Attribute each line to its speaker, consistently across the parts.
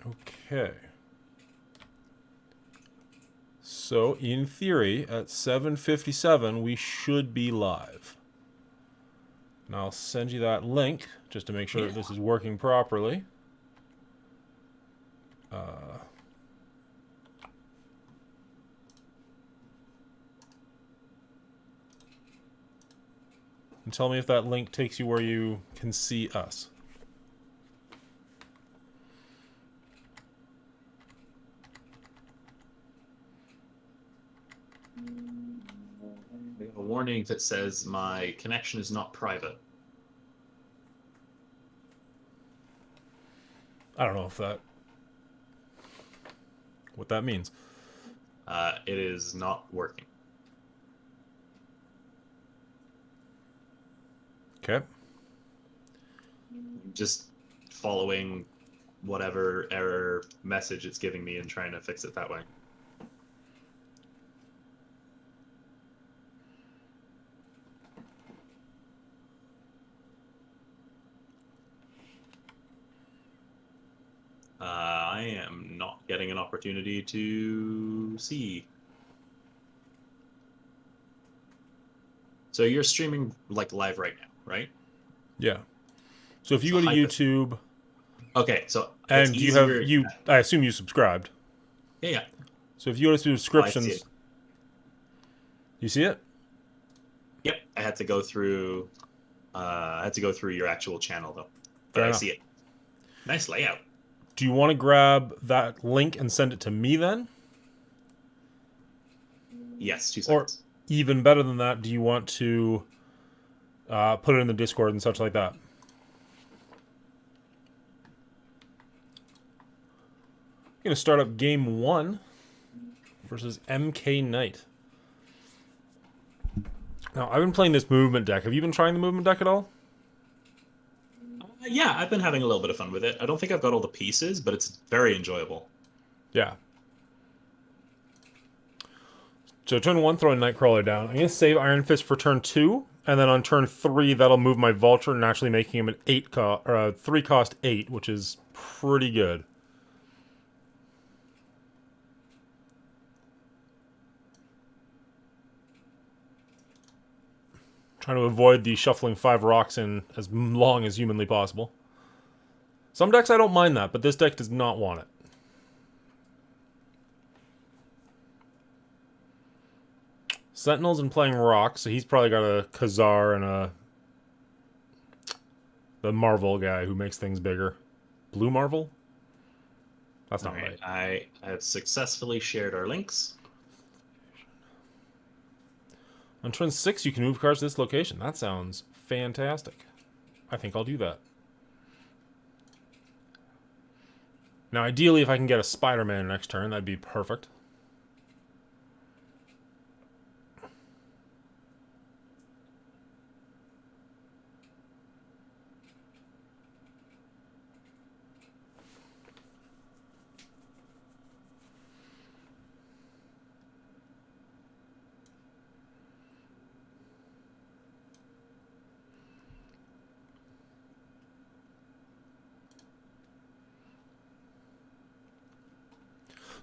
Speaker 1: Okay. So, in theory, at 7:57, we should be live. And I'll send you that link just to make sure that this is working properly. And tell me if that link takes you where you can see us.
Speaker 2: A warning that says my connection is not private.
Speaker 1: I don't know if that... what that means.
Speaker 2: It is not working.
Speaker 1: Okay.
Speaker 2: Just following whatever error message it's giving me and trying to fix it that way. I am not getting an opportunity to see. So you're streaming like live right now, right?
Speaker 1: Yeah. So if you go to YouTube...
Speaker 2: Okay, so
Speaker 1: and you have... I assume you subscribed.
Speaker 2: Yeah.
Speaker 1: So if you go to subscriptions...
Speaker 2: I see it.
Speaker 1: You see it?
Speaker 2: Yep, I had to go through your actual channel though. But I see it. Nice layout.
Speaker 1: Do you want to grab that link and send it to me then?
Speaker 2: Yes, 2 seconds.
Speaker 1: Or even better than that, do you want to put it in the Discord and such like that? I'm going to start up game 1 versus MK Knight. Now, I've been playing this movement deck. Have you been trying the movement deck at all?
Speaker 2: Yeah, I've been having a little bit of fun with it. I don't think I've got all the pieces, but it's very enjoyable.
Speaker 1: Yeah. So turn 1, throwing Nightcrawler down. I'm going to save Iron Fist for turn 2, and then on turn 3, that'll move my Vulture, naturally making him an 3-cost 8, which is pretty good. Trying to avoid the shuffling 5 rocks in as long as humanly possible. Some decks I don't mind that, but this deck does not want it. Sentinel's in playing rocks, so he's probably got a Khazar and the Marvel guy who makes things bigger. Blue Marvel? That's not right.
Speaker 2: I have successfully shared our links.
Speaker 1: On turn 6, you can move cards to this location. That sounds fantastic. I think I'll do that. Now, ideally, if I can get a Spider-Man next turn, that'd be perfect.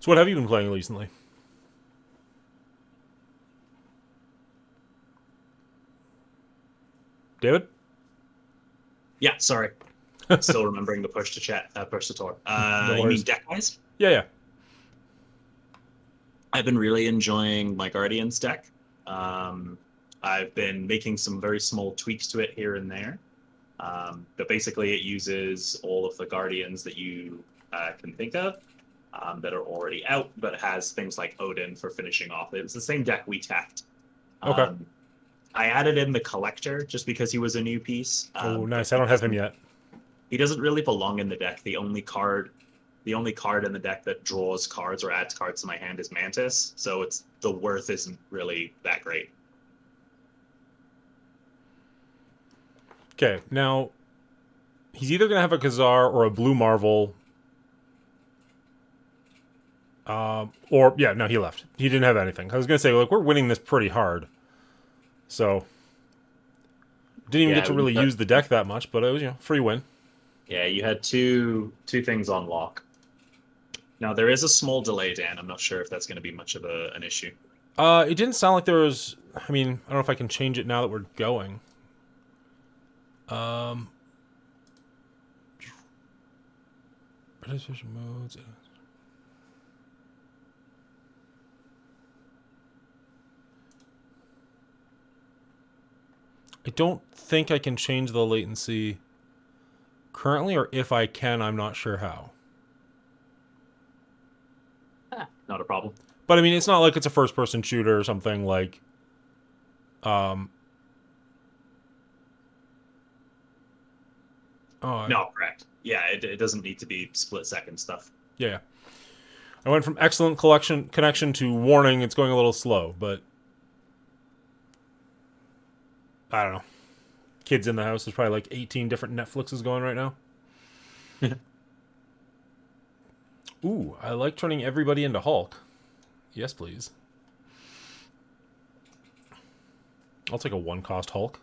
Speaker 1: So what have you been playing recently? David?
Speaker 2: Yeah, sorry. Still remembering the push to chat, push to talk. You mean deck-wise?
Speaker 1: Yeah.
Speaker 2: I've been really enjoying my Guardians deck. I've been making some very small tweaks to it here and there. But basically it uses all of the Guardians that you can think of. That are already out, but has things like Odin for finishing off. It's the same deck we tacked.
Speaker 1: Okay.
Speaker 2: I added in the Collector just because he was a new piece.
Speaker 1: Oh, nice. I don't have him yet.
Speaker 2: He doesn't really belong in the deck. The only card in the deck that draws cards or adds cards to my hand is Mantis, so the worth isn't really that great.
Speaker 1: Okay, now he's either going to have a Khazar or a Blue Marvel. No, he left. He didn't have anything. I was going to say, look, we're winning this pretty hard. So, didn't even get to really use the deck that much, but it was, free win.
Speaker 2: Yeah, you had two things on lock. Now there is a small delay, Dan. I'm not sure if that's going to be much of an issue.
Speaker 1: It didn't sound like there was... I mean, I don't know if I can change it now that we're going. Participation modes... I don't think I can change the latency currently, or if I can, I'm not sure how.
Speaker 2: Not a problem.
Speaker 1: But I mean, it's not like it's a first-person shooter or something like... Oh,
Speaker 2: No, correct. Yeah, it doesn't need to be split-second stuff.
Speaker 1: Yeah. I went from excellent connection to warning it's going a little slow, but... I don't know. Kids in the house. There's probably like 18 different Netflixes going right now. Ooh, I like turning everybody into Hulk. Yes, please. I'll take a one-cost Hulk.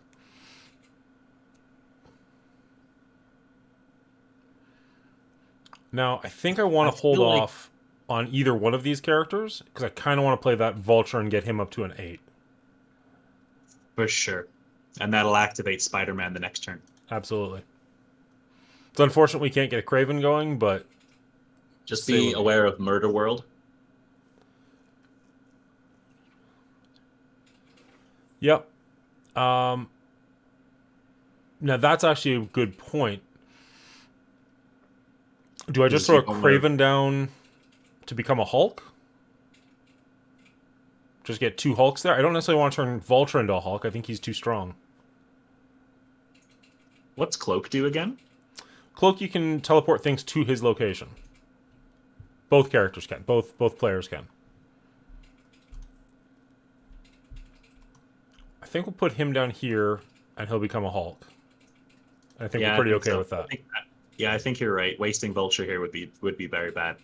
Speaker 1: Now, I think I want to hold off on either one of these characters, because I kind of want to play that Vulture and get him up to an 8.
Speaker 2: For sure. And that'll activate Spider-Man the next turn.
Speaker 1: Absolutely. It's unfortunate we can't get a Kraven going, but...
Speaker 2: Just be aware of Murder World.
Speaker 1: Yep. Now, that's actually a good point. Do I just throw a Kraven down to become a Hulk? Just get 2 Hulks there? I don't necessarily want to turn Vulture into a Hulk. I think he's too strong.
Speaker 2: What's Cloak do again?
Speaker 1: Cloak, you can teleport things to his location. Both characters can. Both players can. I think we'll put him down here, and he'll become a Hulk. I think we're pretty okay with that.
Speaker 2: I think you're right. Wasting Vulture here would be very bad.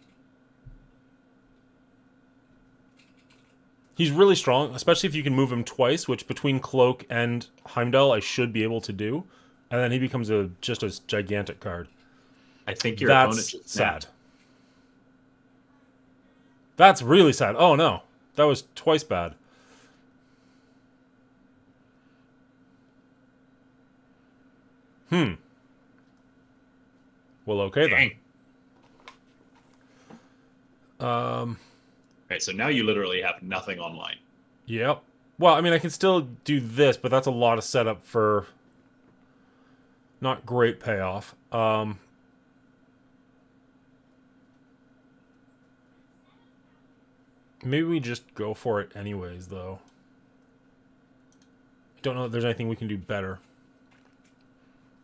Speaker 1: He's really strong, especially if you can move him twice, which between Cloak and Heimdall I should be able to do. And then he becomes just a gigantic card.
Speaker 2: I think your opponent just
Speaker 1: sad. That's really sad. Oh no. That was twice bad. Well, okay then.
Speaker 2: Right, so now you literally have nothing online.
Speaker 1: Yep. Well, I mean, I can still do this, but that's a lot of setup for not great payoff. Maybe we just go for it anyways, though. I don't know if there's anything we can do better.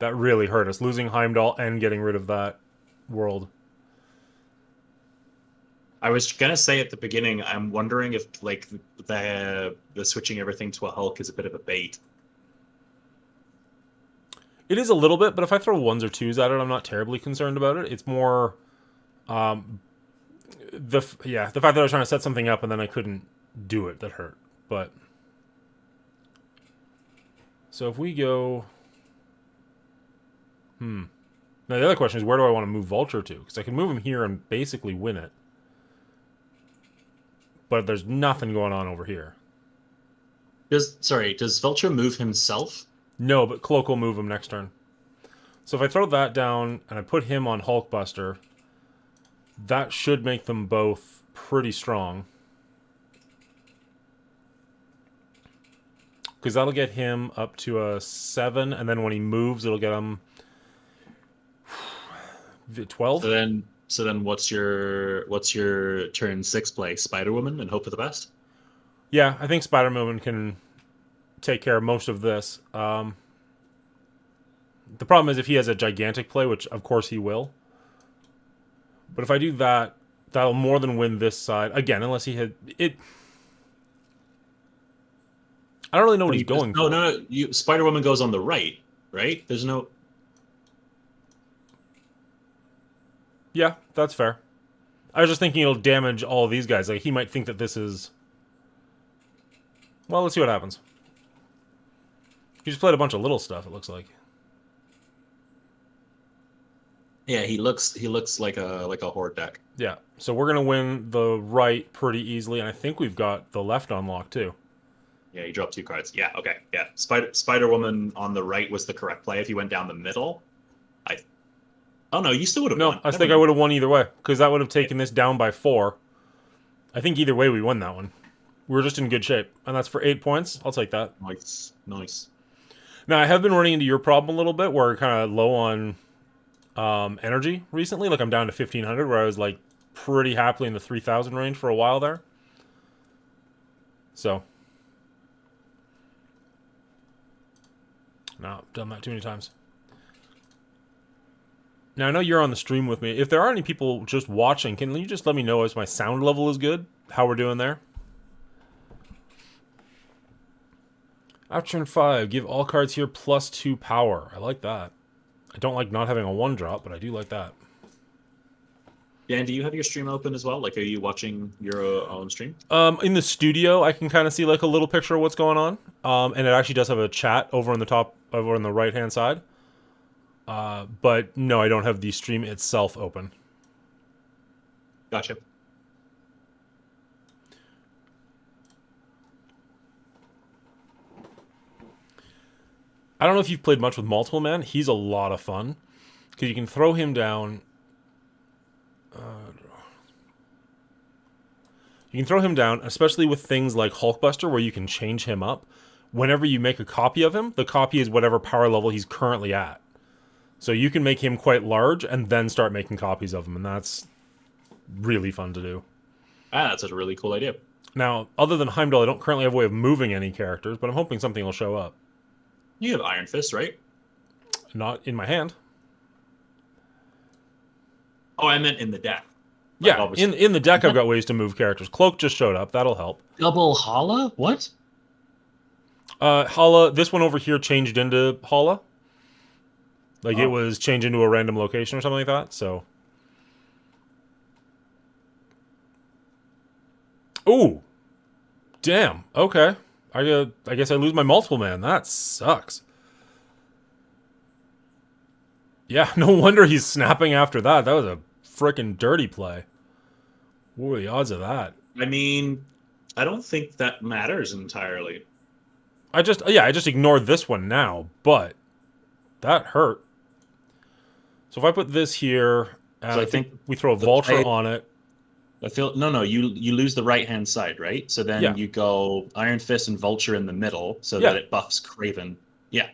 Speaker 1: That really hurt us, losing Heimdall and getting rid of that world.
Speaker 2: I was gonna say at the beginning, I'm wondering if like the switching everything to a Hulk is a bit of a bait.
Speaker 1: It is a little bit, but if I throw 1s or 2s at it, I'm not terribly concerned about it. It's more, the fact that I was trying to set something up and then I couldn't do it that hurt. But so if we go, now the other question is, where do I want to move Vulture to? Because I can move him here and basically win it. But there's nothing going on over here.
Speaker 2: Does Vulture move himself?
Speaker 1: No, but Cloak will move him next turn. So if I throw that down and I put him on Hulkbuster, that should make them both pretty strong. Because that'll get him up to a 7, and then when he moves, it'll get him 12.
Speaker 2: So then what's your turn 6 play? Spider-Woman and hope for the best?
Speaker 1: Yeah, I think Spider-Woman can take care of most of this. The problem is if he has a gigantic play, which of course he will. But if I do that, that'll more than win this side. Again, unless he had it. I don't really know what he's going for.
Speaker 2: No. Spider-Woman goes on the right? There's no...
Speaker 1: Yeah, that's fair. I was just thinking it'll damage all of these guys. Like, he might think that this is... Well, let's see what happens. He just played a bunch of little stuff, it looks like.
Speaker 2: Yeah, he looks like a horde deck.
Speaker 1: Yeah. So we're gonna win the right pretty easily, and I think we've got the left unlocked too.
Speaker 2: Yeah, he dropped two cards. Yeah, okay, yeah. Spider Woman on the right was the correct play. If you went down the middle, I oh no, you still would have
Speaker 1: No,
Speaker 2: won.
Speaker 1: I
Speaker 2: Never
Speaker 1: think I
Speaker 2: mind.
Speaker 1: would have won either way because that would have
Speaker 2: Yeah,
Speaker 1: taken this down by 4. I think either way we won that one. We were just in good shape, and that's for 8 points. I'll take that.
Speaker 2: nice, nice.
Speaker 1: Now I have been running into your problem a little bit, where we're kind of low on energy recently. Like I'm down to 1500, where I was like pretty happily in the 3000 range for a while there. So, no, done that too many times. Now I know you're on the stream with me. If there are any people just watching, can you just let me know if my sound level is good? How we're doing there? After turn 5, give all cards here +2 power. I like that. I don't like not having a 1-drop, but I do like that.
Speaker 2: Dan, do you have your stream open as well? Like, are you watching your own stream?
Speaker 1: In the studio, I can kind of see like a little picture of what's going on. And it actually does have a chat over on the top, over on the right-hand side. But no, I don't have the stream itself open.
Speaker 2: Gotcha.
Speaker 1: I don't know if you've played much with Multiple Man. He's a lot of fun because you can throw him down. You can throw him down, especially with things like Hulkbuster, where you can change him up. Whenever you make a copy of him, the copy is whatever power level he's currently at. So you can make him quite large and then start making copies of him, and that's really fun to do.
Speaker 2: Ah, that's a really cool idea.
Speaker 1: Now, other than Heimdall, I don't currently have a way of moving any characters, but I'm hoping something will show up.
Speaker 2: You have Iron Fist, right?
Speaker 1: Not in my hand.
Speaker 2: Oh, I meant in the deck. Like,
Speaker 1: Yeah,
Speaker 2: obviously.
Speaker 1: in the deck I've got ways to move characters. Cloak just showed up. That'll help.
Speaker 2: Double Hala? What?
Speaker 1: Hala, this one over here changed into Hala. Like it
Speaker 2: Oh.
Speaker 1: was changed into a random location or something like that, so. Ooh. Damn. Okay. I guess I lose my multiple man. That sucks. Yeah, no wonder he's snapping after that. That was a freaking dirty play. What were the odds of that?
Speaker 2: I mean, I don't think that matters entirely.
Speaker 1: I just ignored this one now, but that hurt. So if I put this here,
Speaker 2: So I think
Speaker 1: we throw a
Speaker 2: the
Speaker 1: vulture
Speaker 2: play-
Speaker 1: on it.
Speaker 2: I feel no. You lose the right hand side, right? So then
Speaker 1: Yeah.
Speaker 2: you go Iron Fist and Vulture in the middle, so
Speaker 1: Yeah.
Speaker 2: that it buffs Craven. Yeah,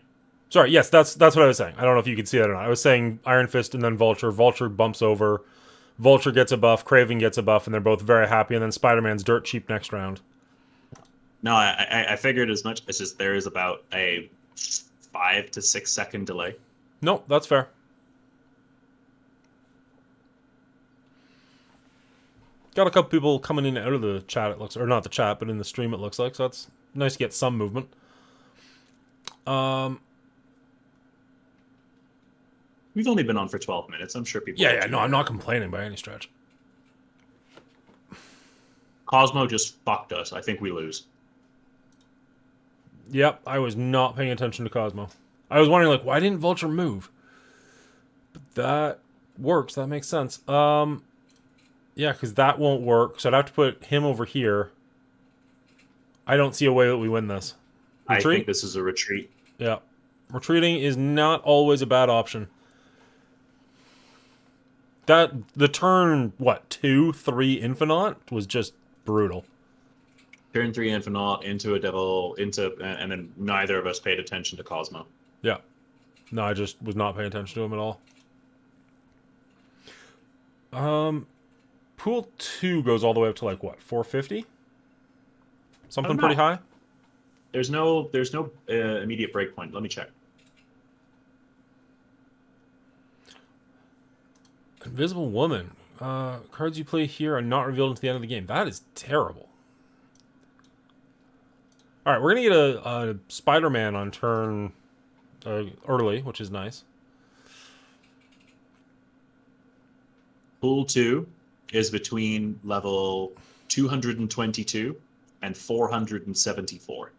Speaker 1: Sorry, yes, that's what I was saying. I don't know if you could see that or not. I was saying Iron Fist and then Vulture. Vulture bumps over. Vulture gets a buff. Craven gets a buff, and they're both very happy. And then Spider-Man's dirt cheap next round.
Speaker 2: no, I figured as much. It's just there is about a 5 to 6 second delay.
Speaker 1: Nope, that's fair. Got a couple people coming in and out of the chat, it looks, or not the chat, but in the stream, it looks like. So that's nice to get some movement.
Speaker 2: We've only been on for 12 minutes. I'm sure people.
Speaker 1: Yeah, no, I'm not complaining by any stretch.
Speaker 2: Cosmo just fucked us. I think we lose.
Speaker 1: Yep, I was not paying attention to Cosmo. I was wondering, like, why didn't Vulture move? But that works. That makes sense. Yeah, because that won't work. So I'd have to put him over here. I don't see a way that we win this.
Speaker 2: I
Speaker 1: Retreat?
Speaker 2: think this is a retreat.
Speaker 1: Yeah. Retreating is not always a bad option. The turn, 2, 3 Infinite was just brutal.
Speaker 2: Turn 3 Infinite into a devil, and then neither of us paid attention to Cosmo.
Speaker 1: Yeah. No, I just was not paying attention to him at all. Pool 2 goes all the way up to 450? Something
Speaker 2: know.
Speaker 1: pretty high?
Speaker 2: There's no immediate breakpoint. Let me check.
Speaker 1: Invisible Woman. Cards you play here are not revealed until the end of the game. That is terrible. Alright, we're going to get a Spider-Man on turn early, which is nice.
Speaker 2: Pool 2 is between level 222 and 474.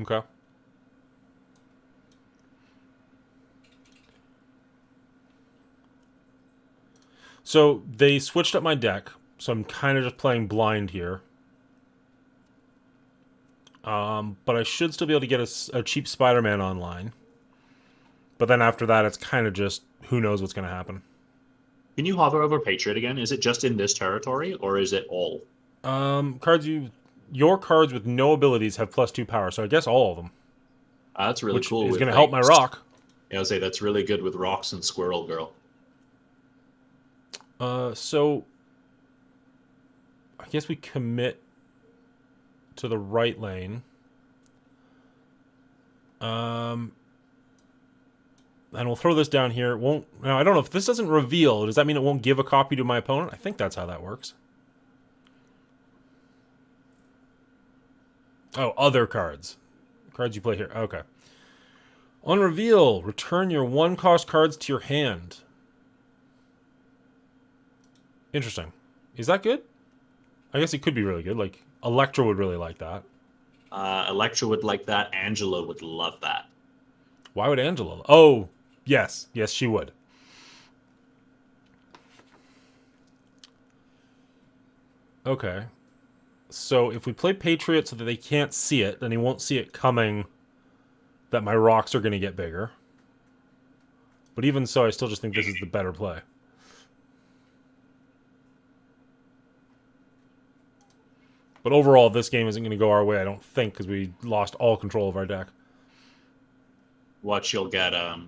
Speaker 1: Okay. So they switched up my deck, so I'm kind of just playing blind here. But I should still be able to get a cheap Spider-Man online. But then after that, it's kind of just who knows what's going to happen.
Speaker 2: Can you hover over Patriot again? Is it just in this territory, or is it all?
Speaker 1: Your cards with no abilities have +2 power, so I guess all of them.
Speaker 2: That's really cool.
Speaker 1: Which is going to help my rock.
Speaker 2: Yeah, I would say that's really good with rocks and Squirrel Girl.
Speaker 1: So I guess we commit to the right lane. And we'll throw this down here. It won't. Now, I don't know if this doesn't reveal. Does that mean it won't give a copy to my opponent? I think that's how that works. Oh, other cards. Cards you play here. Okay. On reveal, return your 1-cost cards to your hand. Interesting. Is that good? I guess it could be really good. Like, Electra would really like that.
Speaker 2: Electra would like that. Angela would love that.
Speaker 1: Why would Angela? Oh, yes. Yes, she would. Okay. So if we play Patriot so that they can't see it, then he won't see it coming that my rocks are going to get bigger. But even so, I still just think this is the better play. But overall, this game isn't going to go our way, I don't think, because we lost all control of our deck.
Speaker 2: Watch, you'll get a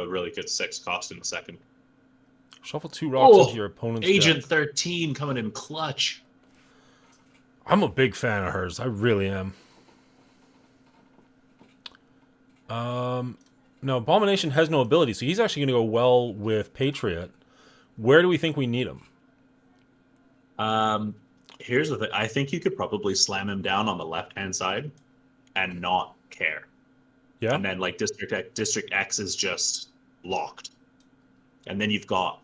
Speaker 2: really good 6 cost in a second.
Speaker 1: Shuffle 2 rocks into your opponent's
Speaker 2: Agent
Speaker 1: deck.
Speaker 2: 13 coming in clutch.
Speaker 1: I'm a big fan of hers. I really am. No, Abomination has no ability, so he's actually going to go well with Patriot. Where do we think we need him?
Speaker 2: Here's the thing. I think you could probably slam him down on the left-hand side and not care.
Speaker 1: Yeah.
Speaker 2: And then, like, District X is just locked. And then you've got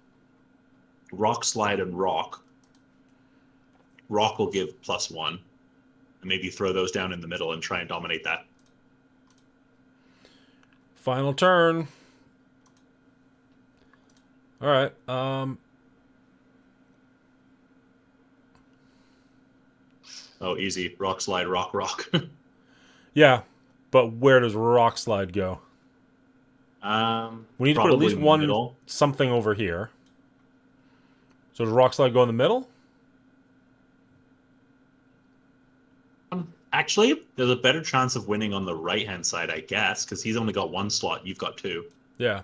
Speaker 2: Rock Slide and Rock. Rock will give +1. And maybe throw those down in the middle and try and dominate that.
Speaker 1: Final turn. All right.
Speaker 2: Oh, easy. Rock Slide, Rock, Rock.
Speaker 1: Yeah, but where does Rock Slide go? We need to put at least one middle. Something over here. So does Rock Slide go in the middle?
Speaker 2: Actually, there's a better chance of winning on the right-hand side, I guess, because he's only got 1 slot. You've got 2.
Speaker 1: Yeah.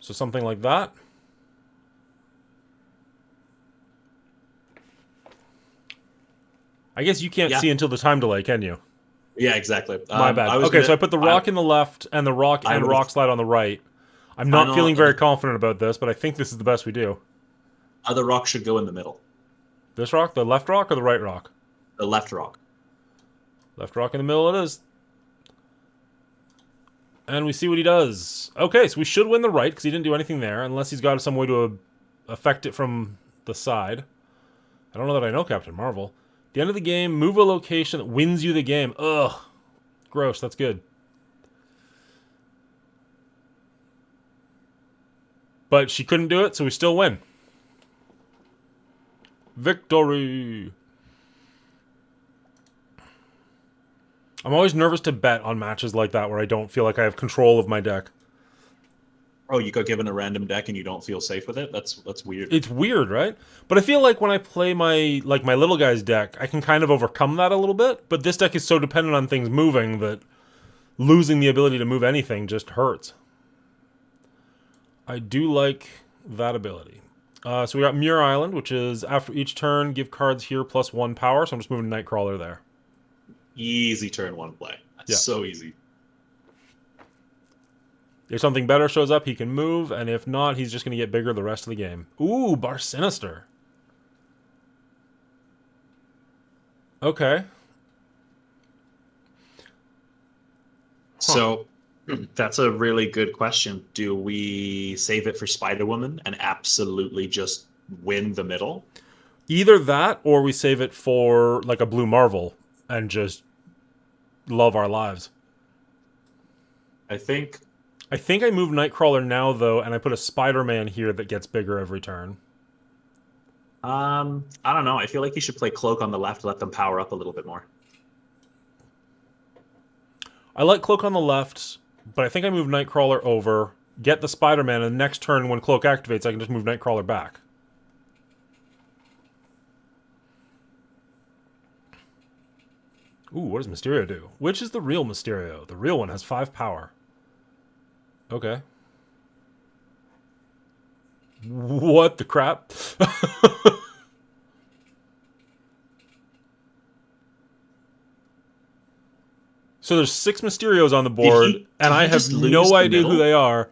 Speaker 1: So something like that. I guess you can't see until the time delay, can you?
Speaker 2: Yeah, exactly.
Speaker 1: My bad. Okay, so I put the rock in the left and the rock and Rock Slide on the right. I'm not feeling very confident about this, but I think this is the best we do.
Speaker 2: Other rock should go in the middle.
Speaker 1: This rock? The left rock or the right rock?
Speaker 2: The left rock.
Speaker 1: Left rock in the middle it is. And we see what he does. Okay, so we should win the right, because he didn't do anything there, unless he's got some way to affect it from the side. I don't know that I know Captain Marvel. The end of the game, move a location that wins you the game. Ugh. Gross, that's good. But she couldn't do it, so we still win. Victory! I'm always nervous to bet on matches like that where I don't feel like I have control of my deck.
Speaker 2: Oh, you got given a random deck and you don't feel safe with it? That's weird.
Speaker 1: It's weird, right? But I feel like when I play my little guy's deck, I can kind of overcome that a little bit. But this deck is so dependent on things moving that losing the ability to move anything just hurts. I do like that ability. So we got Muir Island, which is after each turn, give cards here +1 power. So I'm just moving Nightcrawler there.
Speaker 2: Easy turn 1 play. That's so easy.
Speaker 1: If something better shows up, he can move, and if not, he's just going to get bigger the rest of the game. Ooh, Bar Sinister. Okay.
Speaker 2: So, that's a really good question. Do we save it for Spider-Woman and absolutely just win the middle?
Speaker 1: Either that, or we save it for, like, a Blue Marvel and just love our lives.
Speaker 2: I think
Speaker 1: I think I move Nightcrawler now, though, and I put a Spider-Man here that gets bigger every turn.
Speaker 2: I don't know. I feel like you should play Cloak on the left, let them power up a little bit more.
Speaker 1: I like Cloak on the left, but I think I move Nightcrawler over, get the Spider-Man, and the next turn when Cloak activates, I can just move Nightcrawler back. Ooh, what does Mysterio do? Which is the real Mysterio? The real one has 5 power. Okay. What the crap? So there's 6 Mysterios on the board, and I have no idea who they are.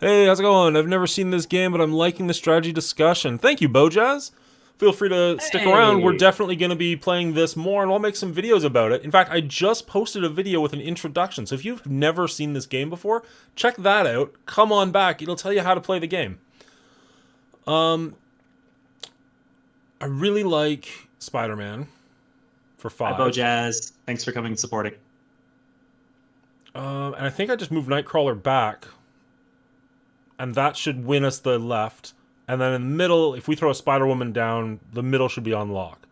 Speaker 1: Hey, how's it going? I've never seen this game, but I'm liking the strategy discussion. Thank you, Bojaz. Feel free to stick around. We're definitely going to be playing this more, and I'll make some videos about it. In fact, I just posted a video with an introduction, so if you've never seen this game before, check that out. Come on back. It'll tell you how to play the game. I really like Spider-Man for 5.
Speaker 2: Hi, Bojaz. Thanks for coming and supporting.
Speaker 1: And I think I just moved Nightcrawler back, and that should win us the left. And then in the middle, if we throw a Spider-Woman down, the middle should be on lock.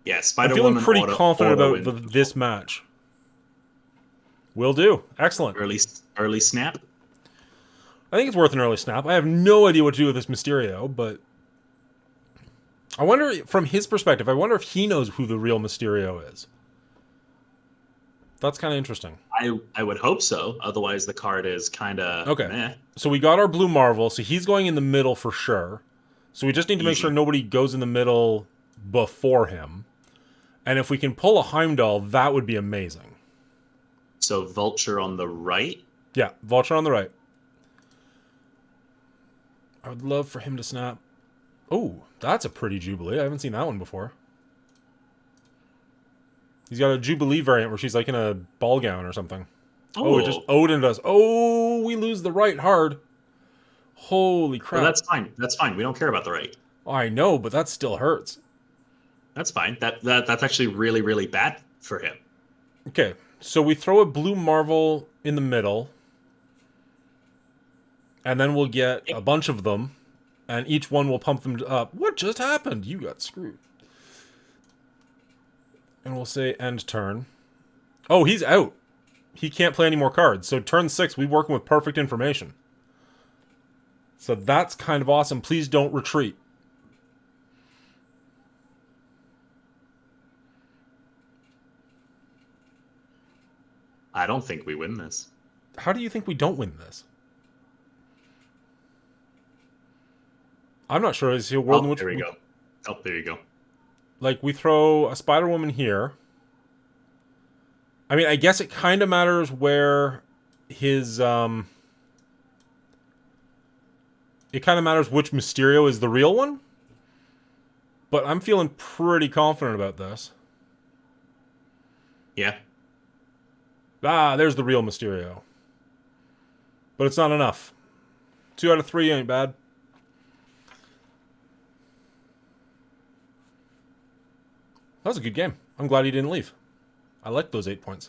Speaker 2: Yeah, Spider-Woman.
Speaker 1: I'm feeling pretty confident about this match. Will do. Excellent.
Speaker 2: Early snap.
Speaker 1: I think it's worth an early snap. I have no idea what to do with this Mysterio, but I wonder, from his perspective, I wonder if he knows who the real Mysterio is. That's kind of interesting.
Speaker 2: I would hope so. Otherwise, the card is kind of
Speaker 1: okay.
Speaker 2: Meh.
Speaker 1: So we got our Blue Marvel. So he's going in the middle for sure. So we just need to make sure nobody goes in the middle before him. And if we can pull a Heimdall, that would be amazing.
Speaker 2: So Vulture on the right?
Speaker 1: Yeah, Vulture on the right. I would love for him to snap. Oh, that's a pretty Jubilee. I haven't seen that one before. He's got a Jubilee variant where she's like in a ball gown or something. Oh, it just Odin does. Oh, we lose the right hard. Holy crap.
Speaker 2: Well, that's fine. That's fine. We don't care about the right.
Speaker 1: I know, but that still hurts.
Speaker 2: That's fine. That's actually really, really bad for him.
Speaker 1: Okay, so we throw a Blue Marvel in the middle. And then we'll get a bunch of them. And each one will pump them up. What just happened? You got screwed. And we'll say end turn. Oh, he's out. He can't play any more cards. So turn 6, we're working with perfect information. So that's kind of awesome. Please don't retreat.
Speaker 2: I don't think we win this.
Speaker 1: How do you think we don't win this? I'm not sure. Is he a world in which...
Speaker 2: There we go. Oh, there you go.
Speaker 1: Like, we throw a Spider-Woman here. I mean, I guess it kind of matters where his... It kind of matters which Mysterio is the real one. But I'm feeling pretty confident about this.
Speaker 2: Yeah.
Speaker 1: Ah, there's the real Mysterio. But it's not enough. 2 out of 3 ain't bad. That was a good game. I'm glad he didn't leave. I like those 8 points.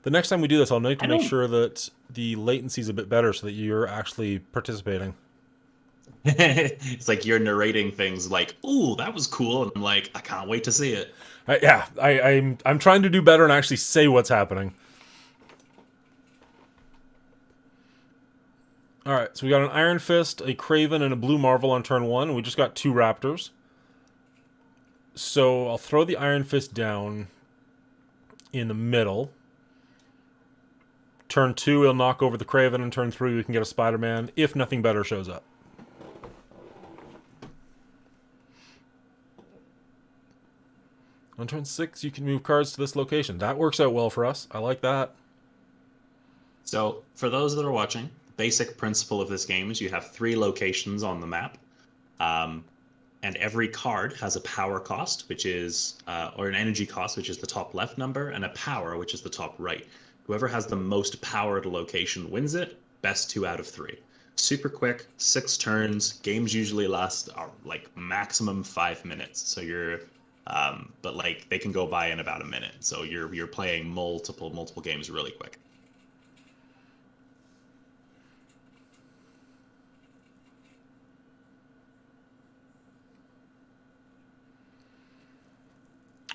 Speaker 1: The next time we do this, I'll need to make sure that the latency is a bit better so that you're actually participating.
Speaker 2: It's like you're narrating things like, ooh, that was cool. And I'm like, I can't wait to see it.
Speaker 1: I'm trying to do better and actually say what's happening. Alright, so we got an Iron Fist, a Kraven, and a Blue Marvel on turn 1. And we just got 2 Raptors. So I'll throw the Iron Fist down in the middle. Turn 2, he'll knock over the Kraven, and turn 3, we can get a Spider-Man, if nothing better shows up. On turn 6, you can move cards to this location. That works out well for us. I like that.
Speaker 2: So, for those that are watching, the basic principle of this game is you have 3 locations on the map. And every card has a power cost, which is, or an energy cost, which is the top left number, and a power, which is the top right. Whoever has the most power at a location wins it. Best 2 out of 3. Super quick, 6 turns. Games usually last like maximum 5 minutes. So you're But like they can go by in about a minute, so you're playing multiple games really quick.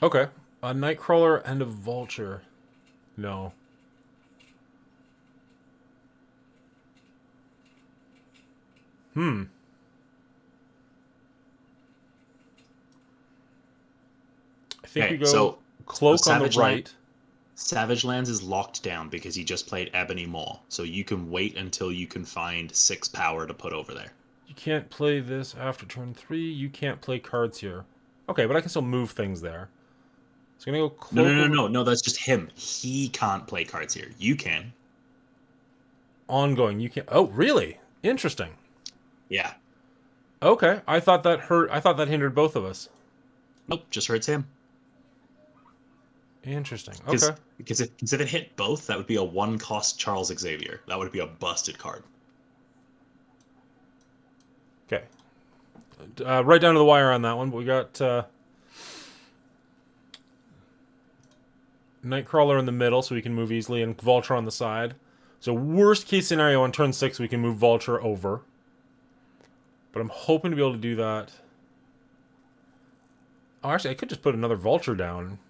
Speaker 1: Okay. A Nightcrawler and a Vulture. No. I think we
Speaker 2: Okay,
Speaker 1: go
Speaker 2: so
Speaker 1: Cloak on the right.
Speaker 2: Savage Lands is locked down because he just played Ebony Maw, so you can wait until you can find 6 power to put over there.
Speaker 1: You can't play this after turn 3. You can't play cards here. Okay, but I can still move things there. So I'm going to go
Speaker 2: No,
Speaker 1: Cloak
Speaker 2: no, no,
Speaker 1: over...
Speaker 2: no, no. That's just him. He can't play cards here. You can.
Speaker 1: Ongoing. You can't... Oh, really? Interesting.
Speaker 2: Yeah.
Speaker 1: Okay, I thought that hurt. I thought that hindered both of us.
Speaker 2: Nope, just hurts him.
Speaker 1: Interesting. Okay.
Speaker 2: Because if it hit both, that would be a 1-cost Charles Xavier. That would be a busted card.
Speaker 1: Okay. Right down to the wire on that one, but we got Nightcrawler in the middle, so we can move easily, and Vulture on the side. So worst case scenario on turn 6, we can move Vulture over. But I'm hoping to be able to do that. Oh, actually, I could just put another Vulture down.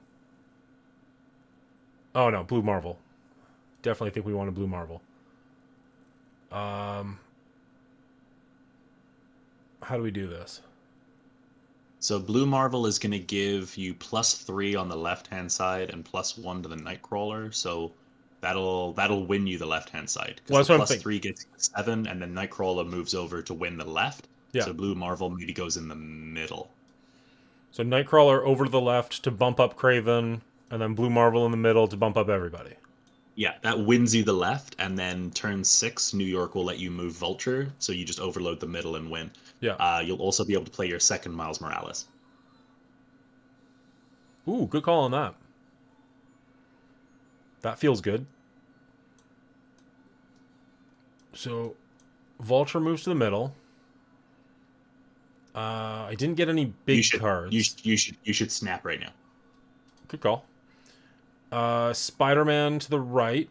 Speaker 1: Oh, no, Blue Marvel. Definitely think we want a Blue Marvel. How do we do this?
Speaker 2: So Blue Marvel is going to give you +3 on the left-hand side and +1 to the Nightcrawler. So that'll win you the left-hand side.
Speaker 1: Well, that's what I'm
Speaker 2: +3 gets you 7, and then Nightcrawler moves over to win the left.
Speaker 1: Yeah.
Speaker 2: So Blue Marvel maybe goes in the middle.
Speaker 1: So Nightcrawler over to the left to bump up Kraven, and then Blue Marvel in the middle to bump up everybody.
Speaker 2: Yeah, that wins you the left, and then turn 6, New York will let you move Vulture, so you just overload the middle and win.
Speaker 1: Yeah.
Speaker 2: You'll also be able to play your second Miles Morales.
Speaker 1: Ooh, good call on that. That feels good. So, Vulture moves to the middle. I didn't get any big cards.
Speaker 2: You should snap right now.
Speaker 1: Good call. Spider-Man to the right.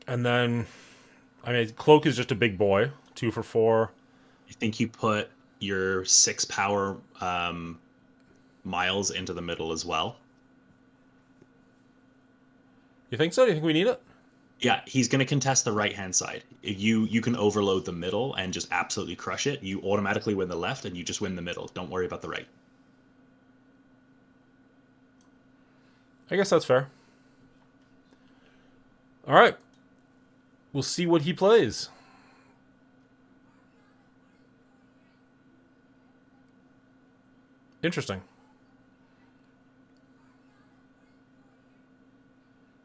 Speaker 1: And then, I mean, Cloak is just a big boy. 2 for 4.
Speaker 2: I think you put your 6 power Miles into the middle as well.
Speaker 1: You think so? Do you think we need it?
Speaker 2: Yeah, he's going to contest the right-hand side. You can overload the middle and just absolutely crush it. You automatically win the left, and you just win the middle. Don't worry about the right.
Speaker 1: I guess that's fair. All right. We'll see what he plays. Interesting.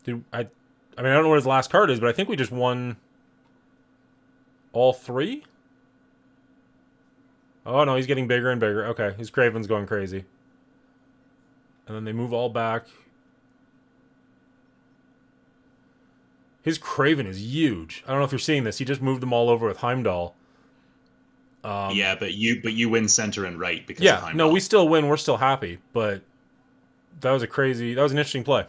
Speaker 1: Dude, I mean, I don't know what his last card is, but I think we just won all 3? Oh, no, he's getting bigger and bigger. Okay, his Kraven's going crazy. And then they move all back. His Kraven is huge. I don't know if you're seeing this. He just moved them all over with Heimdall.
Speaker 2: Yeah, but you win center and right because of Heimdall.
Speaker 1: No, we still win. We're still happy, but that was an interesting play.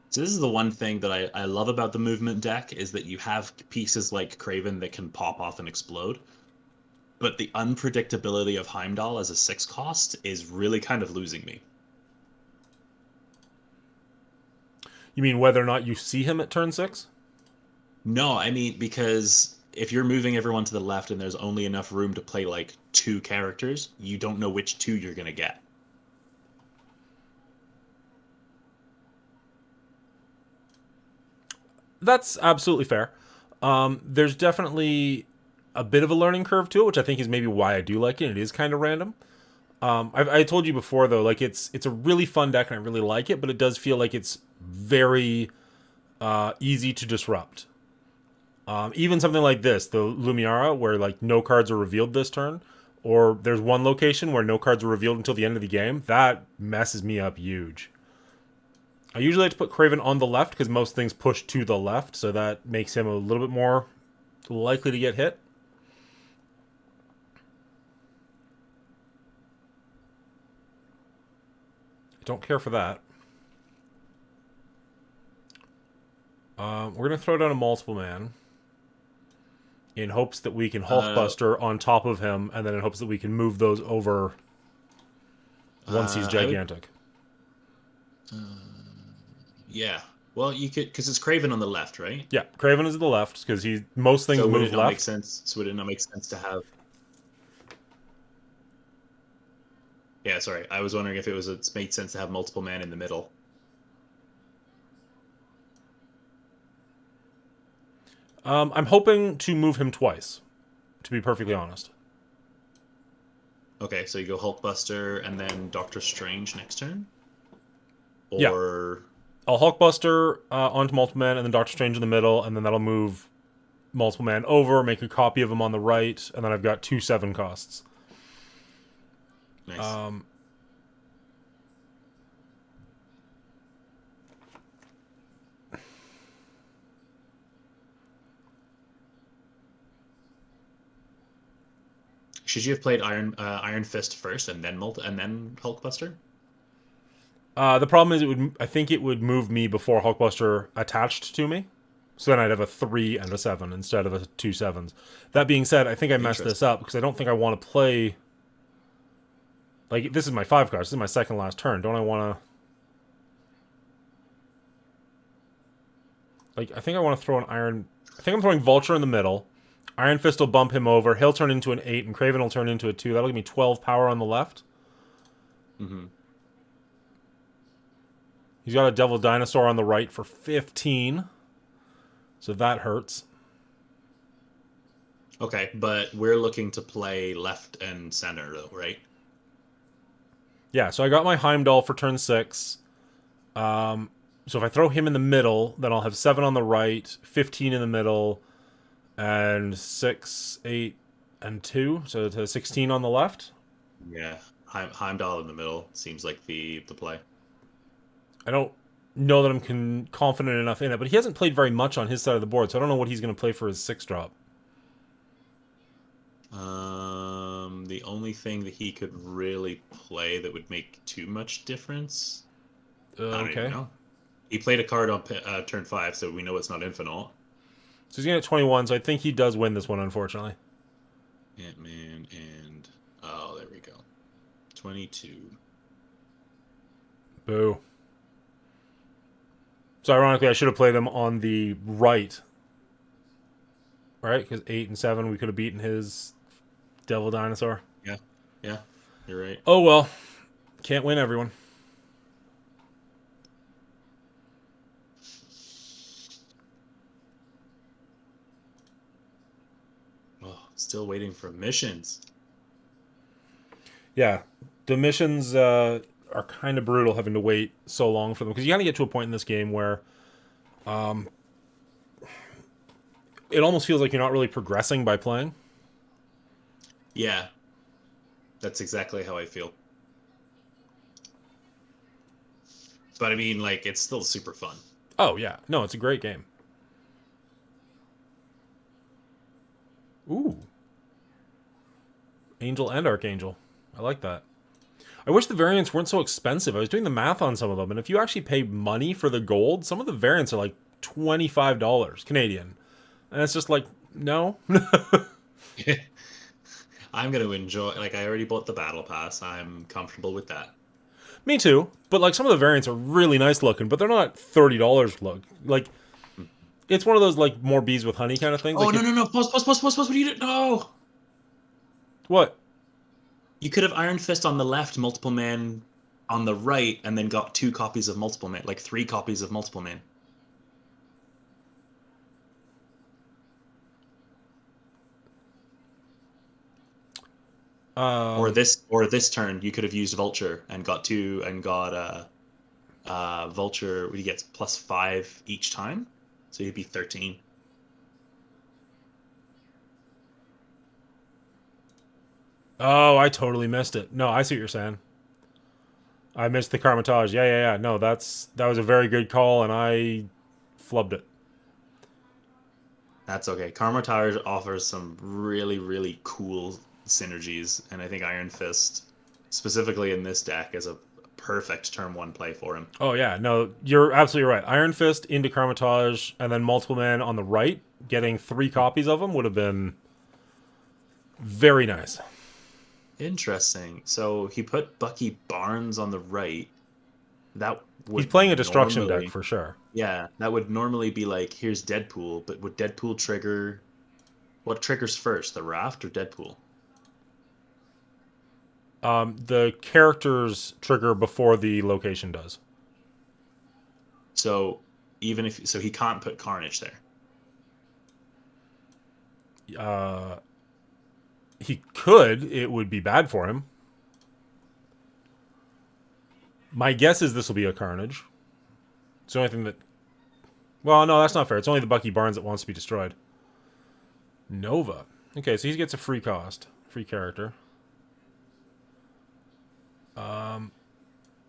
Speaker 2: So this is the one thing that I love about the movement deck is that you have pieces like Kraven that can pop off and explode. But the unpredictability of Heimdall as a 6 cost is really kind of losing me.
Speaker 1: You mean whether or not you see him at turn 6?
Speaker 2: No, I mean, because if you're moving everyone to the left and there's only enough room to play like 2 characters, you don't know which 2 you're going to get.
Speaker 1: That's absolutely fair. There's definitely a bit of a learning curve to it, which I think is maybe why I do like it. It is kind of random. I told you before though, like it's a really fun deck and I really like it, but it does feel like it's very easy to disrupt. Even something like this, the Lumiara, where like no cards are revealed this turn, or there's one location where no cards are revealed until the end of the game, that messes me up huge. I usually like to put Kraven on the left because most things push to the left, so that makes him a little bit more likely to get hit. Don't care for that. We're going to throw down a multiple man in hopes that we can Hulkbuster on top of him, and then in hopes that we can move those over once he's gigantic.
Speaker 2: Yeah. Well, you could, because it's Craven on the left, right?
Speaker 1: Yeah, Craven is to the left because most things
Speaker 2: So would
Speaker 1: move
Speaker 2: it not
Speaker 1: left.
Speaker 2: make sense? So would it not make sense to have? Yeah, sorry. I was wondering if it made sense to have multiple men in the middle.
Speaker 1: I'm hoping to move him twice, to be perfectly honest.
Speaker 2: Okay, so you go Hulkbuster and then Doctor Strange next turn?
Speaker 1: Yeah.
Speaker 2: Or
Speaker 1: I'll Hulkbuster onto multiple man, and then Doctor Strange in the middle, and then that'll move multiple man over, make a copy of him on the right, and then I've got 2 7 costs.
Speaker 2: nice. Should you have played Iron Fist first and then Hulkbuster?
Speaker 1: The problem is I think it would move me before Hulkbuster attached to me. So then I'd have a 3 and a 7 instead of a 2 7s. That being said, I think I messed this up because I don't think I want to play. Like, this is my 5 cards. This is my second last turn. Don't I want to. Like, I think I want to throw an Iron. I think I'm throwing Vulture in the middle. Iron Fist will bump him over. He'll turn into an 8, and Craven will turn into a 2. That'll give me 12 power on the left.
Speaker 2: Mm-hmm.
Speaker 1: He's got a Devil Dinosaur on the right for 15. So that hurts.
Speaker 2: Okay, but we're looking to play left and center, though, right?
Speaker 1: Yeah, so I got my Heimdall for turn 6. So if I throw him in the middle, then I'll have 7 on the right, 15 in the middle, and 6, 8, and 2. So to 16 on the left.
Speaker 2: Yeah, Heimdall in the middle seems like the play.
Speaker 1: I don't know that I'm confident enough in it, but he hasn't played very much on his side of the board, so I don't know what he's going to play for his 6-drop.
Speaker 2: The only thing that he could really play that would make too much difference. I don't
Speaker 1: Okay.
Speaker 2: even know. He played a card on turn 5, so we know it's not Infinite.
Speaker 1: So he's going to get 21, so I think he does win this one, unfortunately.
Speaker 2: Ant-Man and... Oh, there we go. 22.
Speaker 1: Boo. So ironically, I should have played him on the right. Right? Because 8 and 7, we could have beaten his Devil Dinosaur.
Speaker 2: Yeah, you're right.
Speaker 1: Oh well. Can't win, everyone.
Speaker 2: Oh, still waiting for missions.
Speaker 1: Yeah. The missions are kind of brutal having to wait so long for them. Because you got to get to a point in this game where it almost feels like you're not really progressing by playing.
Speaker 2: Yeah, that's exactly how I feel. But I mean, like, it's still super fun.
Speaker 1: Oh, yeah. No, it's a great game. Ooh. Angel and Archangel. I like that. I wish the variants weren't so expensive. I was doing the math on some of them, and if you actually pay money for the gold, some of the variants are like $25 Canadian. And it's just like, no.
Speaker 2: I'm going to enjoy... Like, I already bought the Battle Pass. I'm comfortable with that.
Speaker 1: Me too. But like some of the variants are really nice looking, but they're not $30 look. Like, it's one of those like more bees with honey kind of things.
Speaker 2: Oh,
Speaker 1: like
Speaker 2: no. Pause. What are you doing? No!
Speaker 1: What?
Speaker 2: You could have Iron Fist on the left, Multiple Man on the right, and then got 2 copies of Multiple Man. Like, 3 copies of Multiple Man. Or this turn, you could have used Vulture and got Vulture. He gets +5 each time, so he'd be 13.
Speaker 1: Oh, I totally missed it. No, I see what you're saying. I missed the Carmitage. Yeah. No, that was a very good call, and I flubbed it.
Speaker 2: That's okay. Karma offers some really, really cool synergies, and I think Iron Fist, specifically in this deck, is a perfect turn 1 play for him.
Speaker 1: Oh, yeah. No, you're absolutely right. Iron Fist into Karmatage and then Multiple Man on the right, getting 3 copies of them would have been very nice.
Speaker 2: Interesting. So he put Bucky Barnes on the right. That would
Speaker 1: He's playing a destruction deck
Speaker 2: normally,
Speaker 1: for sure.
Speaker 2: yeah, that would normally be like, here's Deadpool, but would Deadpool trigger? What triggers first, the Raft or Deadpool?
Speaker 1: The characters trigger before the location does.
Speaker 2: So even if so, he can't put Carnage there.
Speaker 1: He could. It would be bad for him. My guess is this will be a Carnage. It's the only thing that... Well, no, that's not fair. It's only the Bucky Barnes that wants to be destroyed. Nova. Okay, so he gets a free cost. Free character.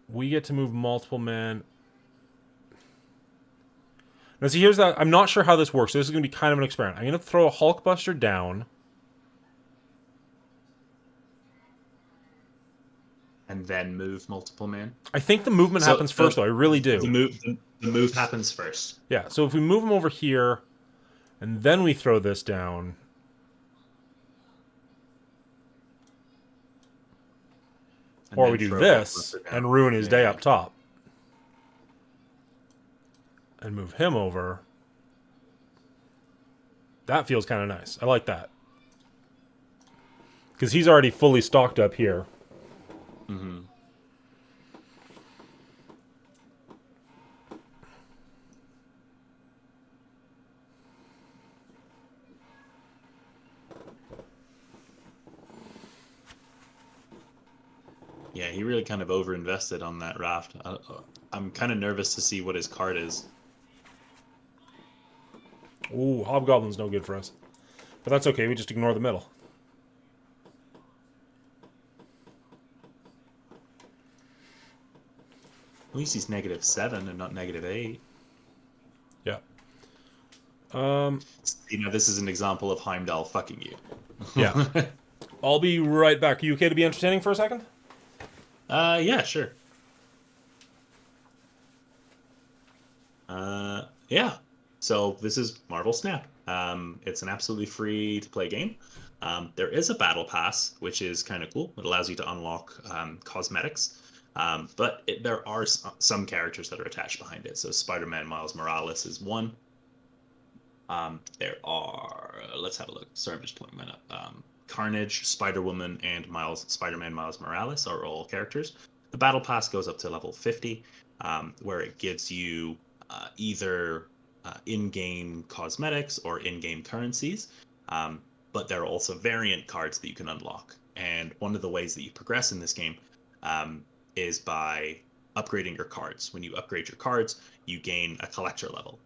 Speaker 1: We get to move Multiple Man. Now, see, here's that. I'm not sure how this works. So this is going to be kind of an experiment. I'm going to throw a Hulkbuster down.
Speaker 2: And then move Multiple Man.
Speaker 1: I think the movement happens first, though. I really do.
Speaker 2: The move happens first.
Speaker 1: Yeah, so if we move him over here, and then we throw this down... Or we do this and ruin his day up top. And move him over. That feels kind of nice. I like that. Because he's already fully stocked up here.
Speaker 2: Mm-hmm. Yeah, he really kind of overinvested on that Raft. I'm kind of nervous to see what his card is.
Speaker 1: Ooh, Hobgoblin's no good for us. But that's okay, we just ignore the middle.
Speaker 2: At least he's -7 and not -8.
Speaker 1: Yeah.
Speaker 2: This is an example of Heimdall fucking you.
Speaker 1: Yeah. I'll be right back. Are you okay to be entertaining for a second?
Speaker 2: Yeah, sure. Yeah. So this is Marvel Snap. It's an absolutely free to play game. There is a battle pass, which is kind of cool. It allows you to unlock cosmetics. But there are some characters that are attached behind it. So Spider-Man Miles Morales is one. There are, let's have a look. Sorry, I'm just pulling mine up. Carnage, Spider-Woman, and Spider-Man Miles Morales are all characters. The battle pass goes up to level 50, where it gives you either in-game cosmetics or in-game currencies. But there are also variant cards that you can unlock. And one of the ways that you progress in this game is by upgrading your cards. When you upgrade your cards, you gain a collector level.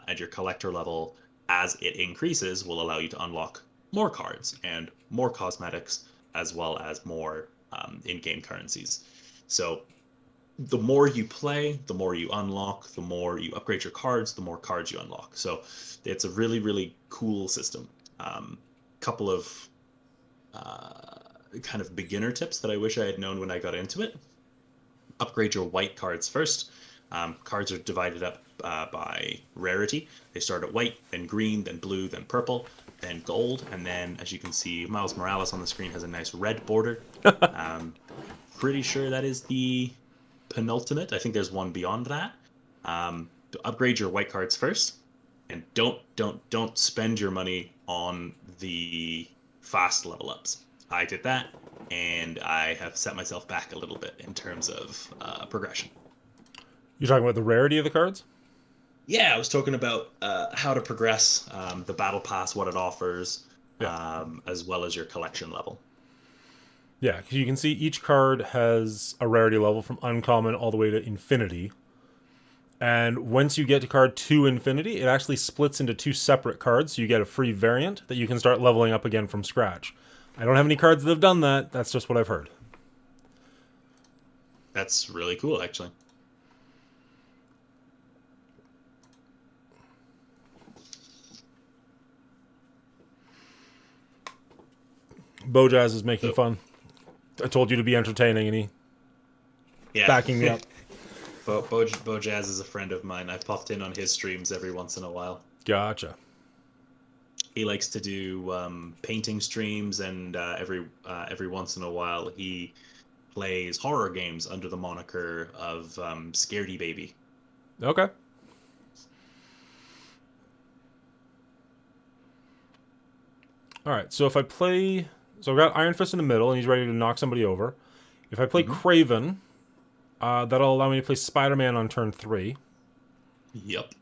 Speaker 2: And your collector level, as it increases, will allow you to unlock more cards and more cosmetics, as well as more in-game currencies. So the more you play, the more you unlock, the more you upgrade your cards, the more cards you unlock. So it's a really, really cool system. Couple of kind of beginner tips that I wish I had known when I got into it. Upgrade your white cards first. Cards are divided up by rarity. They start at white, then green, then blue, then purple, then gold, and then, as you can see, Miles Morales on the screen has a nice red border. Pretty sure that is the penultimate. I think there's one beyond that. To upgrade your white cards first, and don't spend your money on the fast level ups. I did that, and I have set myself back a little bit in terms of progression.
Speaker 1: You're talking about the rarity of the cards?
Speaker 2: Yeah, I was talking about how to progress, the battle pass, what it offers, as well as your collection level.
Speaker 1: Yeah, because you can see each card has a rarity level from uncommon all the way to infinity. And once you get to card 2 infinity, it actually splits into 2 separate cards, so you get a free variant that you can start leveling up again from scratch. I don't have any cards that have done that. That's just what I've heard.
Speaker 2: That's really cool, actually.
Speaker 1: Bojazz is making fun. I told you to be entertaining, and he
Speaker 2: Yeah.
Speaker 1: backing me up.
Speaker 2: Bo Jazz is a friend of mine. I've popped in on his streams every once in a while.
Speaker 1: Gotcha.
Speaker 2: He likes to do painting streams, and every once in a while he plays horror games under the moniker of Scaredy Baby.
Speaker 1: Okay. All right. So if I play, so I've got Iron Fist in the middle, and he's ready to knock somebody over. If I play Craven, that'll allow me to play Spider-Man on turn 3.
Speaker 2: Yep.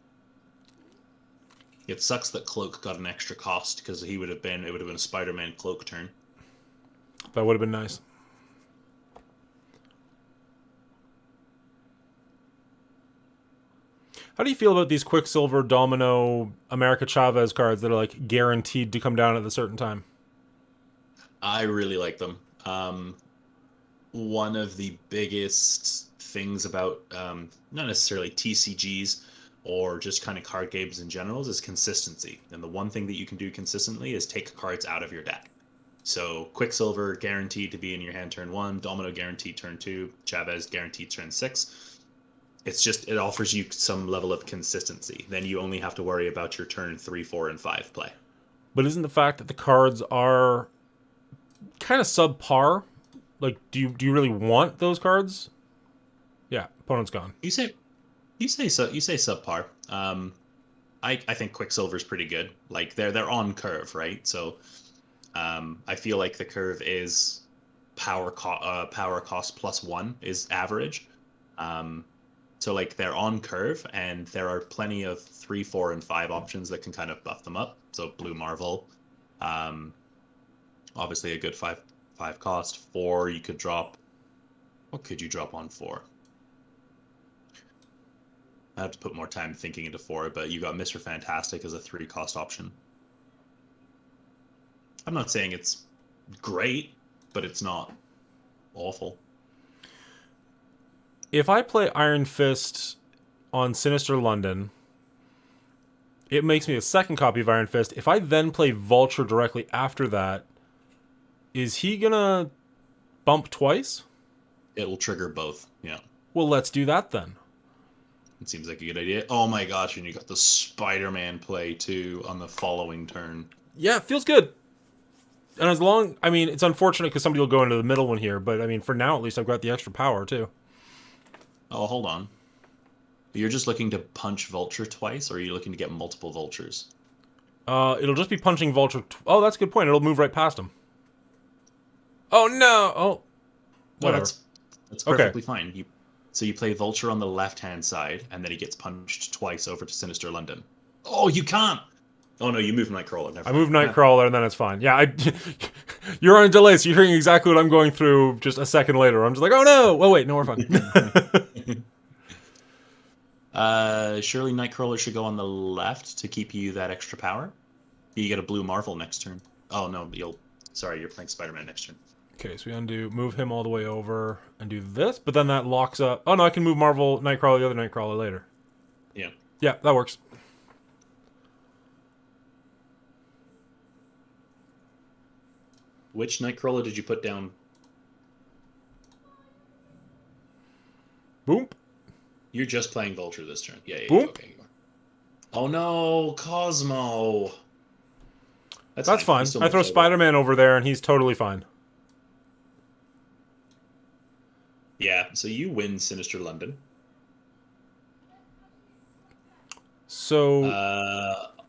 Speaker 2: It sucks that Cloak got an extra cost because it would have been a Spider-Man Cloak turn.
Speaker 1: That would have been nice. How do you feel about these Quicksilver, Domino, America Chavez cards that are like guaranteed to come down at a certain time?
Speaker 2: I really like them. One of the biggest things about not necessarily TCGs or just kind of card games in general is consistency. And the one thing that you can do consistently is take cards out of your deck. So Quicksilver guaranteed to be in your hand turn 1, Domino guaranteed turn 2, Chavez guaranteed turn 6. It offers you some level of consistency. Then you only have to worry about your turn 3, 4, and 5 play.
Speaker 1: But isn't the fact that the cards are kind of subpar? Like, do you really want those cards? Yeah, opponent's gone.
Speaker 2: You say subpar. I think Quicksilver's pretty good. Like they're on curve, right? So I feel like the curve is power cost plus 1 is average. So like they're on curve, and there are plenty of 3, 4, and 5 options that can kind of buff them up. So Blue Marvel, obviously a good 5 cost. 4 you could drop. What could you drop on 4? I have to put more time thinking into 4, but you got Mr. Fantastic as a 3 cost option. I'm not saying it's great, but it's not awful.
Speaker 1: If I play Iron Fist on Sinister London, it makes me a second copy of Iron Fist. If I then play Vulture directly after that, is he gonna bump twice?
Speaker 2: It'll trigger both, yeah.
Speaker 1: Well, let's do that then.
Speaker 2: It seems like a good idea. Oh my gosh, and you got the Spider-Man play too on the following turn.
Speaker 1: Yeah, it feels good. And it's unfortunate because somebody will go into the middle one here, but I mean, for now at least I've got the extra power too.
Speaker 2: Oh, hold on. You're just looking to punch Vulture twice, or are you looking to get multiple Vultures?
Speaker 1: It'll just be punching Vulture. Oh, that's a good point. It'll move right past him. Oh no! Oh, whatever.
Speaker 2: No, that's perfectly fine. So you play Vulture on the left-hand side, and then he gets punched twice over to Sinister London. Oh, you can't! Oh no, you move Nightcrawler.
Speaker 1: I move Nightcrawler, and then it's fine. Yeah, you're on a delay, so you're hearing exactly what I'm going through just a second later. I'm just like, oh no! Oh wait, no, we're fine.
Speaker 2: Surely Nightcrawler should go on the left to keep you that extra power. You get a Blue Marvel next turn. Oh no, you're playing Spider-Man next turn.
Speaker 1: Okay, so we move him all the way over and do this, but then that locks up. Oh no, I can move Nightcrawler, the other Nightcrawler later.
Speaker 2: Yeah.
Speaker 1: Yeah, that works.
Speaker 2: Which Nightcrawler did you put down?
Speaker 1: Boom.
Speaker 2: You're just playing Vulture this turn. Yeah.
Speaker 1: Boom.
Speaker 2: Okay. Oh no, Cosmo.
Speaker 1: That's fine. I throw Spider-Man over there, and he's totally fine.
Speaker 2: Yeah, so you win Sinister London.
Speaker 1: So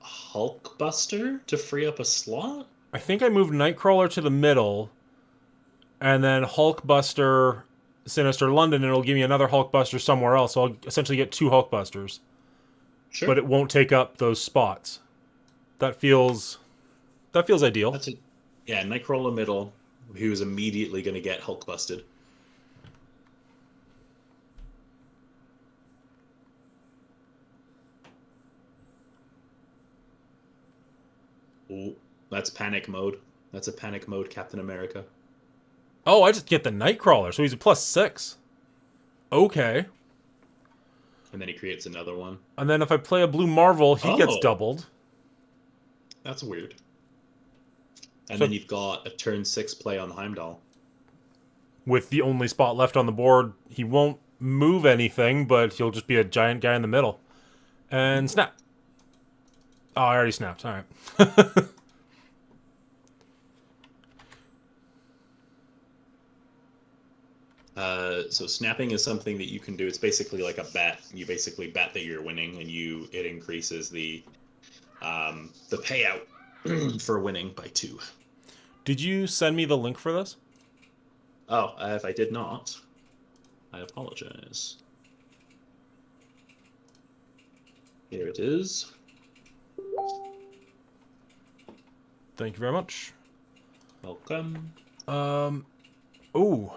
Speaker 2: Hulkbuster to free up a slot?
Speaker 1: I think I moved Nightcrawler to the middle, and then Hulkbuster, Sinister London, and it'll give me another Hulkbuster somewhere else. So I'll essentially get 2 Hulkbusters.
Speaker 2: Sure.
Speaker 1: But it won't take up those spots. That feels ideal.
Speaker 2: Yeah, Nightcrawler middle, he was immediately going to get Hulkbusted. Ooh, that's panic mode. That's a panic mode Captain America.
Speaker 1: Oh, I just get the Nightcrawler, so he's a +6. Okay.
Speaker 2: And then he creates another one.
Speaker 1: And then if I play a Blue Marvel, he gets doubled.
Speaker 2: That's weird. And then you've got a turn 6 play on Heimdall.
Speaker 1: with the only spot left on the board. He won't move anything, but he'll just be a giant guy in the middle. And snap. Oh, I already snapped. All right.
Speaker 2: So snapping is something that you can do. It's basically like a bet. You basically bet that you're winning, and it increases the payout for winning by 2.
Speaker 1: Did you send me the link for this?
Speaker 2: Oh, if I did not, I apologize. Here it is.
Speaker 1: Thank you very much.
Speaker 2: Welcome.
Speaker 1: Ooh.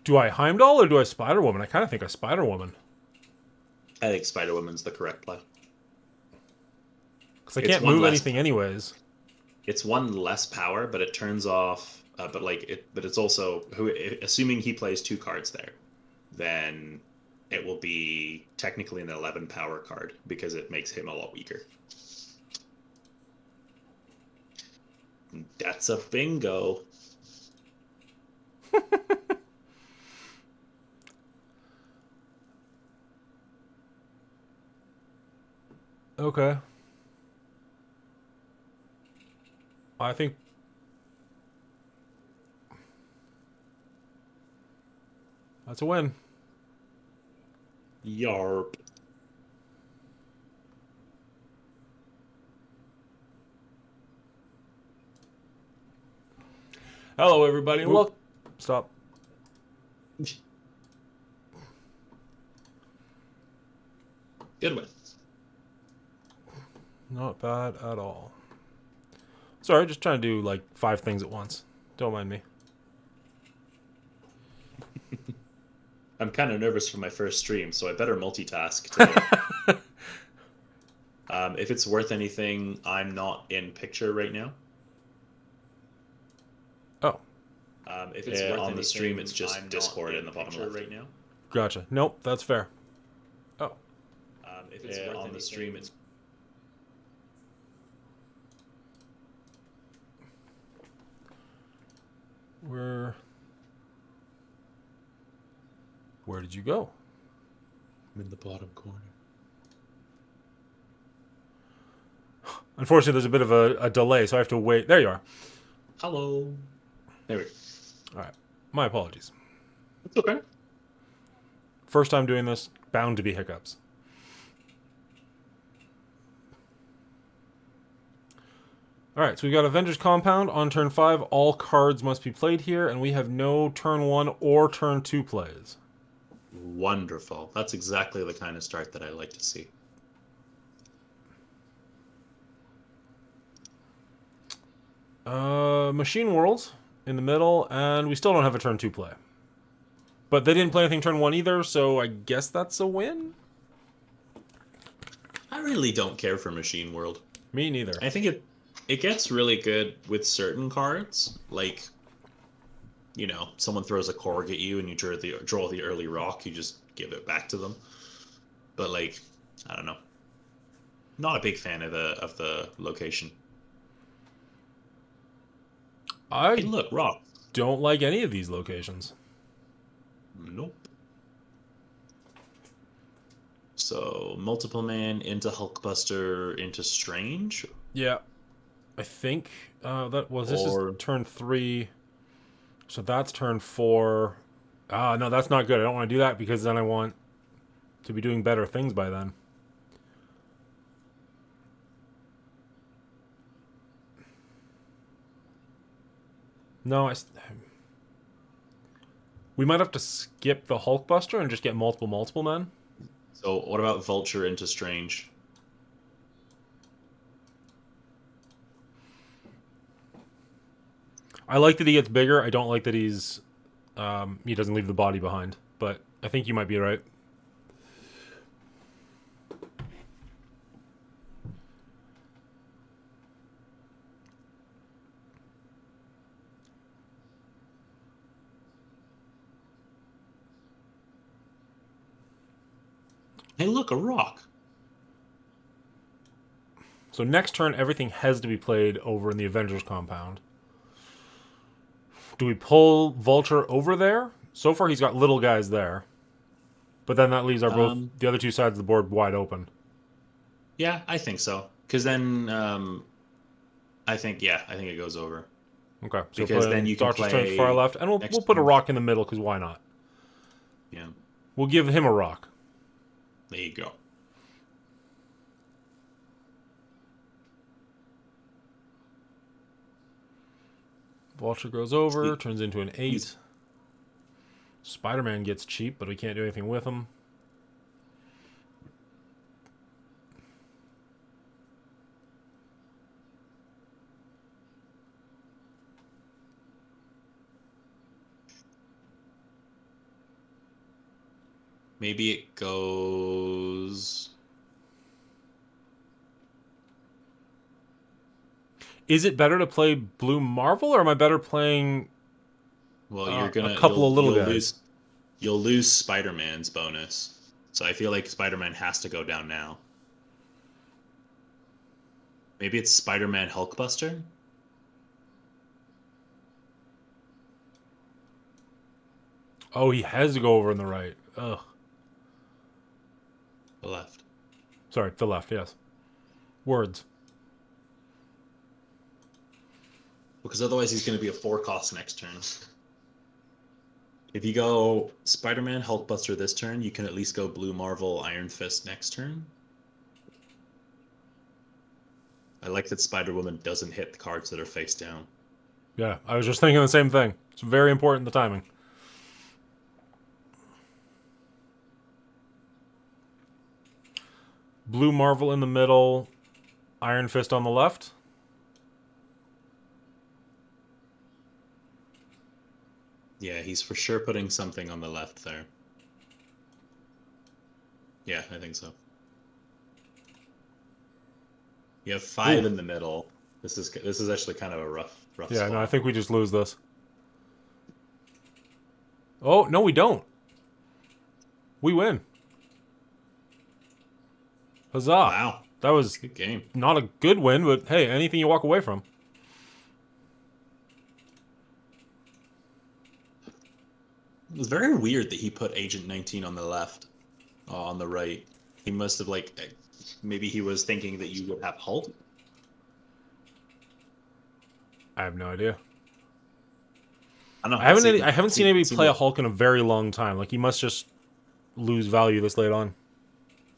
Speaker 1: Do I Heimdall or do I Spider Woman? I kind of think I Spider Woman.
Speaker 2: I think Spider Woman's the correct play.
Speaker 1: Because I can't move anything anyways.
Speaker 2: It's 1 less power, but it turns off. But it's also assuming he plays 2 cards there, then it will be technically an 11 power card because it makes him a lot weaker. That's a bingo.
Speaker 1: Okay. I think that's a win.
Speaker 2: Yarp.
Speaker 1: Hello, everybody. Look. Stop.
Speaker 2: Good win.
Speaker 1: Not bad at all. Sorry, just trying to do like 5 things at once. Don't mind me.
Speaker 2: I'm kind of nervous for my first stream, so I better multitask today. If it's worth anything, I'm not in picture right now.
Speaker 1: Oh.
Speaker 2: If it's worth on the stream, it's just Discord in the bottom left right now.
Speaker 1: Gotcha. Nope, that's fair. Oh.
Speaker 2: If it's worth on the stream, it's.
Speaker 1: Where did you go?
Speaker 2: I'm in the bottom corner.
Speaker 1: Unfortunately, there's a bit of a delay, so I have to wait. There you are.
Speaker 2: Hello. There we go.
Speaker 1: All right. My apologies.
Speaker 2: It's okay.
Speaker 1: First time doing this, bound to be hiccups. All right, so we've got Avengers Compound on turn 5. All cards must be played here, and we have no turn 1 or turn 2 plays.
Speaker 2: Wonderful. That's exactly the kind of start that I like to see.
Speaker 1: Machine Worlds in the middle, and we still don't have a turn 2 play. But they didn't play anything turn 1 either, so I guess that's a win?
Speaker 2: I really don't care for Machine World.
Speaker 1: Me neither.
Speaker 2: I think it gets really good with certain cards, like, you know, someone throws a Korg at you and you draw the early rock, you just give it back to them. But like, I don't know. Not a big fan of the location. Hey, look, rock.
Speaker 1: Don't like any of these locations.
Speaker 2: Nope. So, multiple man into Hulkbuster into Strange?
Speaker 1: Yeah. I think this is turn 3. So that's turn 4. No, that's not good. I don't want to do that because then I want to be doing better things by then. No, we might have to skip the Hulkbuster and just get multiple men.
Speaker 2: So what about Vulture into Strange?
Speaker 1: I like that he gets bigger. I don't like that he doesn't leave the body behind. But I think you might be right.
Speaker 2: Hey, look, a rock.
Speaker 1: So next turn, everything has to be played over in the Avengers compound. Do we pull Vulture over there? So far, he's got little guys there. But then that leaves the other two sides of the board wide open.
Speaker 2: Yeah, I think so. Because then, I think it goes over.
Speaker 1: Okay, so
Speaker 2: because then you can
Speaker 1: Doctor Strange
Speaker 2: play
Speaker 1: far left, and we'll put a rock in the middle, because why not?
Speaker 2: Yeah.
Speaker 1: We'll give him a rock.
Speaker 2: There you go.
Speaker 1: Vulture goes over, turns into an 8. Spider-Man gets cheap, but we can't do anything with him.
Speaker 2: Maybe it goes...
Speaker 1: Is it better to play Blue Marvel, or am I better playing
Speaker 2: Well,
Speaker 1: a couple of little guys?
Speaker 2: You'll lose Spider-Man's bonus. So I feel like Spider-Man has to go down now. Maybe it's Spider-Man Hulkbuster?
Speaker 1: Oh, he has to go over on the right. Ugh.
Speaker 2: The left.
Speaker 1: Sorry, the left, yes. Words.
Speaker 2: Because otherwise he's going to be a 4-cost next turn. If you go Spider-Man Hulkbuster this turn, you can at least go Blue Marvel Iron Fist next turn. I like that Spider-Woman doesn't hit the cards that are face down.
Speaker 1: Yeah, I was just thinking the same thing. It's very important, the timing. Blue Marvel in the middle, Iron Fist on the left.
Speaker 2: Yeah, he's for sure putting something on the left there. Yeah, I think so. You have 5 in the middle. This is actually kind of a rough
Speaker 1: Yeah,
Speaker 2: spot.
Speaker 1: no, I think we just lose this. Oh, no, we don't. We win. Huzzah.
Speaker 2: Wow.
Speaker 1: That was
Speaker 2: Good game.
Speaker 1: not a good win, but hey, anything you walk away from.
Speaker 2: It was very weird that he put Agent 19 on the left, on the right. He must have, like, maybe he was thinking that you would have Hulk.
Speaker 1: I have no idea.
Speaker 2: I don't know.
Speaker 1: I haven't seen anybody play a Hulk in a very long time. Like, he must just lose value this late on.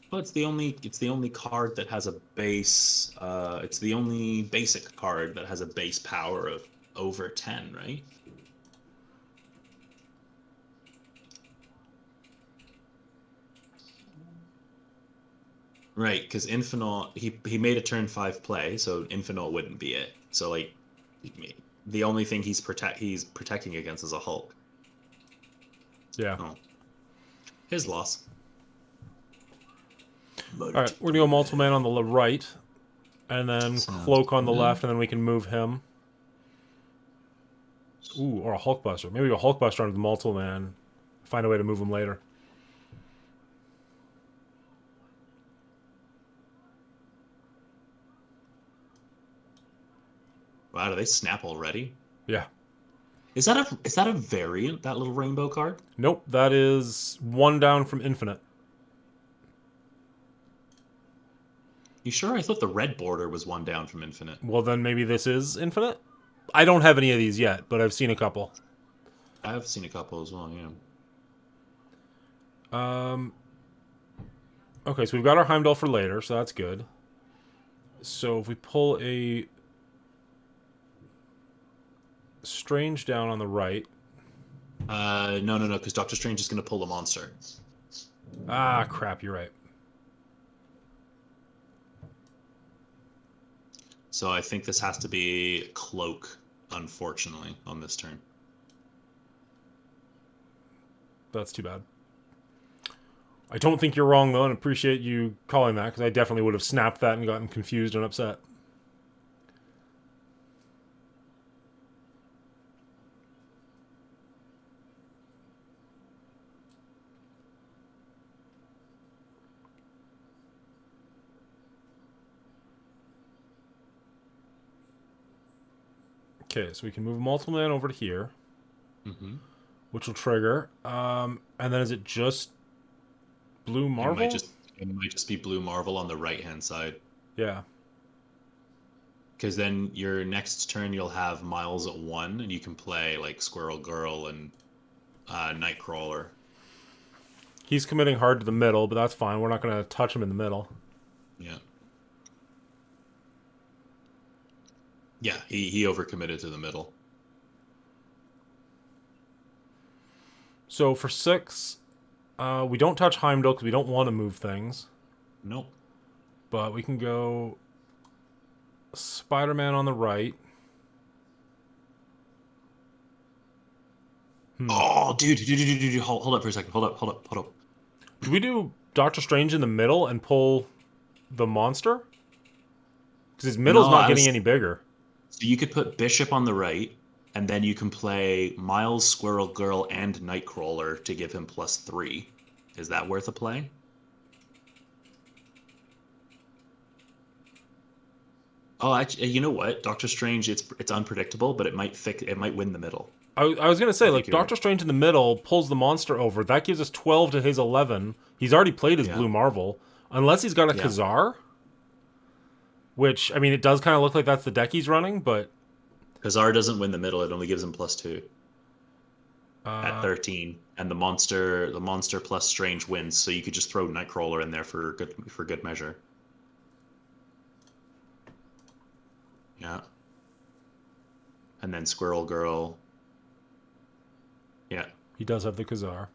Speaker 2: Well, it's the only card that has a base. It's the only basic card that has a base power of over 10, right? Right, because Infinite, he made a turn 5 play, so Infinite wouldn't be it. So, like, the only thing he's protecting against is a Hulk.
Speaker 1: Yeah.
Speaker 2: Oh. His loss.
Speaker 1: All right, we're gonna go multiple man on the right, and then Cloak on the left, and then we can move him. Ooh, or a Hulkbuster. Maybe a Hulkbuster under the multiple man. Find a way to move him later.
Speaker 2: Wow, do they snap already?
Speaker 1: Yeah.
Speaker 2: Is that a variant, that little rainbow card?
Speaker 1: Nope, that is one down from Infinite.
Speaker 2: You sure? I thought the red border was one down from Infinite.
Speaker 1: Well, then maybe this is Infinite? I don't have any of these yet, but I've seen a couple.
Speaker 2: I've seen a couple as well, yeah.
Speaker 1: Okay, so we've got our Heimdall for later, so that's good. So if we pull a Strange down on the right.
Speaker 2: No, because Doctor Strange is going to pull the monster.
Speaker 1: Ah, crap, you're right.
Speaker 2: So I think this has to be Cloak, unfortunately, on this turn.
Speaker 1: That's too bad. I don't think you're wrong, though, and appreciate you calling that, because I definitely would have snapped that and gotten confused and upset. Okay, so we can move multiple man over to here.
Speaker 3: Mm-hmm.
Speaker 1: which will trigger. And then is it just blue Marvel?
Speaker 3: It might just be blue Marvel on the right-hand side.
Speaker 1: Yeah.
Speaker 3: Because then your next turn you'll have Miles at 1, and you can play like Squirrel Girl and Nightcrawler.
Speaker 1: He's committing hard to the middle, but that's fine. We're not going to touch him in the middle.
Speaker 3: Yeah. Yeah, he overcommitted to the middle.
Speaker 1: So for 6, we don't touch Heimdall because we don't want to move things.
Speaker 3: Nope.
Speaker 1: But we can go Spider-Man on the right.
Speaker 3: Oh, dude, hold up for a second. Hold up.
Speaker 1: Do we do Doctor Strange in the middle and pull the monster? Because his middle's not getting any bigger.
Speaker 3: So you could put Bishop on the right, and then you can play Miles, Squirrel Girl, and Nightcrawler to give him +3. Is that worth a play? Oh, actually, you know what? Doctor Strange, it's unpredictable, but it might win the middle.
Speaker 1: I was going to say, like, Doctor Strange in the middle pulls the monster over. That gives us 12 to his 11. He's already played his Blue Marvel. Unless he's got a Khazar. Which, I mean, it does kind of look like that's the deck he's running, but...
Speaker 3: Khazar doesn't win the middle. It only gives him +2. At 13. And the monster plus Strange wins, so you could just throw Nightcrawler in there for good measure. Yeah. And then Squirrel Girl... Yeah.
Speaker 1: He does have the Khazar.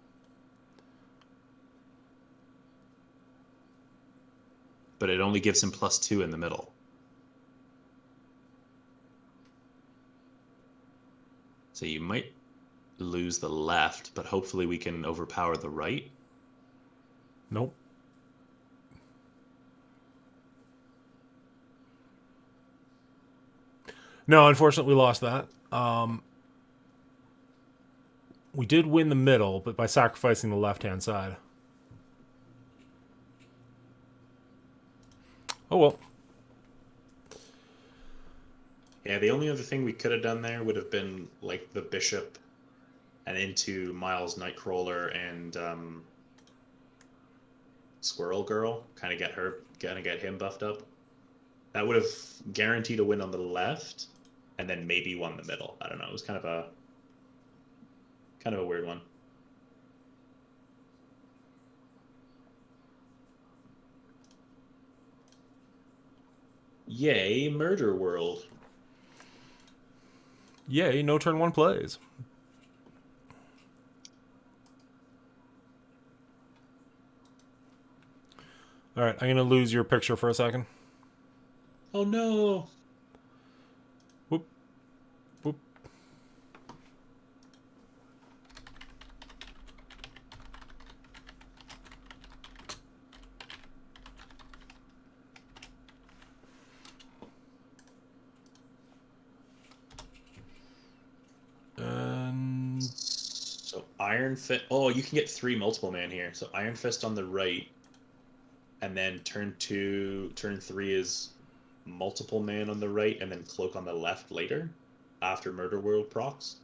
Speaker 3: But it only gives him +2 in the middle. So you might lose the left, but hopefully we can overpower the right.
Speaker 1: Nope. No, unfortunately we lost that. We did win the middle, but by sacrificing the left-hand side. Oh, well.
Speaker 2: Yeah, the only other thing we could have done there would have been, like, the Bishop and into Miles, Nightcrawler, and Squirrel Girl. Kind of get him buffed up. That would have guaranteed a win on the left, and then maybe won the middle. I don't know. It was kind of a weird one. Yay, Murder World.
Speaker 1: Yay, no turn 1 plays. Alright, I'm going to lose your picture for a second.
Speaker 2: Oh no!
Speaker 1: Whoop. Whoop. And
Speaker 2: so Iron Fist. Oh, you can get 3 multiple man here. So Iron Fist on the right, and then turn 3 is multiple man on the right, and then Cloak on the left later, after Murder World procs.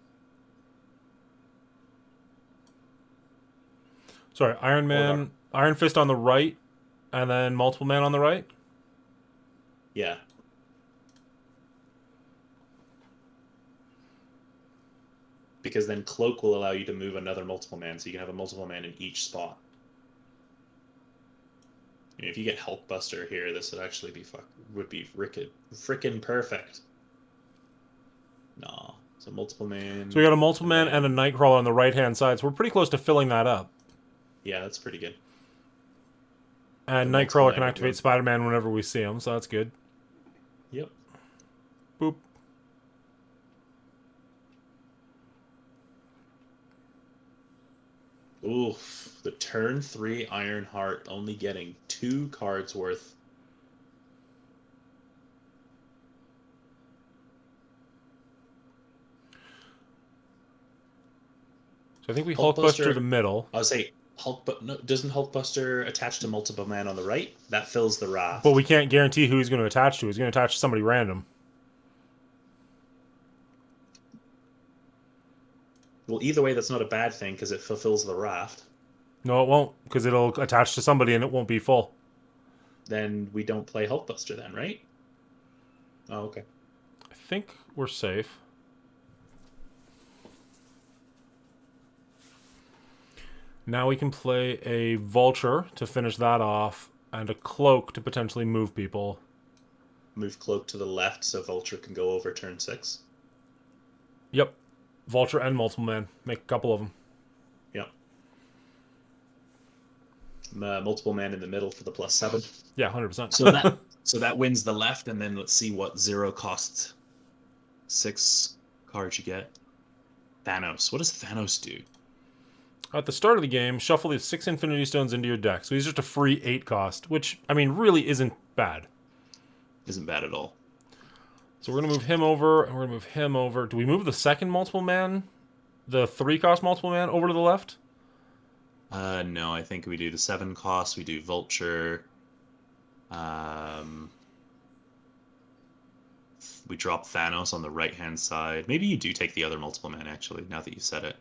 Speaker 1: Sorry, Iron Fist on the right, and then multiple man on the right?
Speaker 2: Yeah. Because then Cloak will allow you to move another multiple man, so you can have a multiple man in each spot. And if you get Hulkbuster here, this would actually be frickin' perfect. Nah. So multiple man.
Speaker 1: So we got a multiple man and a Nightcrawler on the right-hand side, so we're pretty close to filling that up.
Speaker 2: Yeah, that's pretty good.
Speaker 1: And Nightcrawler can activate Spider-Man whenever we see him, so that's good.
Speaker 2: Yep.
Speaker 1: Boop.
Speaker 2: Oof. The turn 3 Ironheart only getting 2 cards worth.
Speaker 1: So I think we Hulkbuster the middle.
Speaker 2: I would say doesn't Hulkbuster attach to multiple man on the right? That fills the raft.
Speaker 1: But we can't guarantee who he's going to attach to. He's going to attach to somebody random.
Speaker 2: Well, either way, that's not a bad thing because it fulfills the raft.
Speaker 1: No, it won't, because it'll attach to somebody and it won't be full.
Speaker 2: Then we don't play Hulkbuster then, right? Oh, okay.
Speaker 1: I think we're safe. Now we can play a Vulture to finish that off, and a Cloak to potentially move people.
Speaker 2: Move Cloak to the left so Vulture can go over turn 6.
Speaker 1: Yep. Vulture and Multiple Man. Make a couple of them.
Speaker 2: Yep. Multiple Man in the middle for the +7.
Speaker 1: Yeah, 100%.
Speaker 2: So that wins the left, and then let's see what 0 cost 6 cards you get. Thanos. What does Thanos do?
Speaker 1: At the start of the game, shuffle these 6 Infinity Stones into your deck. So he's just a free 8 cost, which, I mean, really isn't bad.
Speaker 2: Isn't bad at all.
Speaker 1: So we're going to move him over, and we're going to move him over. Do we move the second Multiple Man, the 3-cost Multiple Man, over to the left?
Speaker 3: No, I think we do the 7 cost, we do Vulture. We drop Thanos on the right-hand side. Maybe you do take the other Multiple Man, actually, now that you said it.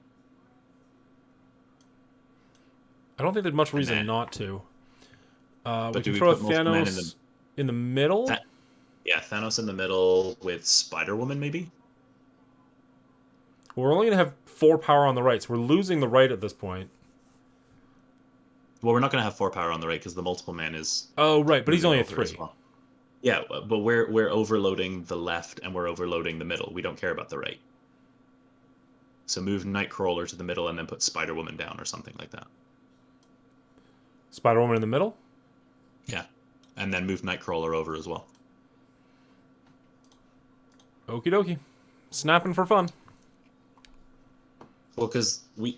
Speaker 1: I don't think there's much reason
Speaker 3: then,
Speaker 1: not to.
Speaker 3: but
Speaker 1: We
Speaker 3: do
Speaker 1: can
Speaker 3: we
Speaker 1: throw a
Speaker 3: put Multiple Man
Speaker 1: Thanos in the middle.
Speaker 3: Yeah, Thanos in the middle with Spider-Woman, maybe?
Speaker 1: Well, we're only going to have 4 power on the right, so we're losing the right at this point.
Speaker 3: Well, we're not going to have 4 power on the right because the Multiple Man is...
Speaker 1: Oh, right, but he's only a
Speaker 3: moving over
Speaker 1: 3.
Speaker 3: as well. Yeah, but we're overloading the left and we're overloading the middle. We don't care about the right. So move Nightcrawler to the middle and then put Spider-Woman down or something like that.
Speaker 1: Spider-Woman in the middle?
Speaker 3: Yeah, and then move Nightcrawler over as well.
Speaker 1: Okie dokie. Snapping for fun.
Speaker 3: Well, because it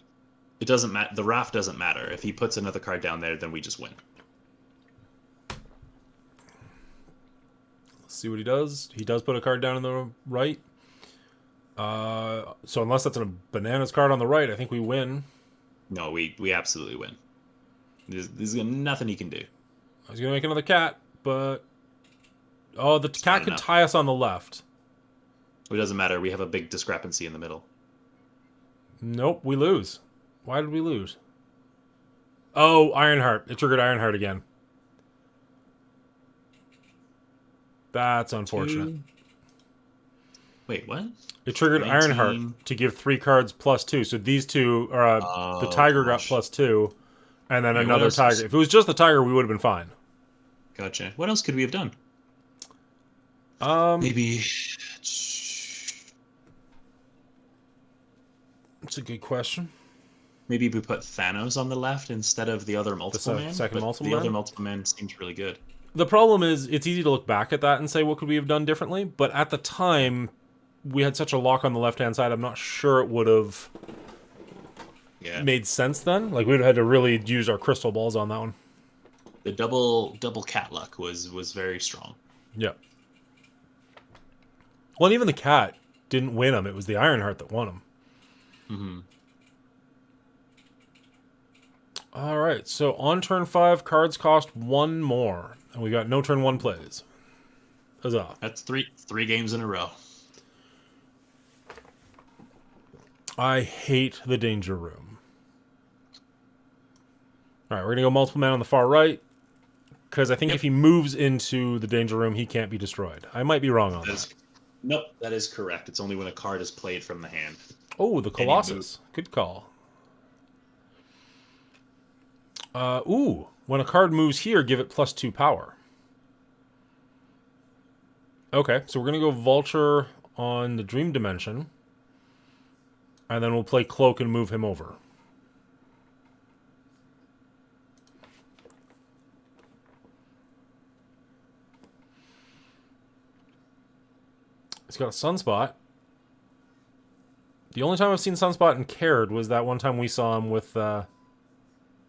Speaker 3: doesn't matter. The raft doesn't matter. If he puts another card down there, then we just win.
Speaker 1: Let's see what he does. He does put a card down on the right. So unless that's a bananas card on the right, I think we win.
Speaker 3: No, we absolutely win. There's nothing he can do.
Speaker 1: I was going to make another cat, but... Oh, the cat could tie us on the left.
Speaker 3: It doesn't matter. We have a big discrepancy in the middle.
Speaker 1: Nope, we lose. Why did we lose? Oh, Ironheart. It triggered Ironheart again. That's unfortunate.
Speaker 3: Wait, what?
Speaker 1: It triggered
Speaker 3: 19.
Speaker 1: Ironheart to give 3 cards +2. So these two are... the Tiger got +2, and then another Tiger. If it was just the Tiger, we would have been fine.
Speaker 3: Gotcha. What else could we have done? Maybe...
Speaker 1: That's a good question.
Speaker 3: Maybe we put Thanos on the left instead of the other Multiple Man.
Speaker 1: Second Multiple Man?
Speaker 3: The other Multiple Man seems really good.
Speaker 1: The problem is, it's easy to look back at that and say, what could we have done differently? But at the time, we had such a lock on the left-hand side, I'm not sure it would have made sense then. Like, we would have had to really use our crystal balls on that one.
Speaker 3: The double cat luck was very strong.
Speaker 1: Yeah. Well, and even the cat didn't win him. It was the Ironheart that won him.
Speaker 3: Mm-hmm.
Speaker 1: All right, so on turn 5, cards cost 1 more. And we got no turn 1 plays. Huzzah.
Speaker 3: That's three games in a row.
Speaker 1: I hate the Danger Room. All right, we're going to go Multiple Man on the far right. Because I think if he moves into the Danger Room, he can't be destroyed. I might be wrong on that.
Speaker 2: Nope, that is correct. It's only when a card is played from the hand.
Speaker 1: Oh, the Colossus. Good call. Ooh, when a card moves here, give it +2 power. Okay, so we're going to go Vulture on the Dream Dimension. And then we'll play Cloak and move him over. He's got a Sunspot. The only time I've seen Sunspot and cared was that one time we saw him with...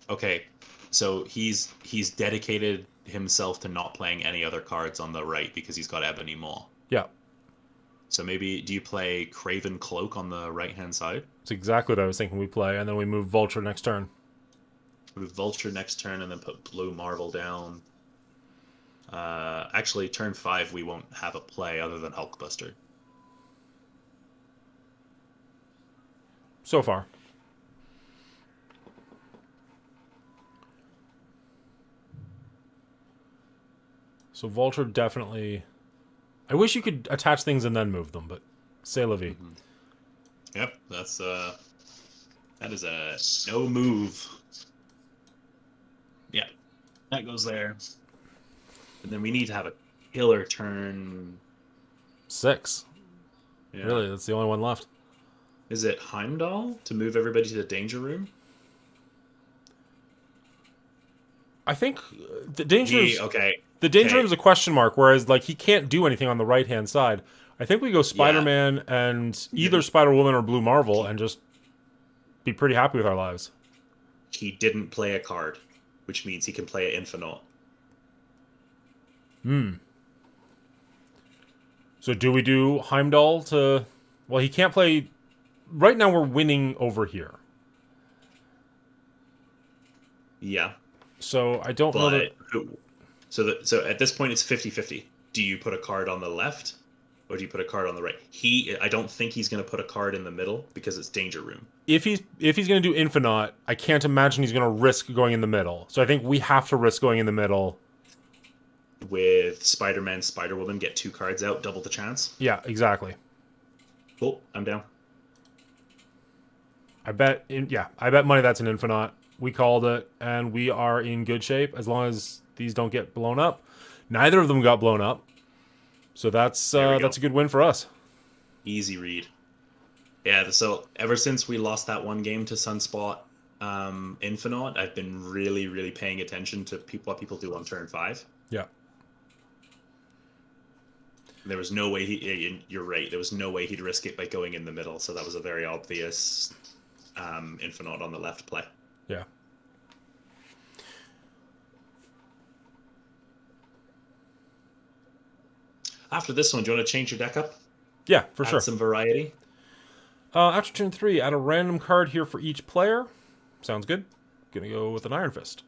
Speaker 3: Okay, so he's dedicated himself to not playing any other cards on the right because he's got Ebony Maw.
Speaker 1: Yeah.
Speaker 3: So maybe, do you play Craven Cloak on the right-hand side?
Speaker 1: That's exactly what I was thinking we play, and then we move Vulture next turn.
Speaker 3: Move Vulture next turn and then put Blue Marvel down. Actually, turn 5 we won't have a play other than Hulkbuster.
Speaker 1: so far. So Vulture definitely... I wish you could attach things and then move them, but c'est la vie.
Speaker 3: Mm-hmm. Yep, that is a no move. Yeah, that goes there. And then we need to have a killer turn.
Speaker 1: 6.
Speaker 3: Yeah.
Speaker 1: Really, that's the only one left.
Speaker 3: Is it Heimdall to move everybody to the danger room?
Speaker 1: I think the danger is...
Speaker 3: Okay.
Speaker 1: The danger room is a question mark, whereas like he can't do anything on the right-hand side. I think we go Spider-Man and either Spider-Woman or Blue Marvel and just be pretty happy with our lives.
Speaker 3: He didn't play a card, which means he can play an Infinite.
Speaker 1: So do we do Heimdall to... Well, he can't play... Right now we're winning over here.
Speaker 3: Yeah.
Speaker 1: So I don't know that...
Speaker 3: So at this point it's 50-50. Do you put a card on the left or do you put a card on the right? I don't think he's going to put a card in the middle because it's danger room.
Speaker 1: If he's going to do Infinite, I can't imagine he's going to risk going in the middle. So I think we have to risk going in the middle.
Speaker 3: With Spider-Man, Spider-Woman, get 2 cards out, double the chance.
Speaker 1: Yeah, exactly.
Speaker 3: Cool, I'm down.
Speaker 1: I bet money that's an Infinite. We called it, and we are in good shape as long as these don't get blown up. Neither of them got blown up. So that's a good win for us.
Speaker 3: Easy read. Yeah, so ever since we lost that one game to Sunspot Infinite, I've been really, really paying attention to what people do on turn 5.
Speaker 1: Yeah.
Speaker 3: There was no way you're right. There was no way he'd risk it by going in the middle. So that was a very obvious Infinite on the left play.
Speaker 1: Yeah.
Speaker 2: After this one, do you want to change your deck up?
Speaker 1: Yeah, for sure.
Speaker 2: Add some variety.
Speaker 1: After turn 3, add a random card here for each player. Sounds good. Gonna go with an Iron Fist.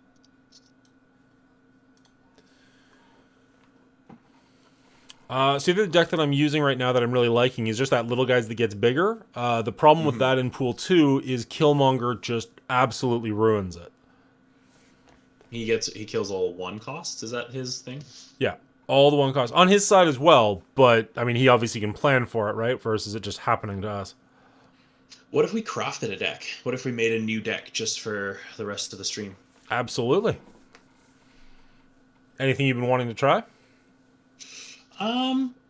Speaker 1: See, the deck that I'm using right now that I'm really liking is just that little guys that gets bigger. The problem with that in Pool 2 is Killmonger just absolutely ruins it.
Speaker 2: He kills all 1 costs. Is that his thing?
Speaker 1: Yeah, all the 1 cost. On his side as well, but, I mean, he obviously can plan for it, right? Versus it just happening to us.
Speaker 2: What if we crafted a deck? What if we made a new deck just for the rest of the stream?
Speaker 1: Absolutely. Anything you've been wanting to try?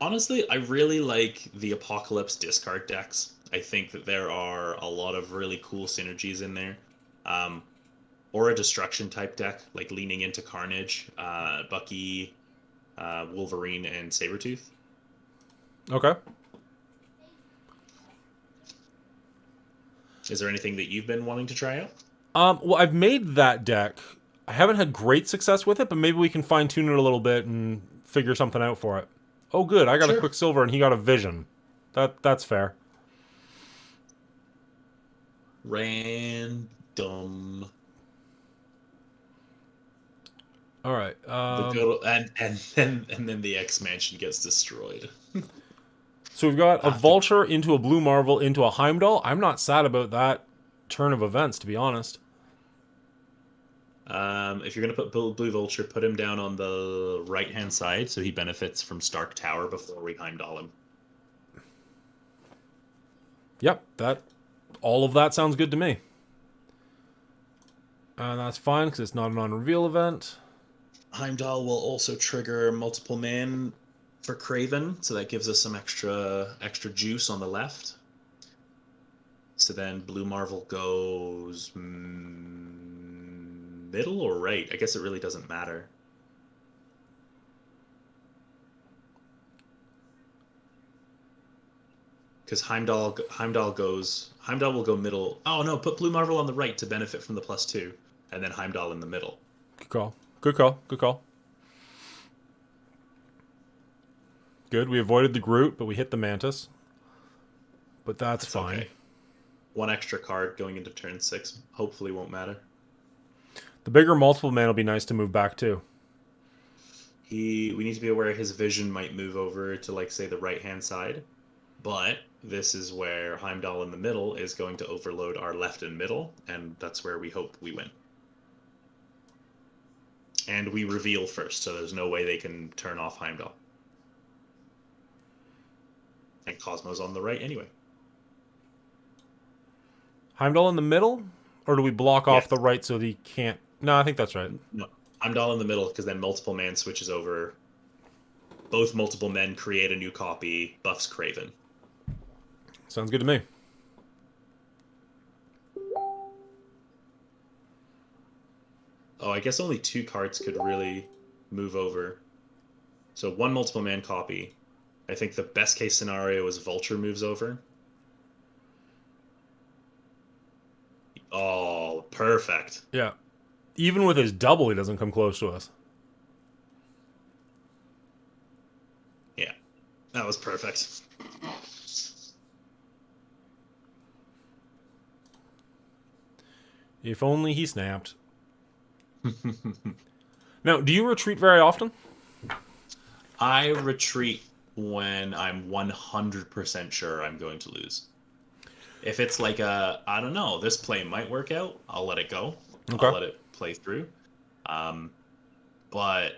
Speaker 2: Honestly, I really like the Apocalypse discard decks. I think that there are a lot of really cool synergies in there. Or a destruction type deck, like leaning into Carnage, Bucky, Wolverine, and Sabretooth.
Speaker 1: Okay.
Speaker 2: Is there anything that you've been wanting to try out?
Speaker 1: Well, I've made that deck. I haven't had great success with it, but maybe we can fine-tune it a little bit and figure something out for it. Oh, good. I got a Quicksilver, and he got a Vision. That's fair.
Speaker 2: Random.
Speaker 1: All right.
Speaker 2: And then the X-Mansion gets destroyed.
Speaker 1: So we've got a Vulture into a Blue Marvel into a Heimdall. I'm not sad about that turn of events, to be honest.
Speaker 2: If you're going to put Blue Vulture, put him down on the right-hand side so he benefits from Stark Tower before we Heimdall him.
Speaker 1: Yep, all of that sounds good to me. And that's fine because it's not a non-reveal event.
Speaker 2: Heimdall will also trigger multiple man for Kraven, so that gives us some extra juice on the left. So then Blue Marvel goes middle or right? I guess it really doesn't matter. Because Heimdall will go middle. Oh no, put Blue Marvel on the right to benefit from the +2, and then Heimdall in the middle.
Speaker 1: Good call. Good call. Good call. Good. We avoided the Groot, but we hit the Mantis. But that's fine.
Speaker 2: Okay. 1 extra card going into turn 6 hopefully won't matter.
Speaker 1: The bigger multiple man will be nice to move back too.
Speaker 2: We need to be aware his vision might move over to, like, say, the right-hand side. But this is where Heimdall in the middle is going to overload our left and middle, and that's where we hope we win. And we reveal first, so there's no way they can turn off Heimdall. And Cosmo's on the right anyway.
Speaker 1: Heimdall in the middle? Or do we block off
Speaker 2: Yes.
Speaker 1: the right so that he can't... No, I think that's right.
Speaker 2: No, Heimdall in the middle, because then multiple man switches over. Both multiple men create a new copy, buffs Craven.
Speaker 1: Sounds good to me.
Speaker 2: Oh, I guess only 2 cards could really move over. So 1 multiple man copy. I think the best case scenario is Vulture moves over. Oh, perfect.
Speaker 1: Yeah. Even with his double, he doesn't come close to us.
Speaker 2: Yeah, that was perfect.
Speaker 1: If only he snapped. Now, do you retreat very often?
Speaker 2: I retreat when I'm 100% sure I'm going to lose. If it's like I don't know, this play might work out, I'll let it go.
Speaker 1: Okay.
Speaker 2: I'll let it play through. But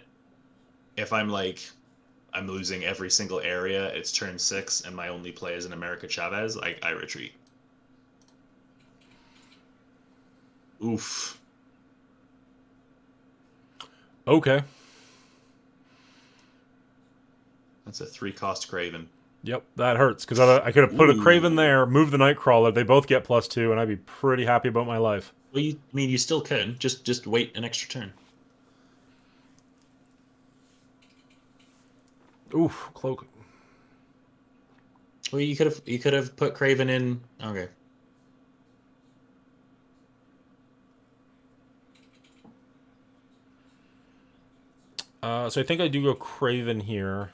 Speaker 2: if I'm like, I'm losing every single area, it's turn 6, and my only play is an America Chavez, I retreat. Oof.
Speaker 1: Okay.
Speaker 2: That's a 3-cost Craven.
Speaker 1: Yep, that hurts, because I could have put a Craven
Speaker 2: Ooh.
Speaker 1: there, moved the Nightcrawler, they both get +2, and I'd be pretty happy about my life.
Speaker 2: Well, you still could. Just wait an extra turn.
Speaker 1: Oof, Cloak.
Speaker 2: Well, you could have put Craven in. Okay.
Speaker 1: So I think I do go Craven here.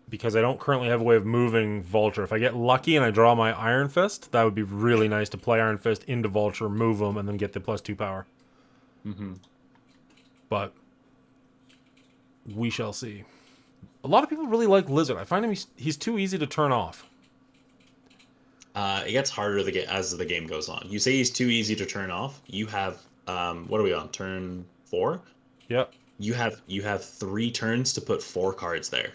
Speaker 1: Because I don't currently have a way of moving Vulture. If I get lucky and I draw my Iron Fist, that would be really nice to play Iron Fist into Vulture, move him, and then get the +2 power.
Speaker 2: Mm-hmm.
Speaker 1: But we shall see. A lot of people really like Lizard. I find him he's too easy to turn off.
Speaker 2: It gets harder as the game goes on. You say he's too easy to turn off. You have what are we on? Turn 4?
Speaker 1: Yep.
Speaker 2: You have 3 turns to put 4 cards there.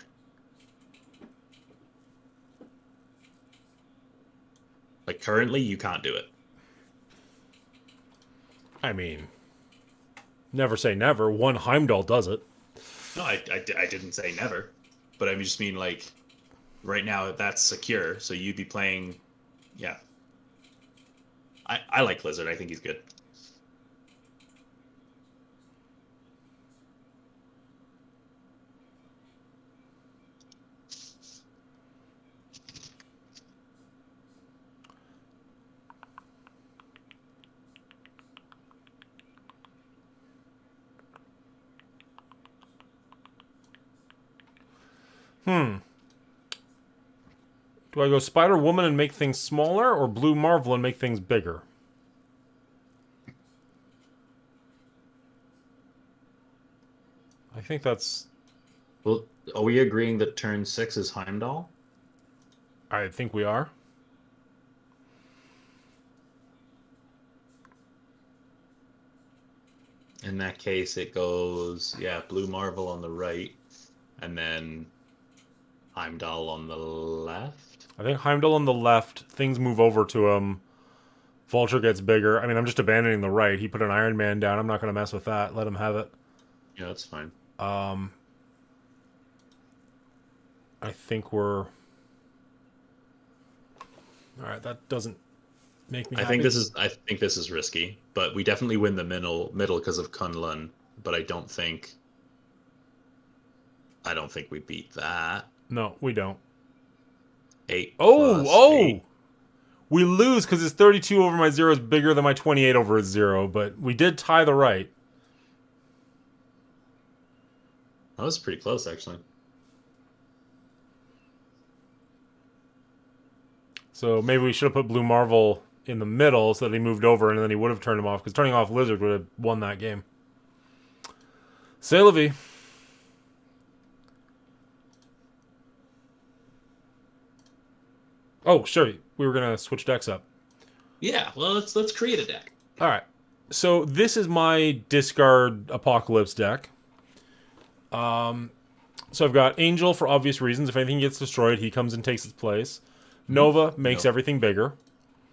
Speaker 2: Like currently, you can't do it.
Speaker 1: I mean, never say never. One Heimdall does it.
Speaker 2: No, I didn't say never, but I just mean like right now that's secure. So you'd be playing, yeah. I like Lizard. I think he's good.
Speaker 1: Do I go Spider-Woman and make things smaller, or Blue Marvel and make things bigger? I think that's...
Speaker 2: Well, are we agreeing that turn 6 is Heimdall?
Speaker 1: I think we are.
Speaker 2: In that case, it goes, yeah, Blue Marvel on the right, and then Heimdall on the left.
Speaker 1: I think Heimdall on the left, things move over to him. Vulture gets bigger. I mean, I'm just abandoning the right. He put an Iron Man down. I'm not going to mess with that. Let him have it.
Speaker 2: Yeah, that's fine.
Speaker 1: I think we're... Alright, that doesn't make me happy.
Speaker 2: I think this is risky, but we definitely win the middle because of Kunlun, but I don't think we beat that.
Speaker 1: No, we don't.
Speaker 2: 8
Speaker 1: Oh!
Speaker 2: plus
Speaker 1: Oh!
Speaker 2: 8.
Speaker 1: We lose because his 32 over my 0 is bigger than my 28 over his 0, but we did tie the right.
Speaker 2: That was pretty close, actually.
Speaker 1: So maybe we should have put Blue Marvel in the middle so that he moved over and then he would have turned him off, because turning off Lizard would have won that game. C'est la vie. Oh, sure. We were gonna switch decks up.
Speaker 2: Yeah, well, let's create a deck.
Speaker 1: All right. So this is my discard Apocalypse deck. So I've got Angel for obvious reasons. If anything gets destroyed, he comes and takes its place. Nova makes everything bigger.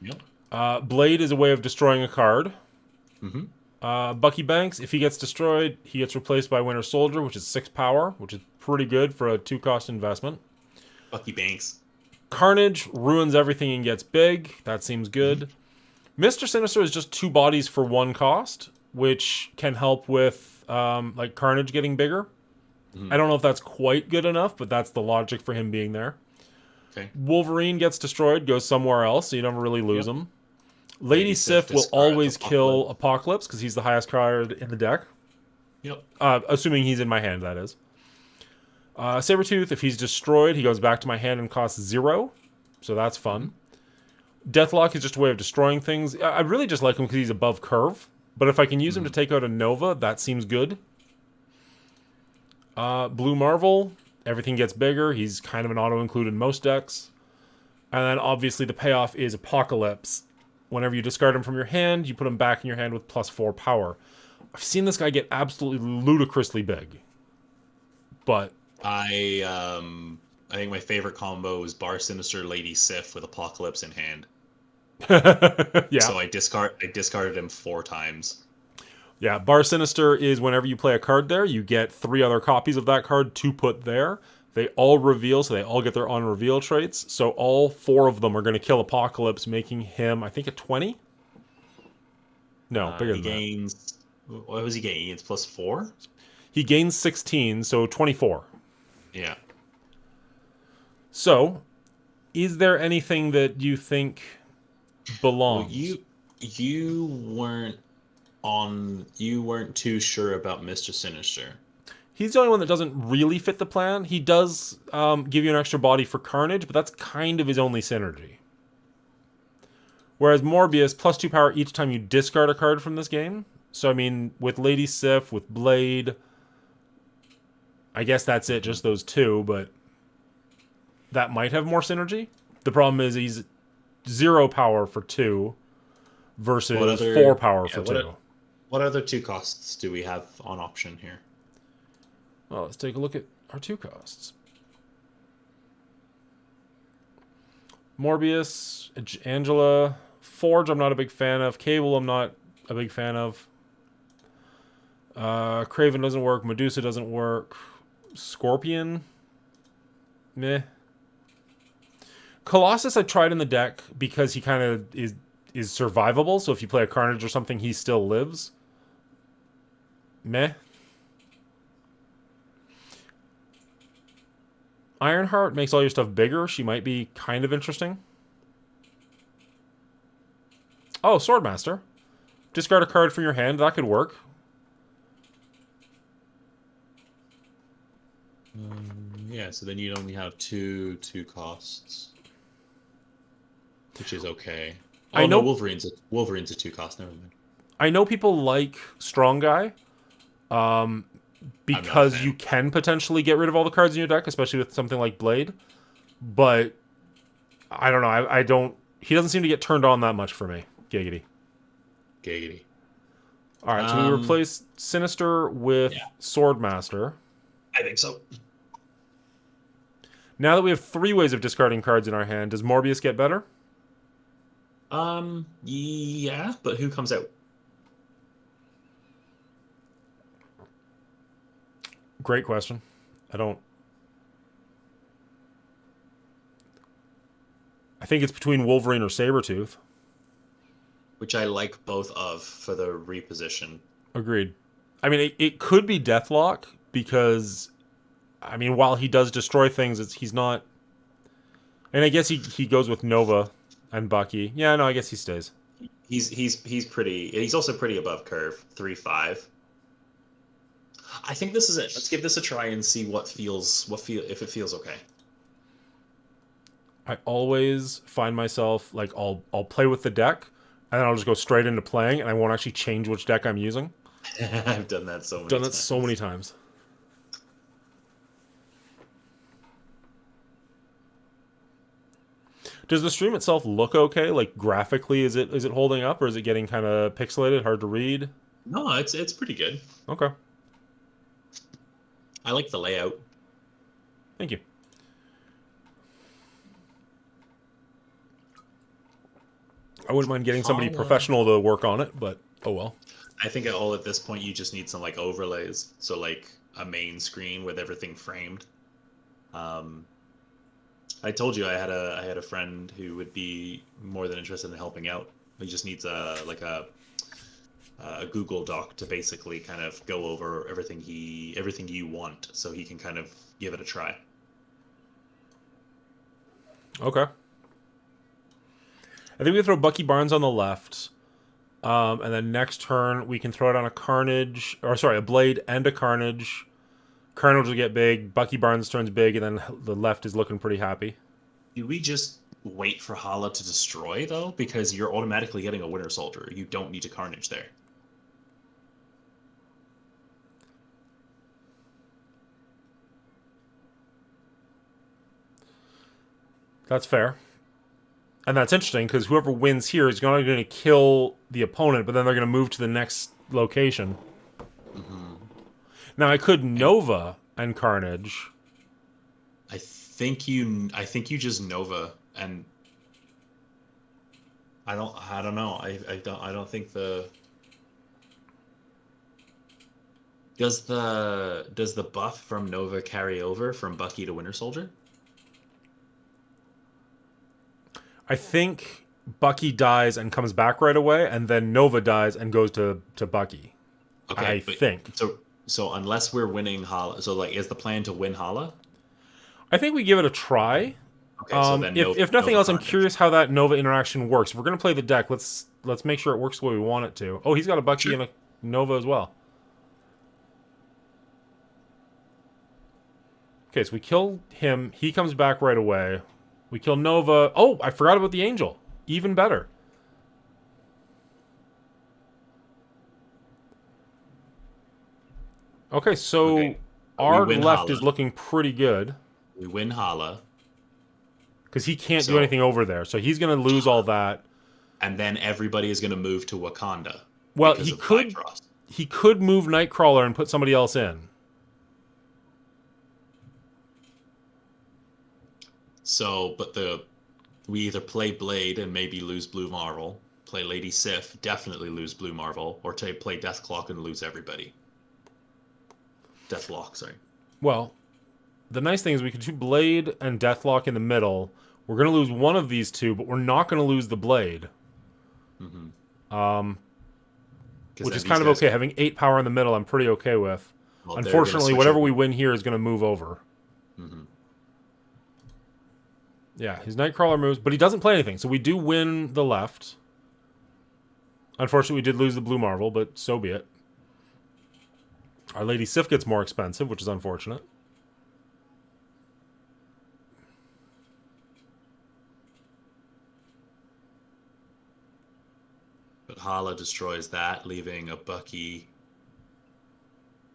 Speaker 3: Yep.
Speaker 1: Blade is a way of destroying a card.
Speaker 3: Mm-hmm.
Speaker 1: Bucky Banks, if he gets destroyed, he gets replaced by Winter Soldier, which is 6 power, which is pretty good for a 2-cost investment.
Speaker 3: Bucky Banks.
Speaker 1: Carnage ruins everything and gets big. That seems good. Mr. Sinister is just 2 bodies for 1 cost, which can help with like Carnage getting bigger. I don't know if that's quite good enough, but that's the logic for him being there.
Speaker 3: Okay.
Speaker 1: Wolverine gets destroyed, goes somewhere else, so you never really lose him. Lady Sif will always kill Apocalypse because he's the highest card in the deck.
Speaker 3: Yep.
Speaker 1: Assuming he's in my hand, that is. Sabretooth, if he's destroyed, he goes back to my hand and costs 0. So that's fun. Deathlock is just a way of destroying things. I really just like him because he's above curve. But if I can use him to take out a Nova, that seems good. Blue Marvel, everything gets bigger. He's kind of an auto-include in most decks. And then obviously the payoff is Apocalypse. Whenever you discard him from your hand, you put him back in your hand with +4 power. I've seen this guy get absolutely ludicrously big. But
Speaker 3: I think my favorite combo is Bar Sinister Lady Sif with Apocalypse in hand.
Speaker 1: yeah.
Speaker 3: So I discarded him 4 times.
Speaker 1: Yeah, Bar Sinister is whenever you play a card there, you get 3 other copies of that card to put there. They all reveal, so they all get their on-reveal traits. So all 4 of them are going to kill Apocalypse, making him, I think, a 20? No, bigger than
Speaker 3: that. What was he getting? He gets +4?
Speaker 1: He gains 16, so 24.
Speaker 3: Yeah.
Speaker 1: So, is there anything that you think belongs?
Speaker 3: Well, you weren't too sure about Mr. Sinister.
Speaker 1: He's the only one that doesn't really fit the plan. He does give you an extra body for Carnage, but that's kind of his only synergy. Whereas Morbius, +2 power each time you discard a card from this game. So, I mean, with Lady Sif, with Blade, I guess that's it, just those 2, but that might have more synergy. The problem is he's 0 power for 2 versus 4 power for 2.
Speaker 3: What other 2 costs do we have on option here?
Speaker 1: Well, let's take a look at our 2 costs. Morbius, Angela, Forge I'm not a big fan of. Cable I'm not a big fan of. Kraven doesn't work. Medusa doesn't work. Scorpion, meh. Colossus I tried in the deck because he kind of is survivable. So if you play a Carnage or something, he still lives. Meh. Ironheart makes all your stuff bigger. She might be kind of interesting. Oh, Swordmaster. Discard a card from your hand. That could work.
Speaker 3: Yeah, so then you'd only have two costs, which is okay. Oh, I know Wolverine's a 2 cost. Never mind.
Speaker 1: I know people like Strong Guy, because you can potentially get rid of all the cards in your deck, especially with something like Blade. But I don't know. I don't. He doesn't seem to get turned on that much for me. Giggity.
Speaker 3: Giggity.
Speaker 1: All right, so we replace Sinister with Swordmaster.
Speaker 2: I think so.
Speaker 1: Now that we have 3 ways of discarding cards in our hand, does Morbius get better?
Speaker 3: Yeah, but who comes out?
Speaker 1: Great question. I think it's between Wolverine or Sabretooth.
Speaker 3: Which I like both of for the reposition.
Speaker 1: Agreed. I mean, it could be Deathlock because, I mean, while he does destroy things, he's not... And I guess he goes with Nova and Bucky. Yeah, no, I guess he stays.
Speaker 3: He's pretty... He's also pretty above curve. 3-5. I think this is it. Let's give this a try and see if it feels okay.
Speaker 1: I always find myself, like, I'll play with the deck, and then I'll just go straight into playing, and I won't actually change which deck I'm using.
Speaker 3: I've done that so many times.
Speaker 1: Does the stream itself look okay? Like graphically, is it holding up, or is it getting kind of pixelated, hard to read?
Speaker 3: No, it's pretty good.
Speaker 1: Okay,
Speaker 3: I like the layout.
Speaker 1: thank you. I wouldn't mind getting somebody professional to work on it, but oh well.
Speaker 3: I think at this point you just need some like overlays, so like a main screen with everything framed. I told you I had a friend who would be more than interested in helping out. He just needs a Google Doc to basically kind of go over everything you want, so he can kind of give it a try.
Speaker 1: Okay. I think we throw Bucky Barnes on the left, and then next turn we can throw it on a Carnage, or sorry, a Blade and a Carnage. Carnage will get big. Bucky Barnes turns big, and then the left is looking pretty happy.
Speaker 3: Do we just wait for Hala to destroy though? Because you're automatically getting a Winter Soldier. You don't need to Carnage there.
Speaker 1: That's fair. And that's interesting, because whoever wins here is not going to kill the opponent, but then they're going to move to the next location.
Speaker 3: Mm-hmm.
Speaker 1: Now, I could Nova and Carnage.
Speaker 3: I think you just Nova, and I don't know. I don't think the does the buff from Nova carry over from Bucky to Winter Soldier?
Speaker 1: I think Bucky dies and comes back right away, and then Nova dies and goes to Bucky.
Speaker 3: Okay,
Speaker 1: I think.
Speaker 3: So unless we're winning Hala, so like, is the plan to win Hala?
Speaker 1: I think we give it a try.
Speaker 3: Okay, so then
Speaker 1: if nothing else, I'm
Speaker 3: Carnage.
Speaker 1: curious how that Nova interaction works. If we're gonna play the deck, let's make sure it works the way we want it to. Oh, he's got a Bucky
Speaker 3: Sure.
Speaker 1: and a Nova as well. Okay, so we kill him. He comes back right away. We kill Nova. Oh, I forgot about the Angel. Even better. Okay, so
Speaker 3: Okay.
Speaker 1: our
Speaker 3: We win
Speaker 1: left
Speaker 3: Hala.
Speaker 1: is looking pretty good.
Speaker 3: We win Hala,
Speaker 1: Because he can't do
Speaker 3: So-
Speaker 1: anything over there. So he's going to lose all that.
Speaker 3: and then everybody is going to move to Wakanda.
Speaker 1: Well,
Speaker 3: because
Speaker 1: he
Speaker 3: of
Speaker 1: could
Speaker 3: Bifrost.
Speaker 1: he could move Nightcrawler and put somebody else in.
Speaker 3: So, but we either play Blade and maybe lose Blue Marvel, play Lady Sif, definitely lose Blue Marvel, or play Deathclock and lose everybody. Deathlock, sorry.
Speaker 1: Well, the nice thing is we could do Blade and Deathlock in the middle. We're going to lose one of these two, but we're not going to lose the Blade.
Speaker 3: Mm-hmm.
Speaker 1: Which is kind of okay. Having 8 power in the middle, I'm pretty okay with.
Speaker 3: Well, they're gonna
Speaker 1: Unfortunately,
Speaker 3: switch
Speaker 1: whatever
Speaker 3: over.
Speaker 1: we win here is going to move over.
Speaker 3: Mm-hmm.
Speaker 1: Yeah, his Nightcrawler moves, but he doesn't play anything, so we do win the left. Unfortunately, we did lose the Blue Marvel, but so be it. Our Lady Sif gets more expensive, which is unfortunate.
Speaker 3: But Hala destroys that, leaving a Bucky.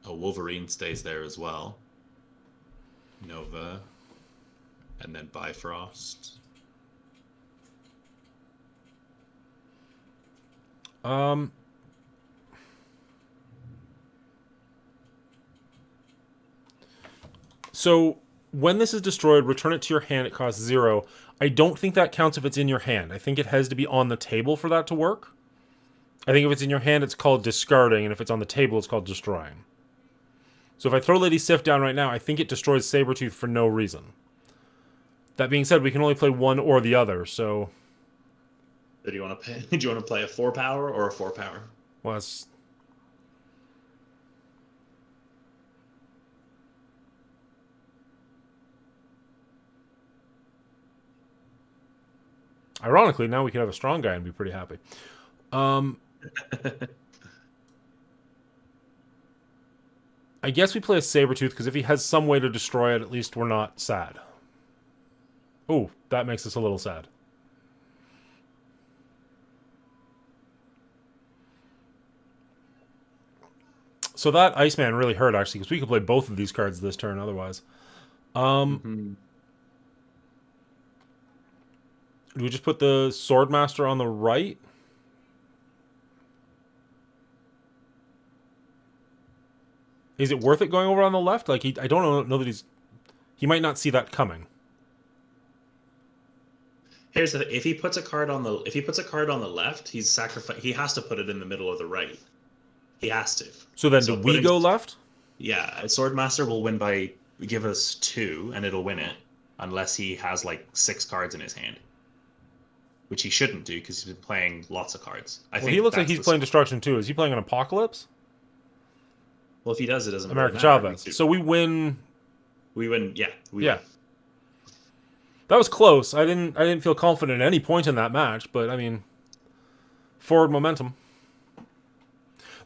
Speaker 3: A Wolverine stays there as well. Nova. And then Bifrost.
Speaker 1: So when this is destroyed, return it to your hand. It costs 0. I don't think that counts if it's in your hand. I think it has to be on the table for that to work. I think if it's in your hand, it's called discarding, and if it's on the table, it's called destroying. So if I throw Lady Sif down right now, I think it destroys Sabretooth for no reason. That being said, we can only play one or the other, so...
Speaker 3: Do you want to play a 4-power or a 4-power?
Speaker 1: Well, that's... Ironically, now we can have a strong guy and be pretty happy. I guess we play a Sabretooth, because if he has some way to destroy it, at least we're not sad. Oh, that makes us a little sad. So that Iceman really hurt, actually, because we could play both of these cards this turn otherwise. Do we just put the Swordmaster on the right? Is it worth it going over on the left? Like, I don't know that he might not see that coming.
Speaker 2: Here's the if he puts a card on the left, he has to put it in the middle of the right. He has to.
Speaker 1: So then, do we go left?
Speaker 2: Yeah, a Swordmaster will win by give us 2, and it'll win it unless he has like 6 cards in his hand, which he shouldn't do because he's been playing lots of cards. I think
Speaker 1: he looks like he's playing Destruction too. Is he playing an Apocalypse?
Speaker 2: Well, if he does, it doesn't.
Speaker 1: American
Speaker 2: really matter.
Speaker 1: Chavez. So we win.
Speaker 2: We win. Yeah.
Speaker 1: Yeah. That was close. I didn't feel confident at any point in that match, but I mean, forward momentum.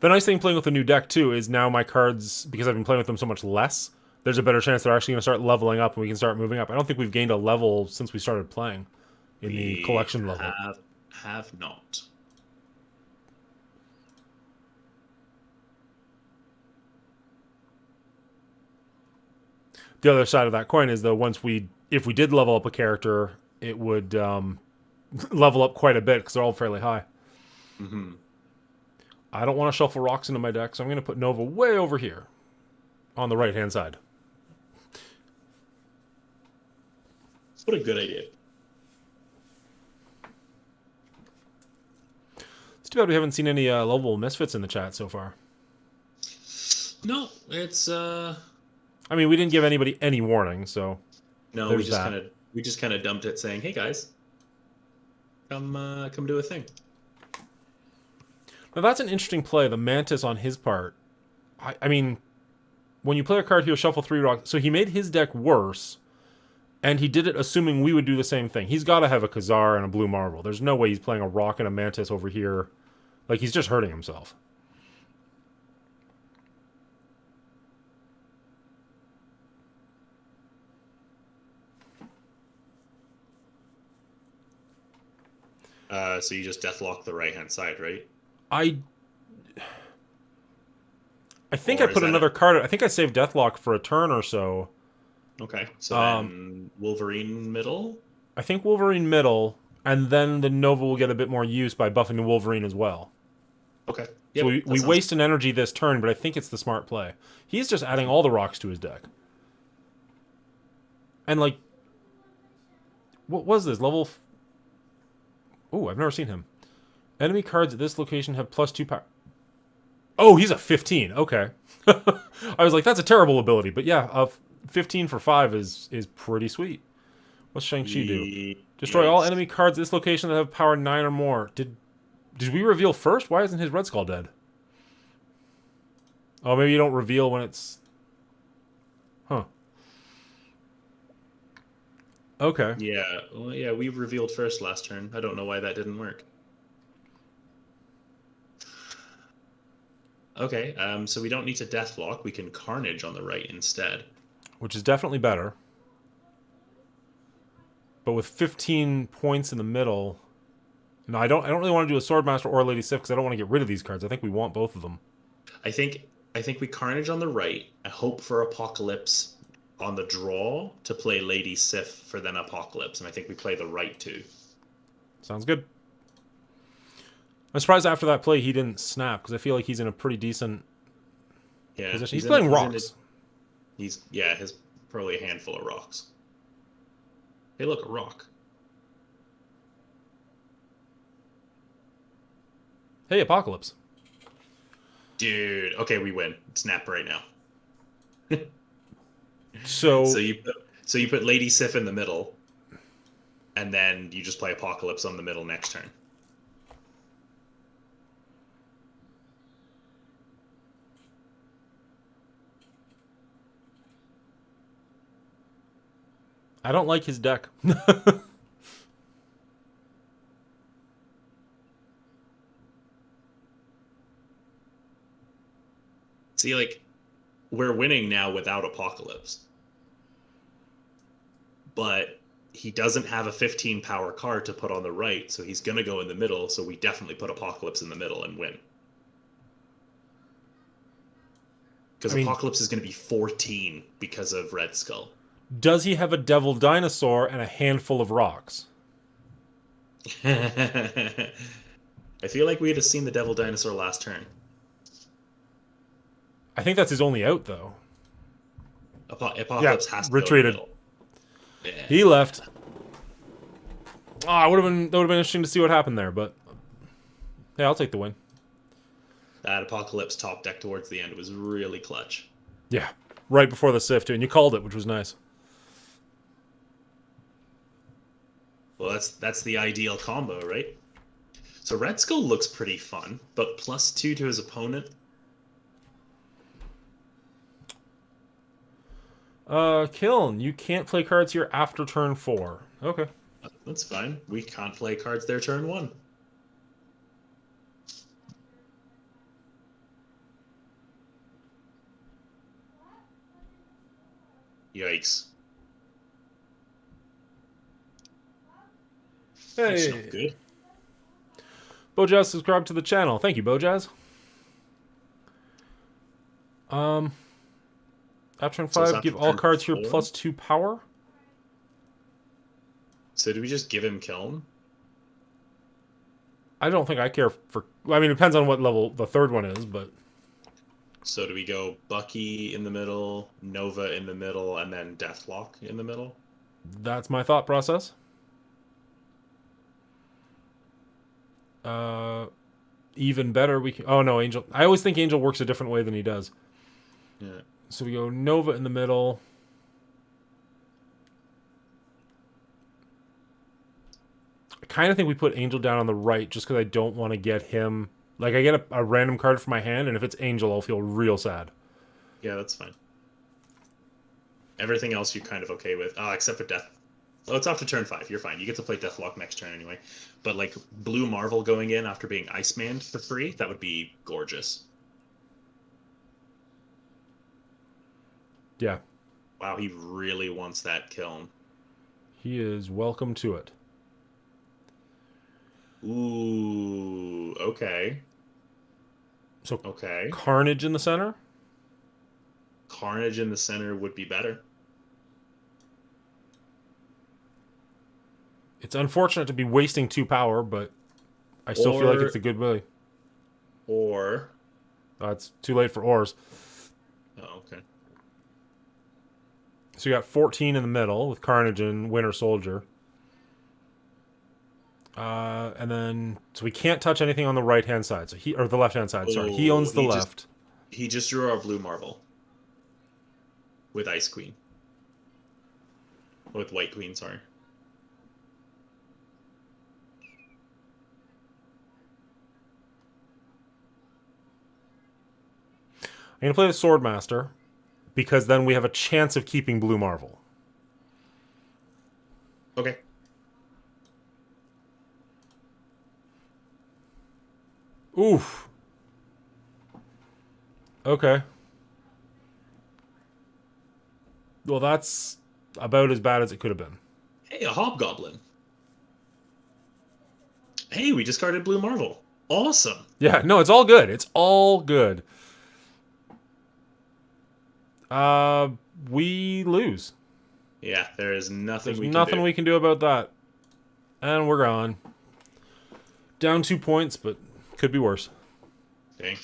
Speaker 1: The nice thing playing with the new deck too is now my cards, because I've been playing with them so much less, there's a better chance they're actually going to start leveling up and we can start moving up. I don't think we've gained a level since we started playing in the collection level.
Speaker 2: Have not.
Speaker 1: The other side of that coin is though, if we did level up a character, it would level up quite a bit because they're all fairly high.
Speaker 2: Mm-hmm.
Speaker 1: I don't want to shuffle rocks into my deck, so I'm going to put Nova way over here on the right-hand side.
Speaker 2: What a good idea.
Speaker 1: It's too bad we haven't seen any lovable misfits in the chat so far.
Speaker 2: No, it's
Speaker 1: I mean, we didn't give anybody any warning, so
Speaker 2: no, we just kind of dumped it, saying, "Hey guys, come do a thing."
Speaker 1: Now that's an interesting play, the Mantis on his part. I mean, when you play a card, he'll shuffle 3 rocks. So he made his deck worse, and he did it assuming we would do the same thing. He's got to have a Khazar and a Blue Marble. There's no way he's playing a rock and a Mantis over here. Like, he's just hurting himself.
Speaker 2: So you just deathlock the right-hand side, right?
Speaker 1: I think I put another card. I think I saved Deathlock for a turn or so.
Speaker 2: Okay, so then Wolverine middle?
Speaker 1: I think Wolverine middle, and then the Nova will get a bit more use by buffing the Wolverine as well.
Speaker 2: Okay.
Speaker 1: Yep, so we waste an energy this turn, but I think it's the smart play. He's just adding all the rocks to his deck. And, like, what was this? Level... Oh, I've never seen him. Enemy cards at this location have +2 power. Oh, he's a 15. Okay. I was like, that's a terrible ability. But yeah, 15 for 5 is pretty sweet. What's Shang-Chi do? Destroy all enemy cards at this location that have power 9 or more. Did we reveal first? Why isn't his Red Skull dead? Oh, maybe you don't reveal when it's... Huh. Okay.
Speaker 2: Yeah, well, yeah, we revealed first last turn. I don't know why that didn't work. Okay, so we don't need to Deathlock. We can Carnage on the right instead.
Speaker 1: Which is definitely better. But with 15 points in the middle... No, I don't really want to do a Swordmaster or a Lady Sif because I don't want to get rid of these cards. I think we want both of them.
Speaker 2: I think we Carnage on the right. I hope for Apocalypse on the draw to play Lady Sif for then Apocalypse. And I think we play the right too.
Speaker 1: Sounds good. I'm surprised after that play he didn't snap, because I feel like he's in a pretty decent position. He's playing rocks.
Speaker 2: He's probably a handful of rocks. Hey, look, a rock.
Speaker 1: Hey, Apocalypse.
Speaker 2: Dude, okay, we win. Snap right now.
Speaker 1: So
Speaker 2: you put Lady Sif in the middle, and then you just play Apocalypse on the middle next turn.
Speaker 1: I don't like his deck.
Speaker 2: See, like, we're winning now without Apocalypse. But he doesn't have a 15 power card to put on the right, so he's going to go in the middle, so we definitely put Apocalypse in the middle and win. Because Apocalypse is going to be 14 because of Red Skull.
Speaker 1: Does he have a Devil Dinosaur and a handful of rocks?
Speaker 2: I feel like we'd have seen the Devil Dinosaur last turn.
Speaker 1: I think that's his only out, though.
Speaker 2: Apocalypse has to
Speaker 1: retreated.
Speaker 2: go in the middle. Yeah.
Speaker 1: He left. That would have been interesting to see what happened there, but yeah, I'll take the win.
Speaker 2: That Apocalypse top deck towards the end was really clutch.
Speaker 1: Yeah, right before the sift, and you called it, which was nice.
Speaker 2: Well, that's the ideal combo, right? So Red Skull looks pretty fun, but +2 to his opponent.
Speaker 1: Kiln, you can't play cards here after turn 4. Okay.
Speaker 2: That's fine. We can't play cards their turn 1. Yikes. That's
Speaker 1: Hey.
Speaker 2: not good.
Speaker 1: Bojaz subscribed to the channel. Thank you, Bojaz. After turn
Speaker 2: So it's
Speaker 1: 5,
Speaker 2: after
Speaker 1: give all
Speaker 2: turn
Speaker 1: cards here
Speaker 2: 4?
Speaker 1: +2 power.
Speaker 2: So do we just give him Kiln?
Speaker 1: I don't think I care for... I mean, it depends on what level the third one is, but...
Speaker 2: So do we go Bucky in the middle, Nova in the middle, and then Deathlock in the middle?
Speaker 1: That's my thought process. Even better, we can... Oh, no, Angel... I always think Angel works a different way than he does.
Speaker 2: Yeah.
Speaker 1: So we go Nova in the middle. I kind of think we put Angel down on the right just because I don't want to get him... Like, I get a random card from my hand, and if it's Angel, I'll feel real sad.
Speaker 2: Yeah, that's fine. Everything else you're kind of okay with, except for Death. Oh, it's after turn 5. You're fine. You get to play Deathlock next turn anyway. But like Blue Marvel going in after being Iceman for free, that would be gorgeous.
Speaker 1: Yeah.
Speaker 2: Wow, he really wants that Kiln.
Speaker 1: He is welcome to it.
Speaker 2: Ooh, okay.
Speaker 1: So
Speaker 2: Okay.
Speaker 1: Carnage in the center?
Speaker 2: Carnage in the center would be better.
Speaker 1: It's unfortunate to be wasting 2 power, but I still feel like
Speaker 2: Or-
Speaker 1: it's a good way.
Speaker 2: Or...
Speaker 1: It's too late for ores.
Speaker 2: Oh, okay.
Speaker 1: So you got 14 in the middle with Carnage and Winter Soldier. And then... So we can't touch anything on the right-hand side. So or the left-hand side, sorry. He owns the left.
Speaker 2: He just drew our Blue Marvel. With Ice Queen. With White Queen, sorry.
Speaker 1: I'm going to play the Swordmaster, because then we have a chance of keeping Blue Marvel.
Speaker 2: Okay.
Speaker 1: Oof. Okay. Well, that's about as bad as it could have been.
Speaker 2: Hey, a Hobgoblin. Hey, we discarded Blue Marvel. Awesome.
Speaker 1: Yeah, no, it's all good. It's all good. We lose.
Speaker 2: Yeah, there is nothing
Speaker 1: There's
Speaker 2: we can
Speaker 1: nothing
Speaker 2: do.
Speaker 1: we can do about that. And we're gone. Down 2 points, but could be worse.
Speaker 2: Okay.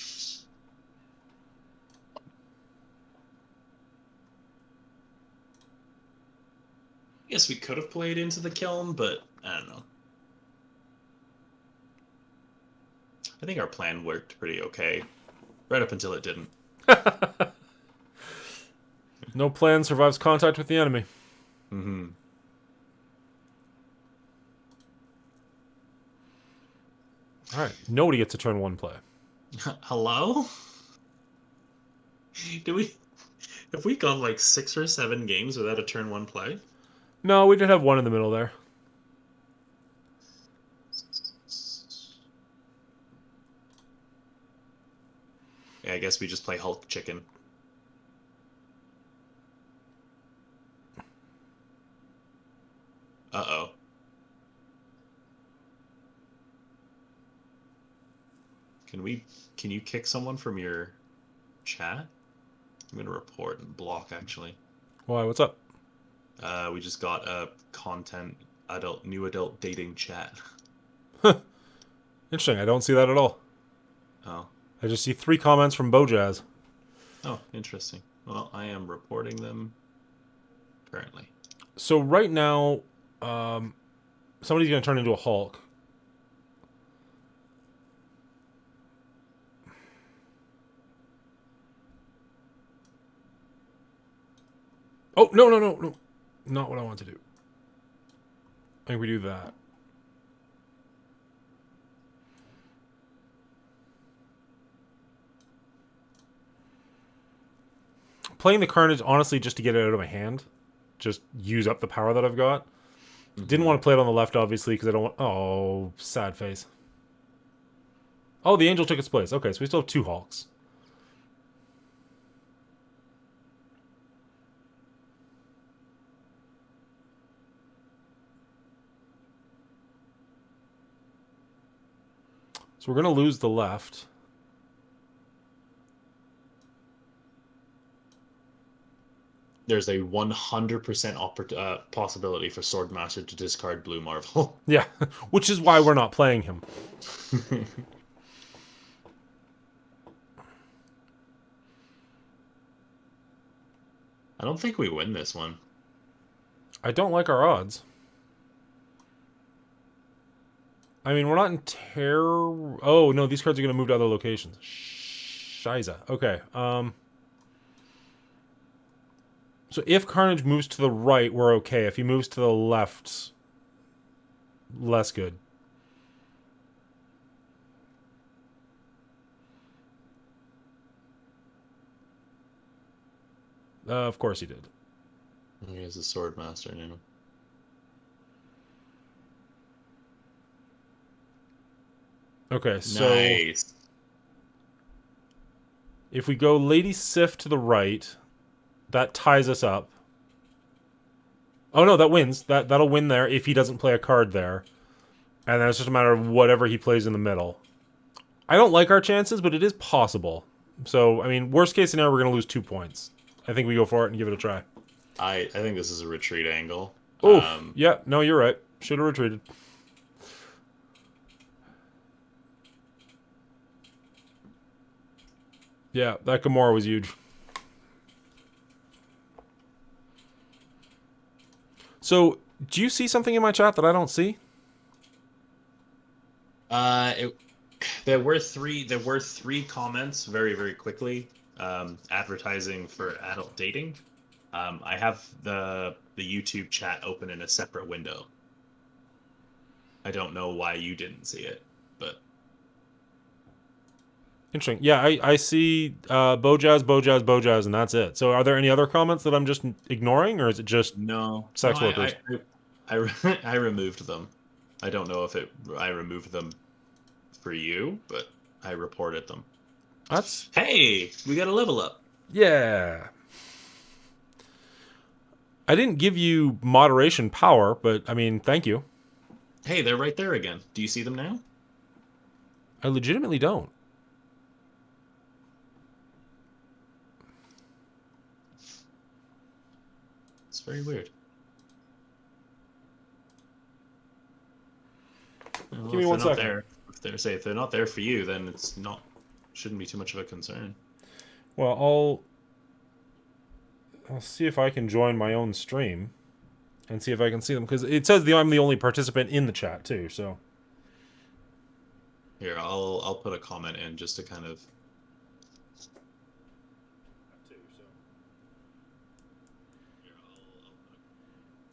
Speaker 2: Guess we could have played into the Kiln, but I don't know. I think our plan worked pretty okay. Right up until it didn't.
Speaker 1: No plan survives contact with the enemy.
Speaker 2: Mm-hmm.
Speaker 1: All right, nobody gets a turn 1 play.
Speaker 2: Hello? Have we gone like 6 or 7 games without a turn 1 play?
Speaker 1: No, we did have one in the middle there.
Speaker 2: Yeah, I guess we just play Hulk Chicken. Uh-oh. Can you kick someone from your chat? I'm gonna report and block actually.
Speaker 1: Why, what's up?
Speaker 2: We just got a new adult dating chat.
Speaker 1: Interesting. I don't see that at all.
Speaker 3: Oh.
Speaker 1: I just see 3 comments from Bojaz.
Speaker 3: Oh, interesting. Well, I am reporting them currently.
Speaker 1: So right now, somebody's going to turn into a Hulk. Oh, no. Not what I want to do. I think we do that. Playing the Carnage, honestly, just to get it out of my hand. Just use up the power that I've got. Didn't want to play it on the left, obviously, because I don't want... Oh, sad face. Oh, the Angel took its place. Okay, so we still have 2 Hulks. So we're going to lose the left.
Speaker 3: There's a 100% possibility for Swordmaster to discard Blue Marvel.
Speaker 1: Yeah, which is why we're not playing him.
Speaker 3: I don't think we win this one.
Speaker 1: I don't like our odds. I mean, we're not in terror... Oh, no, these cards are going to move to other locations. Shiza. Okay, So if Carnage moves to the right, we're okay. If he moves to the left, less good. Of course he did.
Speaker 3: He has a Swordmaster now.
Speaker 1: Okay, so...
Speaker 3: Nice.
Speaker 1: If we go Lady Sif to the right, that ties us up. Oh no, that wins. That'll win there if he doesn't play a card there. And then it's just a matter of whatever he plays in the middle. I don't like our chances, but it is possible. So, I mean, worst case scenario, we're going to lose 2 points. I think we go for it and give it a try.
Speaker 3: I think this is a retreat angle.
Speaker 1: Oh, yeah, no, you're right. Should have retreated. Yeah, that Gamora was huge. So, do you see something in my chat that I don't see?
Speaker 3: There were three comments very, very quickly advertising for adult dating. I have the YouTube chat open in a separate window. I don't know why you didn't see it, but
Speaker 1: interesting. Yeah, I see Bojaz, and that's it. So are there any other comments that I'm just ignoring, or is it just sex workers?
Speaker 3: I removed them. I don't know if I removed them for you, but I reported them. Hey, we got a level up.
Speaker 1: Yeah. I didn't give you moderation power, but I mean, thank you.
Speaker 3: Hey, they're right there again. Do you see them now?
Speaker 1: I legitimately don't.
Speaker 3: It's very weird. Well,
Speaker 1: Give me 1 second.
Speaker 3: If they're not there for you, then shouldn't be too much of a concern.
Speaker 1: Well, I'll see if I can join my own stream and see if I can see them, because it says I'm the only participant in the chat too. So
Speaker 3: here, I'll put a comment in just to kind of.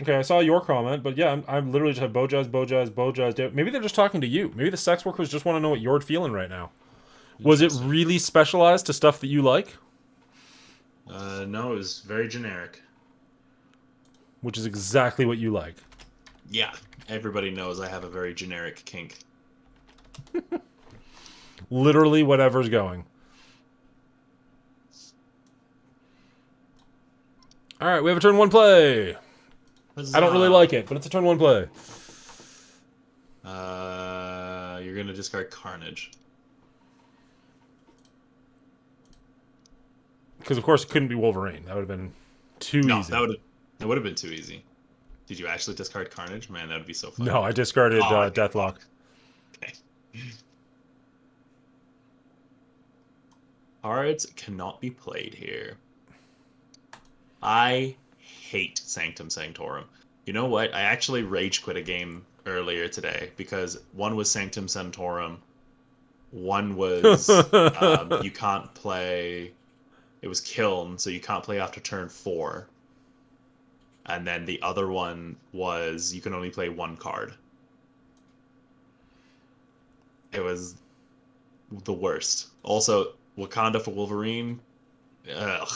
Speaker 1: Okay, I saw your comment, but yeah, I'm literally just have Bojaz. Maybe they're just talking to you. Maybe the sex workers just want to know what you're feeling right now. Was it really specialized to stuff that you like?
Speaker 3: No, it was very generic.
Speaker 1: Which is exactly what you like.
Speaker 3: Yeah, everybody knows I have a very generic kink.
Speaker 1: Literally whatever's going. Alright, we have a turn 1 play.
Speaker 3: Huzzah.
Speaker 1: I don't really like it, but it's a turn 1 play.
Speaker 3: You're gonna discard Carnage.
Speaker 1: Because of course it couldn't be Wolverine. That would have been too easy.
Speaker 3: No, that would have been too easy. Did you actually discard Carnage? Man, that would be so fun.
Speaker 1: No, I discarded Deathlock.
Speaker 2: Cards cannot be played here. I hate Sanctum Sanctorum. You know what? I actually rage quit a game earlier today because one was Sanctum Sanctorum, one was you can't play. It was Kiln, so you can't play after turn 4. And then the other one was you can only play one card. It was the worst. Also, Wakanda for Wolverine. Ugh.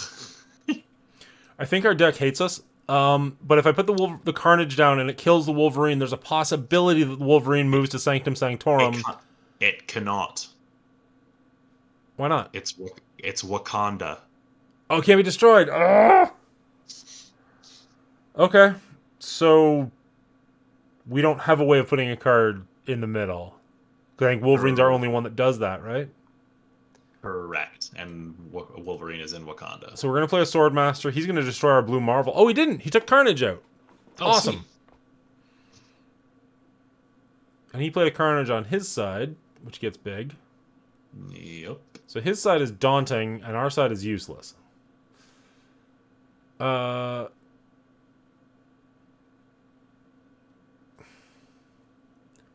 Speaker 1: I think our deck hates us. But if I put the Carnage down and it kills the Wolverine, there's a possibility that the Wolverine moves to Sanctum Sanctorum.
Speaker 2: It cannot.
Speaker 1: Why not?
Speaker 2: It's Wakanda.
Speaker 1: Oh, it can't be destroyed. Ah! Okay, so we don't have a way of putting a card in the middle. I think Wolverine's our only one that does that, right?
Speaker 2: Correct. And Wolverine is in Wakanda.
Speaker 1: So we're going to play a Swordmaster. He's going to destroy our Blue Marvel. Oh, he didn't. He took Carnage out. Awesome.
Speaker 2: Sweet.
Speaker 1: And he played a Carnage on his side, which gets big.
Speaker 2: Yep.
Speaker 1: So his side is daunting, and our side is useless.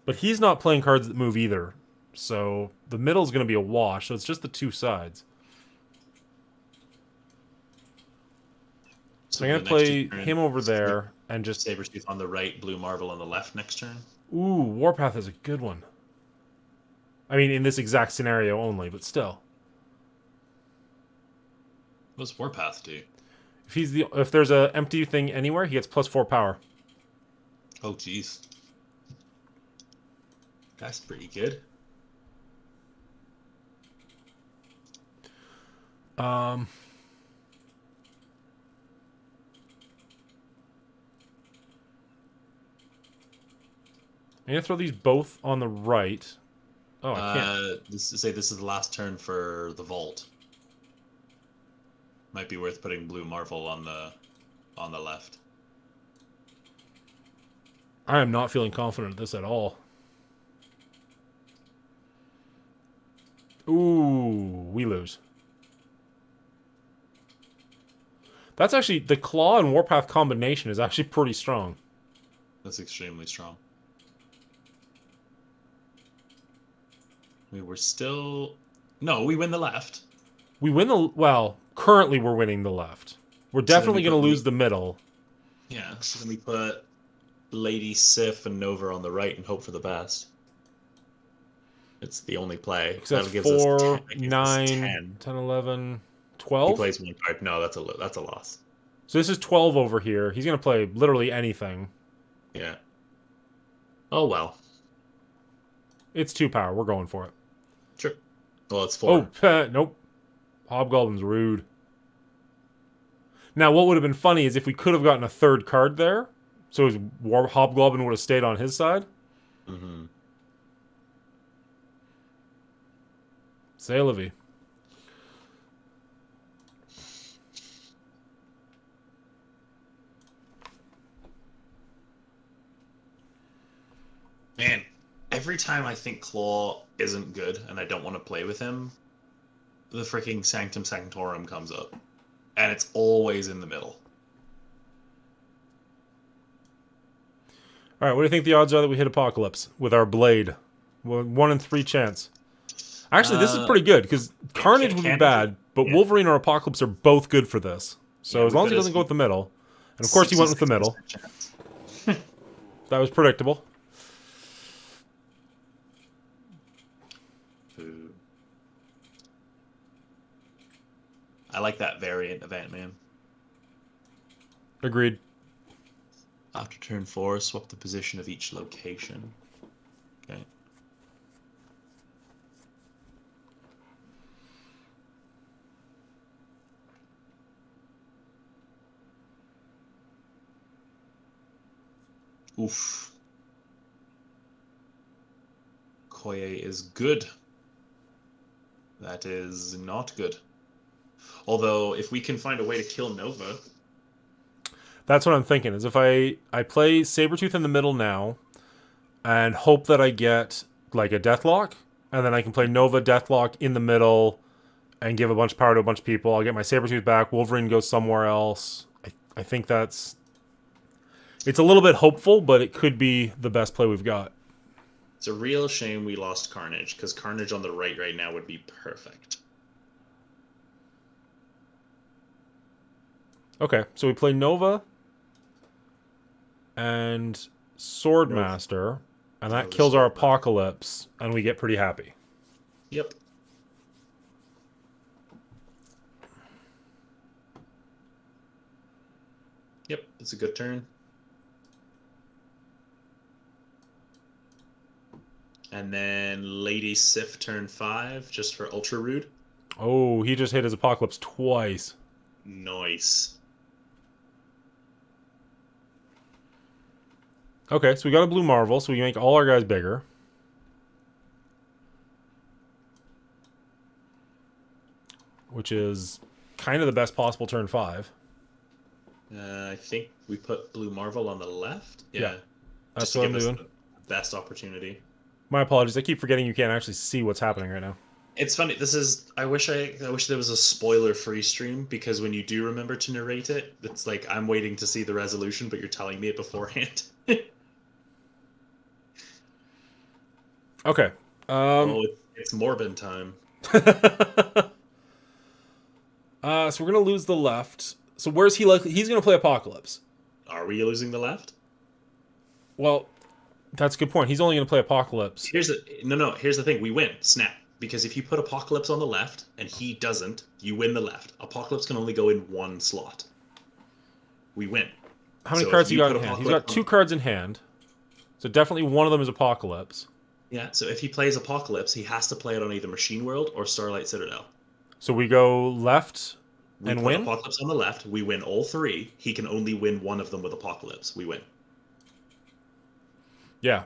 Speaker 1: But he's not playing cards that move either. So the middle's going to be a wash. So it's just the two sides. So I'm going to play him over there and just...
Speaker 2: Sabretooth on the right, Blue Marvel on the left next turn.
Speaker 1: Ooh, Warpath is a good one. I mean, in this exact scenario only, but still.
Speaker 3: What does Warpath do?
Speaker 1: If there's an empty thing anywhere, he gets +4 power.
Speaker 3: Oh, jeez.
Speaker 2: That's pretty good.
Speaker 1: I'm going to throw these both on the right. Oh, I can't.
Speaker 2: This is the last turn for the Vault. Might be worth putting Blue Marvel on the left.
Speaker 1: I am not feeling confident at this at all. Ooh, we lose. That's actually... The Claw and Warpath combination is actually pretty strong.
Speaker 2: That's extremely strong. We were still... No, we win the left.
Speaker 1: We win the... Well, currently we're winning the left. We're definitely going to lose the middle.
Speaker 2: Yeah, so then we put Lady Sif and Nova on the right and hope for the best. It's the only play.
Speaker 1: Because that's 4, 9, 10, 11, 12?
Speaker 2: He plays one card. No, that's a loss.
Speaker 1: So this is 12 over here. He's going to play literally anything.
Speaker 2: Yeah. Oh, well.
Speaker 1: It's 2 power. We're going for it.
Speaker 2: Sure. Well, it's 4.
Speaker 1: Oh, nope. Hobgoblin's rude. Now, what would have been funny is if we could have gotten a third card there. So his Hobgoblin would have stayed on his side.
Speaker 2: Mm-hmm.
Speaker 1: C'est la vie.
Speaker 2: Man, every time I think Claw isn't good and I don't want to play with him, the freaking Sanctum Sanctorum comes up. And it's always in the middle.
Speaker 1: All right, what do you think the odds are that we hit Apocalypse with our Blade? 1 in 3 chance. Actually, this is pretty good, because Carnage would be bad, but Wolverine or Apocalypse are both good for this. So as long as he doesn't go with the middle. And of course he went with the middle. That was predictable.
Speaker 2: I like that variant of Ant-Man.
Speaker 1: Agreed.
Speaker 2: After turn 4, swap the position of each location. Okay. Oof. Koye is good. That is not good. Although, if we can find a way to kill Nova...
Speaker 1: That's what I'm thinking, is if I play Sabretooth in the middle now, and hope that I get like a Deathlock, and then I can play Nova Deathlock in the middle and give a bunch of power to a bunch of people. I'll get my Sabretooth back. Wolverine goes somewhere else. I think that's... It's a little bit hopeful, but it could be the best play we've got.
Speaker 2: It's a real shame we lost Carnage, because Carnage on the right now would be perfect.
Speaker 1: Okay, so we play Nova and Swordmaster, and that
Speaker 2: Nova
Speaker 1: kills our
Speaker 2: Swordmaster.
Speaker 1: Apocalypse, and we get pretty happy.
Speaker 2: Yep. Yep, it's a good turn. And then Lady Sif turn 5, just for Ultra Rude.
Speaker 1: Oh, he just hit his Apocalypse twice.
Speaker 2: Nice.
Speaker 1: Okay, so we got a Blue Marvel, so we make all our guys bigger. Which is kind of the best possible turn 5.
Speaker 2: I think we put Blue Marvel on the left.
Speaker 1: Yeah, that's
Speaker 2: just to
Speaker 1: what I'm
Speaker 2: give us
Speaker 1: doing.
Speaker 2: the best opportunity.
Speaker 1: My apologies. I keep forgetting you can't actually see what's happening right now.
Speaker 2: It's funny. This is. I wish there was a spoiler-free stream, because when you do remember to narrate it, it's like I'm waiting to see the resolution, but you're telling me it beforehand.
Speaker 1: Okay.
Speaker 2: It's Morbin time.
Speaker 1: So we're gonna lose the left. So where's he likely? He's gonna play Apocalypse.
Speaker 2: Are we losing the left?
Speaker 1: Well, that's a good point. He's only gonna play Apocalypse.
Speaker 2: Here's the thing. We win. Snap. Because if you put Apocalypse on the left and he doesn't, you win the left. Apocalypse can only go in one slot. We win.
Speaker 1: How many
Speaker 2: So
Speaker 1: cards
Speaker 2: if
Speaker 1: he
Speaker 2: you
Speaker 1: got
Speaker 2: put
Speaker 1: in hand? He's got
Speaker 2: Apocalypse
Speaker 1: 2 cards in hand. So definitely one of them is Apocalypse.
Speaker 2: Yeah, so if he plays Apocalypse, he has to play it on either Machine World or Starlight Citadel.
Speaker 1: So we go left
Speaker 2: We
Speaker 1: and
Speaker 2: put
Speaker 1: win?
Speaker 2: Apocalypse on the left. We win all 3. He can only win one of them with Apocalypse. We win.
Speaker 1: Yeah.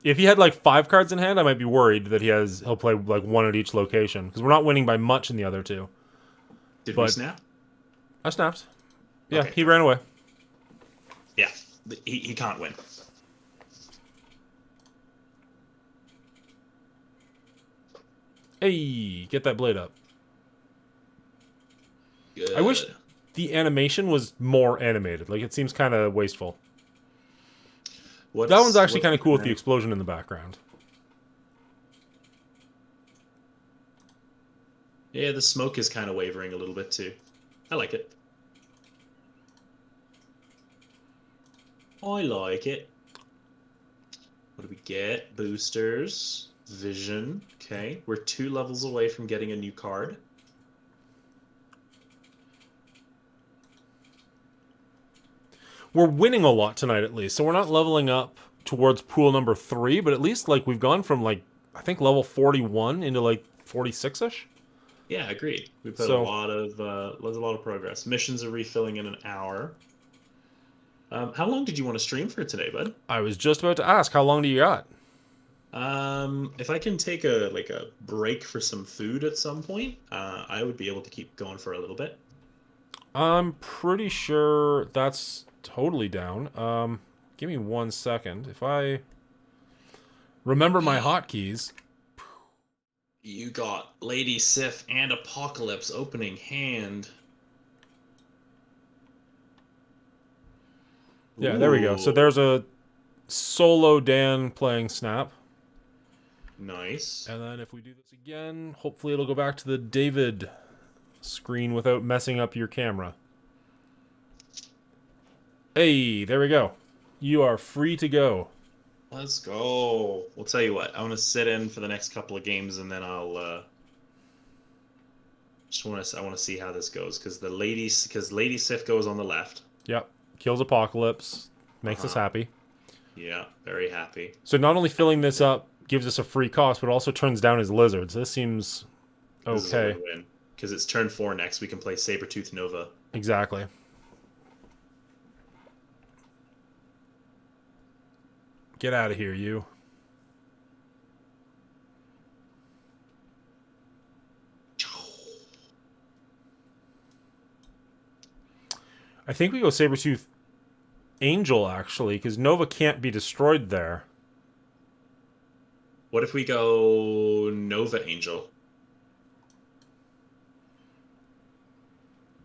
Speaker 1: If he had like 5 cards in hand, I might be worried that he'll play like one at each location, because we're not winning by much in the other 2.
Speaker 2: Did we
Speaker 1: But-
Speaker 2: snap?
Speaker 1: I snapped. Yeah,
Speaker 2: Okay.
Speaker 1: he ran away.
Speaker 2: Yeah, he can't win.
Speaker 1: Hey, get that blade up.
Speaker 2: Good.
Speaker 1: I wish the animation was more animated. Like, it seems kind of wasteful. That one's actually kind of cool with the explosion in the background.
Speaker 2: Yeah, the smoke is kind of wavering a little bit too. I like it. I like it. What do we get? Boosters. Vision. Okay. We're 2 levels away from getting a new card.
Speaker 1: We're winning a lot tonight, at least. So we're not leveling up towards pool number 3, but at least like we've gone from like, I think level 41 into like 46-ish.
Speaker 2: Yeah, agreed. We put
Speaker 1: So-
Speaker 2: a lot of progress. Missions are refilling in an hour. How long did you want to stream for today, bud?
Speaker 1: I was just about to ask, how long do you got?
Speaker 2: If I can take a break for some food at some point, I would be able to keep going for a little bit.
Speaker 1: I'm pretty sure that's totally down. Give me 1 second. If I remember my hotkeys.
Speaker 2: You got Lady Sif and Apocalypse opening hand.
Speaker 1: Yeah, there we go. So
Speaker 2: Ooh,
Speaker 1: there's a solo Dan playing Snap.
Speaker 2: nice.
Speaker 1: And then if we do this again, hopefully it'll go back to the David screen without messing up your camera. Hey, there we go. You are free to go.
Speaker 2: Let's go. We'll tell you what. I want to sit in for the next couple of games, and then I'll I want to see how this goes, because Lady Sif goes on the left.
Speaker 1: Yep. Kills Apocalypse. Makes us happy.
Speaker 2: Yeah, very happy.
Speaker 1: So not only filling this up gives us a free cost, but also turns down his lizards. This seems
Speaker 2: This is a
Speaker 1: okay.
Speaker 2: win, because it's turn 4 next. We can play Sabretooth Nova.
Speaker 1: Exactly. Get out of here, you. I think we go Sabretooth Angel, actually, because Nova can't be destroyed there.
Speaker 2: What if we go Nova Angel?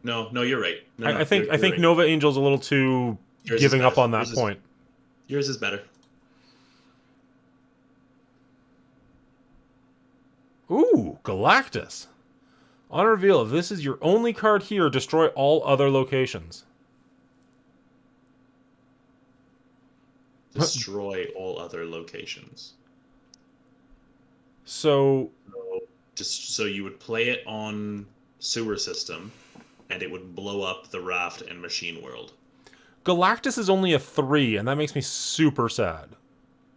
Speaker 2: No, no, you're right. No, no,
Speaker 1: I think
Speaker 2: you're right.
Speaker 1: Nova Angel's a little too
Speaker 2: Yours is
Speaker 1: giving up
Speaker 2: better.
Speaker 1: on that point.
Speaker 2: Yours is better.
Speaker 1: Ooh, Galactus. On reveal, if this is your only card here, destroy all other locations.
Speaker 2: Destroy all other locations.
Speaker 1: So,
Speaker 2: Just so you would play it on sewer system, and it would blow up the raft in Machine World.
Speaker 1: Galactus is only a 3, and that makes me super sad.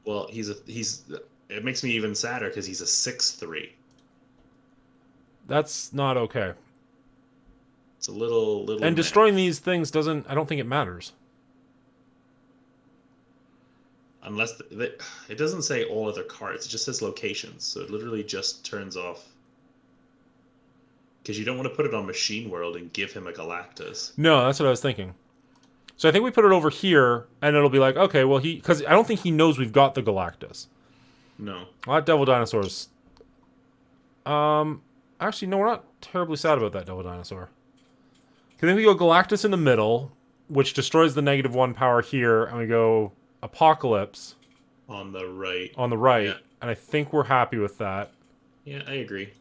Speaker 2: Well, it makes me even sadder because he's a 6/3.
Speaker 1: That's not okay.
Speaker 2: It's a little.
Speaker 1: And destroying these things doesn't... I don't think it matters.
Speaker 2: Unless it doesn't say all other cards, it just says locations, so it literally just turns off. Because you don't want to put it on Machine World and give him a Galactus.
Speaker 1: No, that's what I was thinking. So I think we put it over here, and it'll be like, okay, well, because I don't think he knows we've got the Galactus.
Speaker 2: No.
Speaker 1: Well, that Devil Dinosaur's... Actually, no, we're not terribly sad about that Devil Dinosaur. Because then we go Galactus in the middle, which destroys the -1 power here, and we go Apocalypse
Speaker 2: On the right.
Speaker 1: on the right,
Speaker 2: Yeah.
Speaker 1: and I think we're happy with that.
Speaker 2: Yeah, I agree.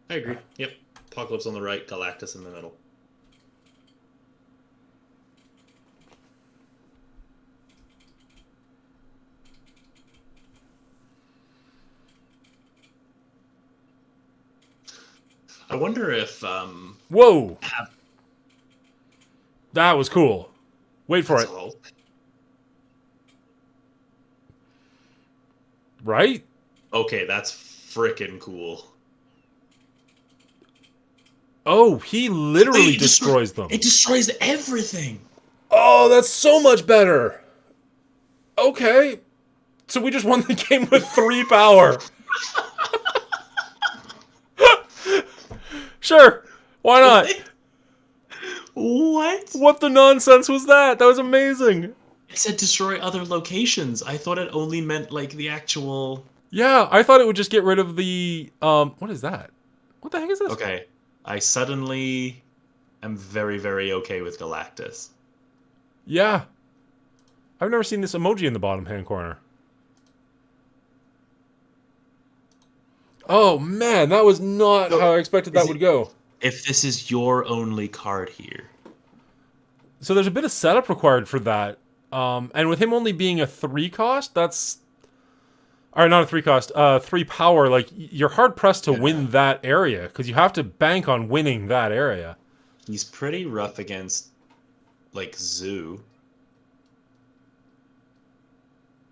Speaker 2: Yep. Apocalypse on the right, Galactus in the middle. I wonder if
Speaker 1: Whoa! That was cool. Wait for it.
Speaker 2: Hulk.
Speaker 1: Right?
Speaker 2: Okay, that's frickin' cool.
Speaker 1: Oh, he literally
Speaker 2: Wait, it
Speaker 1: destroys them.
Speaker 2: It destroys everything.
Speaker 1: Oh, that's so much better. Okay. So we just won the game with 3 power. Sure. Why not?
Speaker 2: What?
Speaker 1: What the nonsense was that? That was amazing.
Speaker 2: It said destroy other locations. I thought it only meant like the actual.
Speaker 1: Yeah, I thought it would just get rid of the what is that? What the heck is this?
Speaker 2: Okay, I suddenly am very, very okay with Galactus.
Speaker 1: Yeah. I've never seen this emoji in the bottom hand corner. Oh man, that was not how I expected that would go.
Speaker 2: If this is your only card here.
Speaker 1: So there's a bit of setup required for that. And with him only being a 3 cost, that's... Or not a 3 cost, 3 power, like, you're hard-pressed to win that area, because you have to bank on winning that area.
Speaker 2: He's pretty rough against, like, Zoo.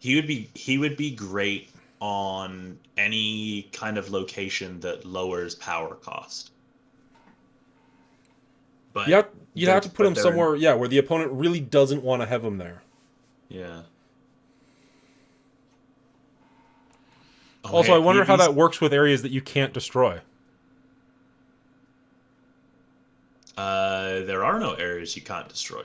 Speaker 2: He would be great on any kind of location that lowers power cost. But
Speaker 1: You'd have to put him somewhere, where the opponent really doesn't want to have him there.
Speaker 2: Yeah.
Speaker 1: Also, I wonder how that works with areas that you can't destroy.
Speaker 2: There are no areas you can't destroy.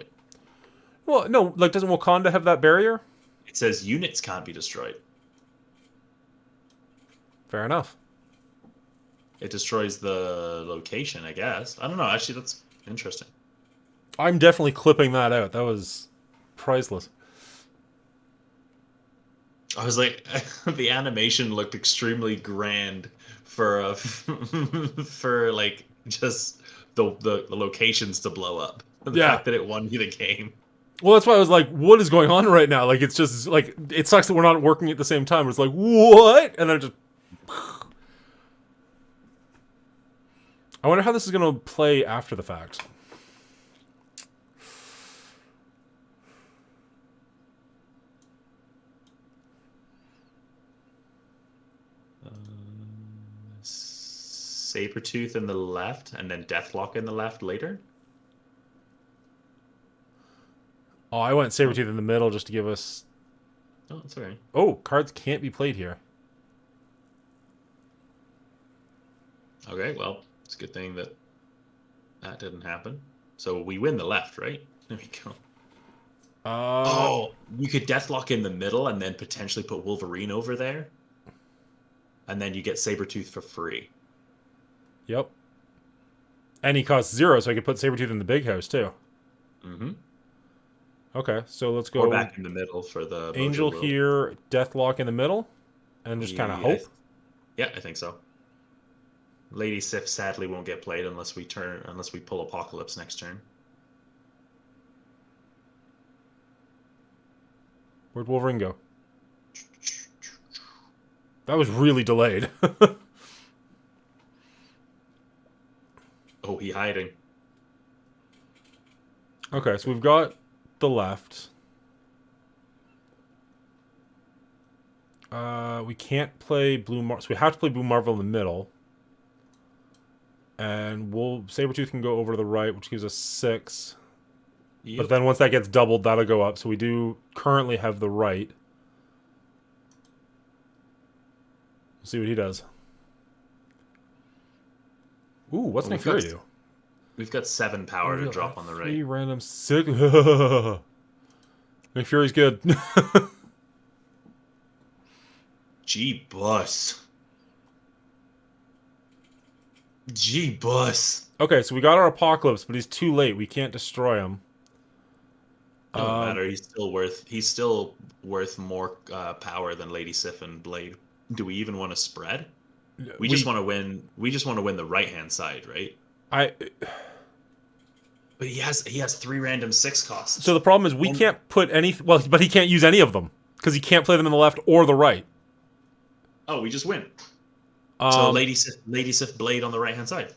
Speaker 1: Well, no, like, doesn't Wakanda have that barrier?
Speaker 2: It says units can't be destroyed.
Speaker 1: Fair enough.
Speaker 2: It destroys the location, I guess. I don't know. Actually, that's interesting.
Speaker 1: I'm definitely clipping that out. That was priceless.
Speaker 2: I was like, the animation looked extremely grand for for like just the locations to blow up. The fact that it won you the game.
Speaker 1: Well, that's why I was like, what is going on right now? Like, it's just, like, it sucks that we're not working at the same time. It's like, what? And then it just... I wonder how this is going to play after the fact.
Speaker 2: Sabretooth in the left, and then Deathlock in the left later?
Speaker 1: Oh, I went Sabretooth in the middle just to give us...
Speaker 2: Oh, that's alright.
Speaker 1: Oh, cards can't be played here.
Speaker 2: Okay, well, it's a good thing that didn't happen. So we win the left, right? There we go. Oh, you could Deathlock in the middle and then potentially put Wolverine over there. And then you get Sabretooth for free.
Speaker 1: Yep. And he costs 0, so I could put Sabretooth in the big house, too.
Speaker 2: Mm-hmm.
Speaker 1: Okay, so let's go...
Speaker 2: Or back in the middle for the
Speaker 1: Angel
Speaker 2: Mojo World.
Speaker 1: here, Deathlock in the middle, and just kind of
Speaker 2: Yeah,
Speaker 1: hope.
Speaker 2: Yeah, I think so. Lady Sif sadly won't get played unless we pull Apocalypse next turn.
Speaker 1: Where'd Wolverine go? That was really delayed.
Speaker 2: Oh, he hiding.
Speaker 1: Okay, so we've got the left. We can't play Blue Marvel, so we have to play Blue Marvel in the middle. And Sabretooth can go over to the right, which gives us 6.
Speaker 2: Yep.
Speaker 1: But then once that gets doubled, that'll go up. So we do currently have the right. We'll see what he does. Ooh, what's Nick Fury do?
Speaker 2: We've got 7 power to drop on the right.
Speaker 1: 3 random 6. Nick Fury's good.
Speaker 2: G-Bus. G-Bus.
Speaker 1: Okay, so we got our Apocalypse, but he's too late. We can't destroy him.
Speaker 2: Doesn't matter. He's still worth more power than Lady Sif and Blade. Do we even want to spread? We just want to win. We just want to win the right hand side, right? But he has 3 random 6 costs.
Speaker 1: So the problem is we can't put any. Well, but he can't use any of them because he can't play them in the left or the right.
Speaker 2: Oh, we just win. So Lady Sif Blade on the right hand side.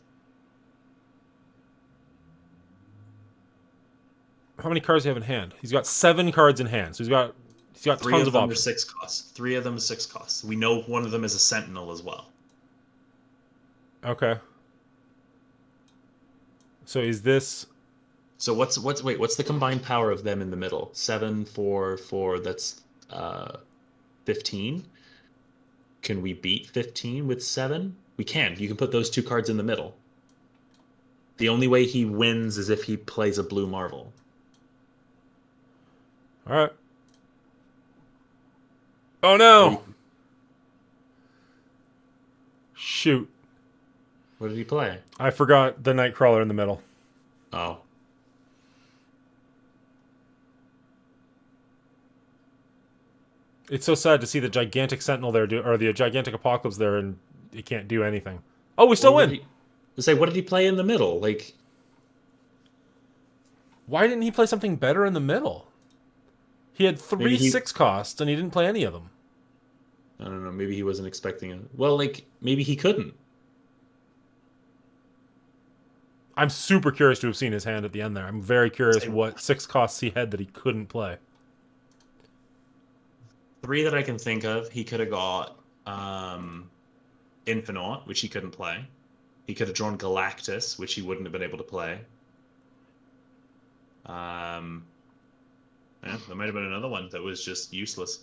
Speaker 1: How many cards do you have in hand? He's got 7 cards in hand, so he's got
Speaker 2: 3
Speaker 1: tons
Speaker 2: of
Speaker 1: of
Speaker 2: them
Speaker 1: options.
Speaker 2: are 6 costs. 3 of them are 6 costs. We know one of them is a Sentinel as well.
Speaker 1: Okay. So is this?
Speaker 2: So what's the combined power of them in the middle? 7, 4, 4. That's 15. Can we beat 15 with 7? We can. You can put those 2 cards in the middle. The only way he wins is if he plays a Blue Marvel.
Speaker 1: All right. Oh no! Shoot.
Speaker 2: What did he play?
Speaker 1: I forgot the Nightcrawler in the middle.
Speaker 2: Oh.
Speaker 1: It's so sad to see the gigantic Sentinel there, or the gigantic Apocalypse there, and he can't do anything. Oh, we still win!
Speaker 2: What did he play in the middle? Like,
Speaker 1: why didn't he play something better in the middle? He had 3 6 costs, and he didn't play any of them.
Speaker 2: I don't know. Maybe he wasn't expecting it. Well, like, maybe he couldn't.
Speaker 1: I'm super curious to have seen his hand at the end there. I'm very curious what 6 costs he had that he couldn't play.
Speaker 2: 3 that I can think of, he could have got Infinite, which he couldn't play. He could have drawn Galactus, which he wouldn't have been able to play. Yeah, there might have been another one that was just useless.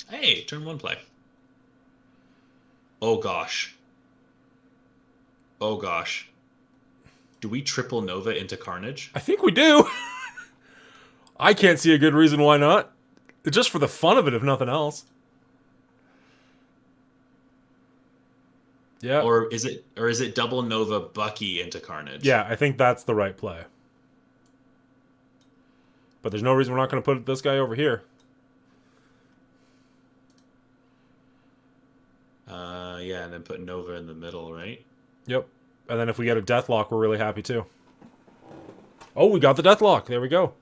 Speaker 2: Hey, turn 1 play. Oh gosh. Oh gosh. Do we triple Nova into Carnage?
Speaker 1: I think we do. I can't see a good reason why not. Just for the fun of it, if nothing else. Yeah.
Speaker 2: Or is it double Nova Bucky into Carnage?
Speaker 1: Yeah, I think that's the right play. But there's no reason we're not going to put this guy over here.
Speaker 2: Yeah, and then put Nova in the middle, right?
Speaker 1: Yep. And then if we get a Deathlock, we're really happy too. Oh, we got the Deathlock. There we go.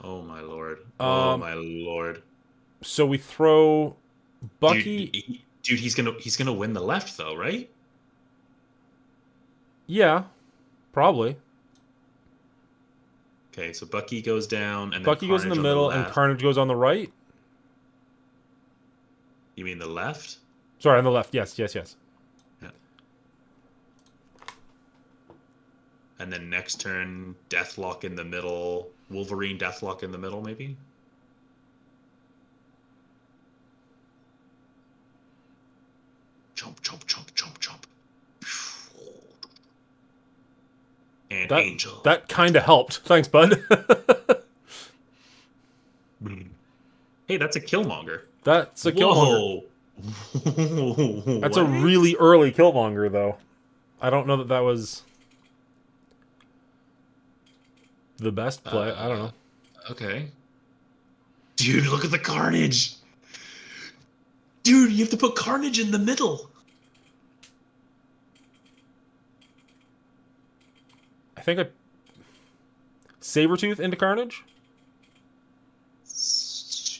Speaker 2: Oh my lord. Oh my lord.
Speaker 1: So we throw Bucky.
Speaker 2: Dude, he's gonna win the left though, right?
Speaker 1: Yeah, probably.
Speaker 2: Okay, so Bucky goes down, and
Speaker 1: Bucky
Speaker 2: then
Speaker 1: goes in the middle, and Carnage goes on the right.
Speaker 2: You mean the left?
Speaker 1: Sorry, on the left. Yes, yes, yes.
Speaker 2: Yeah. And then next turn, Deathlock in the middle. Wolverine Deathlock in the middle, maybe? Jump, jump, jump, jump, jump.
Speaker 3: Angel.
Speaker 1: That kind of helped. Thanks, bud.
Speaker 2: Hey, that's a Killmonger.
Speaker 1: That's a Killmonger.
Speaker 3: Whoa.
Speaker 1: That's a really early Killmonger, though. I don't know that was the best play. I don't know.
Speaker 3: Okay. Dude, look at the carnage. Dude, you have to put carnage in the middle.
Speaker 1: I think a Sabretooth into Carnage?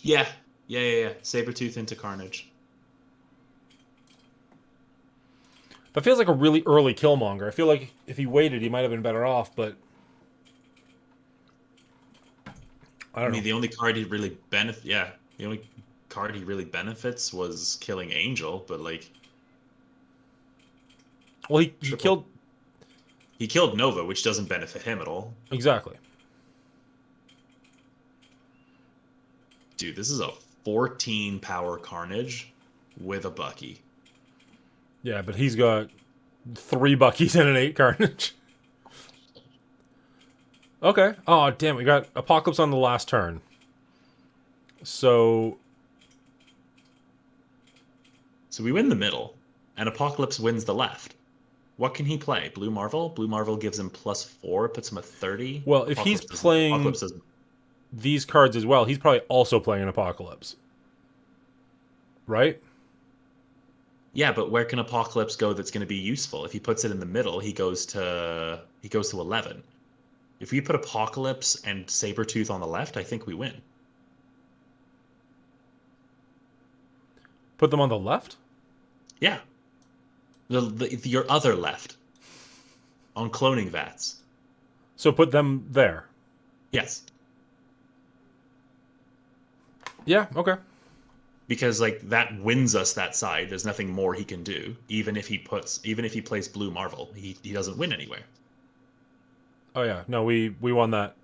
Speaker 2: Yeah. Sabretooth into Carnage.
Speaker 1: That feels like a really early Killmonger. I feel like if he waited, he might have been better off, but I don't know.
Speaker 3: The only card he really the only card he really benefits was killing Angel, but like,
Speaker 1: Well, he killed...
Speaker 3: he killed Nova, which doesn't benefit him at all.
Speaker 1: Exactly.
Speaker 3: Dude, this is a 14 power Carnage with a Bucky.
Speaker 1: Yeah, but he's got 3 Buckies and an 8 Carnage. Okay. Oh, damn. We got Apocalypse on the last turn. So
Speaker 3: we win the middle, and Apocalypse wins the left. What can he play? Blue Marvel? Blue Marvel gives him +4, puts him at 30.
Speaker 1: Well, if he's playing these cards as well, he's probably also playing an Apocalypse. Right?
Speaker 3: Yeah, but where can Apocalypse go that's going to be useful? If he puts it in the middle, he goes to 11. If we put Apocalypse and Sabretooth on the left, I think we win.
Speaker 1: Put them on the left?
Speaker 3: Yeah. Your other left. On cloning vats.
Speaker 1: So put them there.
Speaker 3: Yes.
Speaker 1: Yeah, okay.
Speaker 3: Because like that wins us that side. There's nothing more he can do. Even if he plays Blue Marvel, he doesn't win anywhere.
Speaker 1: Oh yeah, no, we won that.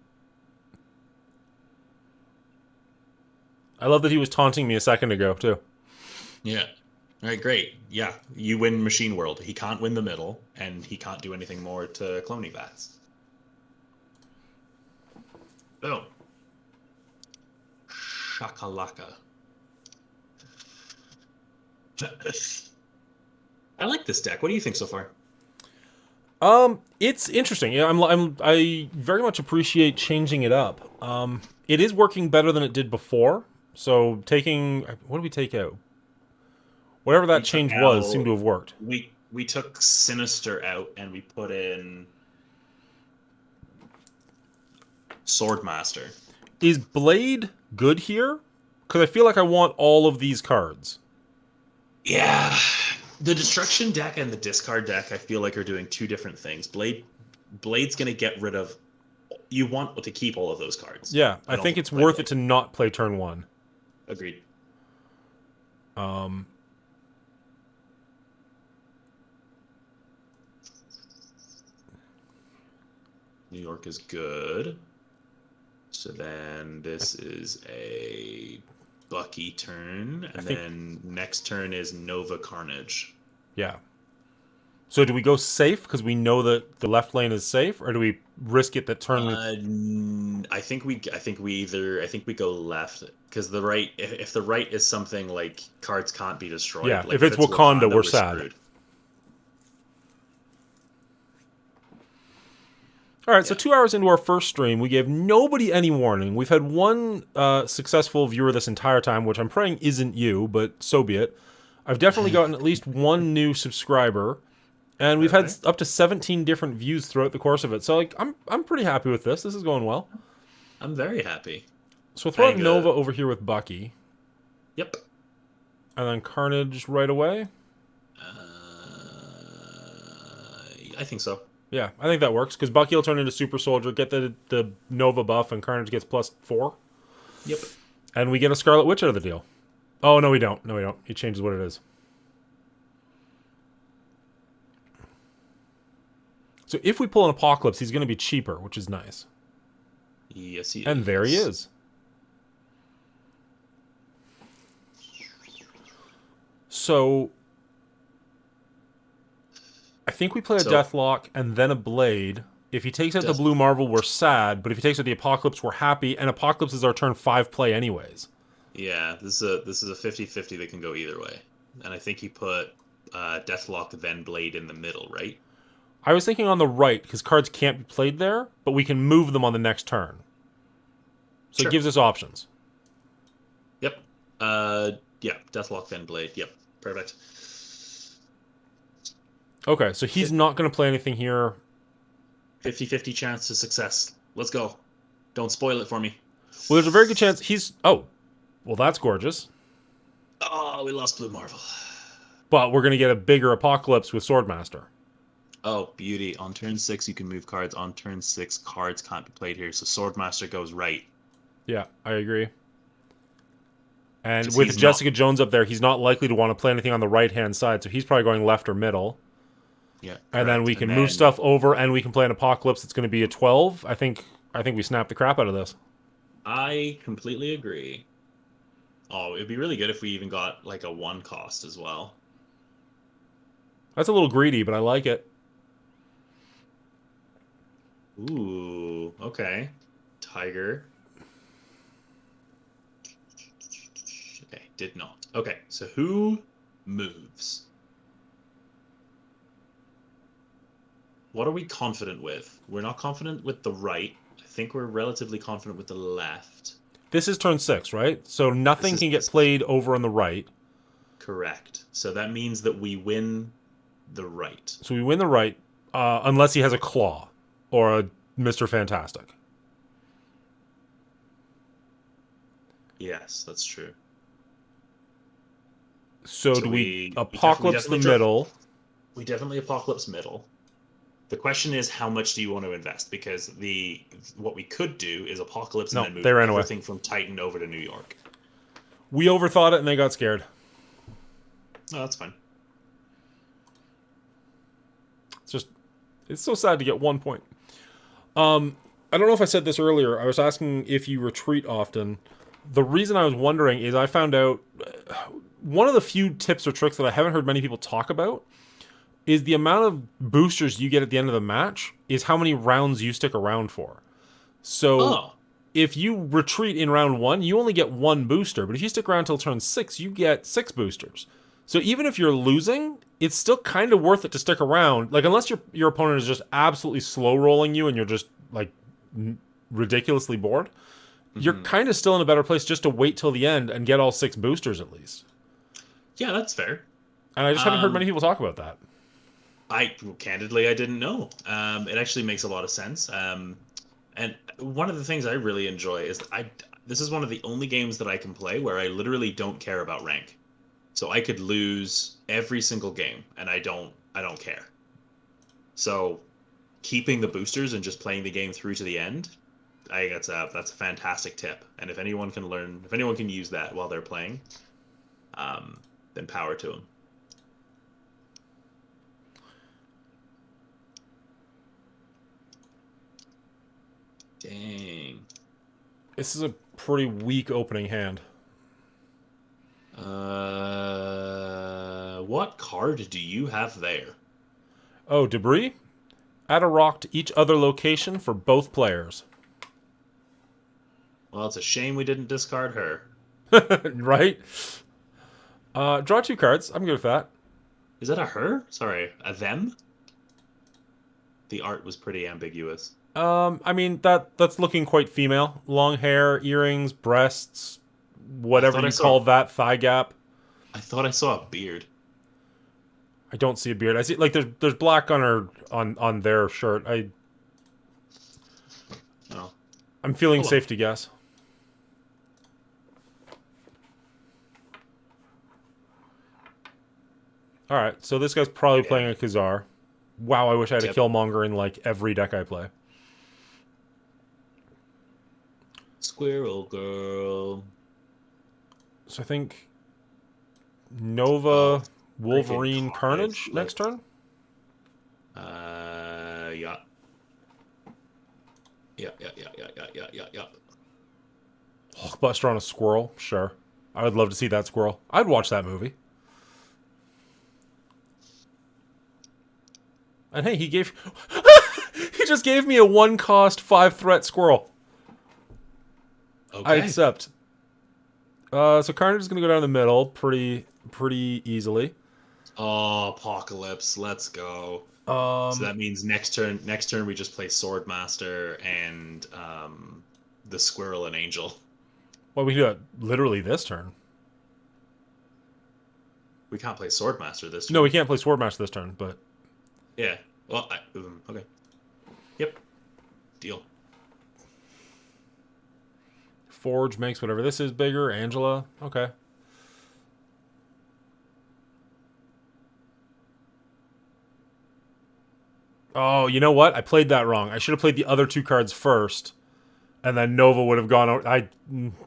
Speaker 1: I love that he was taunting me a second ago too.
Speaker 3: Yeah. All right, great. Yeah, you win Machine World. He can't win the middle, and he can't do anything more to cloning vats. Boom. Shakalaka. I like this deck. What do you think so far?
Speaker 1: It's interesting. Yeah, I very much appreciate changing it up. It is working better than it did before. So taking, what did we take out? Whatever that change was seemed to have worked.
Speaker 2: We took Sinister out and we put in Swordmaster.
Speaker 1: Is Blade good here? Because I feel like I want all of these cards.
Speaker 2: Yeah. The Destruction deck and the Discard deck, I feel like, are doing two different things. Blade's going to get rid of... You want to keep all of those cards.
Speaker 1: Yeah, I think it's worth it to not play turn 1.
Speaker 2: Agreed.
Speaker 3: New York is good. So then this is a Bucky turn, and then next turn is Nova Carnage.
Speaker 1: Yeah. So do we go safe because we know that the left lane is safe, or do we risk it that turn?
Speaker 2: I think we go left because the right. If the right is something like cards can't be destroyed.
Speaker 1: Yeah.
Speaker 2: Like
Speaker 1: if it's Wakanda, we're sad.
Speaker 2: Screwed.
Speaker 1: All right, so 2 hours into our first stream, we gave nobody any warning. We've had one successful viewer this entire time, which I'm praying isn't you, but so be it. I've definitely gotten at least one new subscriber, and we've had up to 17 different views throughout the course of it. So, like, I'm pretty happy with this. This is going well.
Speaker 2: I'm very happy.
Speaker 1: So we'll throw out Nova over here with Bucky.
Speaker 2: Yep.
Speaker 1: And then Carnage right away.
Speaker 2: I think so.
Speaker 1: Yeah, I think that works, because Bucky will turn into Super Soldier, get the Nova buff, and Carnage gets +4.
Speaker 2: Yep.
Speaker 1: And we get a Scarlet Witch out of the deal. Oh, no, we don't. No, we don't. He changes what it is. So if we pull an Apocalypse, he's going to be cheaper, which is nice.
Speaker 2: Yes, he is.
Speaker 1: And there he is. So I think we play a Deathlock and then a Blade. If he takes out the Blue Marvel, we're sad. But if he takes out the Apocalypse, we're happy. And Apocalypse is our turn 5 play anyways.
Speaker 3: Yeah, this is a 50-50 that can go either way. And I think he put Deathlock then Blade in the middle, right?
Speaker 1: I was thinking on the right, because cards can't be played there, but we can move them on the next turn. So
Speaker 3: Sure.
Speaker 1: it gives us options.
Speaker 3: Yep. Yeah, Deathlock then Blade. Yep, perfect.
Speaker 1: Okay, so he's not going to play anything here.
Speaker 3: 50-50 chance to success. Let's go. Don't spoil it for me.
Speaker 1: Well, there's a very good chance he's... Oh, well, that's gorgeous.
Speaker 3: Oh, we lost Blue Marvel.
Speaker 1: But we're going to get a bigger Apocalypse with Swordmaster.
Speaker 3: Oh, beauty. On turn 6, you can move cards. On turn 6, cards can't be played here. So Swordmaster goes right.
Speaker 1: Yeah, I agree. And
Speaker 3: 'Cause
Speaker 1: with
Speaker 3: he's
Speaker 1: Jessica Jones up there, he's not likely to want to play anything on the right-hand side, so he's probably going left or middle.
Speaker 3: Yeah.
Speaker 1: And then
Speaker 3: correct.
Speaker 1: we can
Speaker 3: And
Speaker 1: move
Speaker 3: then-
Speaker 1: stuff over, and we can play an Apocalypse that's going to be a 12. I think we snap the crap out of this.
Speaker 3: I completely agree. Oh, it'd be really good if we even got like a 1 cost as well.
Speaker 1: That's a little greedy, but I like it.
Speaker 3: Ooh, okay. Tiger. Okay, did not. Okay, so who moves? What are we confident with? We're not confident with the right. I think we're relatively confident with the left.
Speaker 1: This is turn 6, right? So nothing
Speaker 3: This
Speaker 1: can
Speaker 3: is-
Speaker 1: get played over on the right.
Speaker 3: Correct. So that means that we win the right.
Speaker 1: So we win the right, unless he has a Claw or a Mr. Fantastic.
Speaker 3: Yes, that's true.
Speaker 1: So,
Speaker 3: So
Speaker 1: do
Speaker 3: we
Speaker 1: Apocalypse
Speaker 3: definitely
Speaker 1: the
Speaker 3: draw-
Speaker 1: middle?
Speaker 3: We definitely Apocalypse middle. The question is, how much do you want to invest? Because what we could do is Apocalypse
Speaker 1: No,
Speaker 3: and then move
Speaker 1: they ran away.
Speaker 3: everything from Titan over to New York.
Speaker 1: We overthought it and they got scared.
Speaker 3: Oh, that's fine.
Speaker 1: It's so sad to get 1 point. I don't know if I said this earlier. I was asking if you retreat often. The reason I was wondering is I found out one of the few tips or tricks that I haven't heard many people talk about is the amount of boosters you get at the end of the match is how many rounds you stick around for. So
Speaker 3: Oh,
Speaker 1: if you retreat in round 1, you only get 1 booster. But if you stick around till turn 6, you get 6 boosters. So even if you're losing, it's still kind of worth it to stick around. Like, unless your opponent is just absolutely slow rolling you and you're just like ridiculously bored, you're kind of still in a better place just to wait till the end and get all 6 boosters at least.
Speaker 3: yeah, that's fair.
Speaker 1: And I just haven't heard many people talk about that.
Speaker 3: Candidly, I didn't know. It actually makes a lot of sense. And one of the things I really enjoy is this is one of the only games that I can play where I literally don't care about rank. So I could lose every single game, and I don't care. So keeping the boosters and just playing the game through to the end, I think that's a fantastic tip. And if anyone can use that while they're playing, then power to them. Dang.
Speaker 1: This is a pretty weak opening hand.
Speaker 3: What card do you have there?
Speaker 1: Oh, debris? Add a rock to each other location for both players.
Speaker 3: Well, it's a shame we didn't discard her.
Speaker 1: Right? Draw 2 cards. I'm good with that.
Speaker 3: Is that a her? Sorry, a them? The art was pretty ambiguous.
Speaker 1: I mean, that's looking quite female. Long hair, earrings, breasts, whatever you call that, thigh gap.
Speaker 3: I thought I saw a beard.
Speaker 1: I don't see a beard. I see, like, there's black on her on their shirt.
Speaker 3: Oh.
Speaker 1: I'm feeling
Speaker 3: Hold on.
Speaker 1: safe to guess. All right, so this guy's probably playing a Khazar. Wow, I wish I had a
Speaker 3: Yep.
Speaker 1: Killmonger in like every deck I play.
Speaker 3: Squirrel girl.
Speaker 1: So I think Nova,
Speaker 3: Oh,
Speaker 1: Wolverine,
Speaker 3: freaking
Speaker 1: Carnage
Speaker 3: Carnage,
Speaker 1: next turn.
Speaker 3: Yeah. Yeah.
Speaker 1: Hulkbuster on a squirrel, sure. I would love to see that squirrel. I'd watch that movie. And hey, he gave... he just gave me a 1-cost, 5-threat squirrel.
Speaker 3: Okay.
Speaker 1: I accept. So Carnage is going to go down the middle pretty easily.
Speaker 3: Oh, Apocalypse. Let's go. So that means next turn we just play Swordmaster and the Squirrel and Angel.
Speaker 1: Well, we do that literally this turn.
Speaker 3: We can't play Swordmaster this turn.
Speaker 1: No, we can't play Swordmaster this turn, but...
Speaker 3: Yeah. Well, okay. Yep. Deal.
Speaker 1: Forge makes whatever this is bigger. Angela. Okay. Oh, you know what? I played that wrong. I should have played the other 2 cards first, and then Nova would have gone out.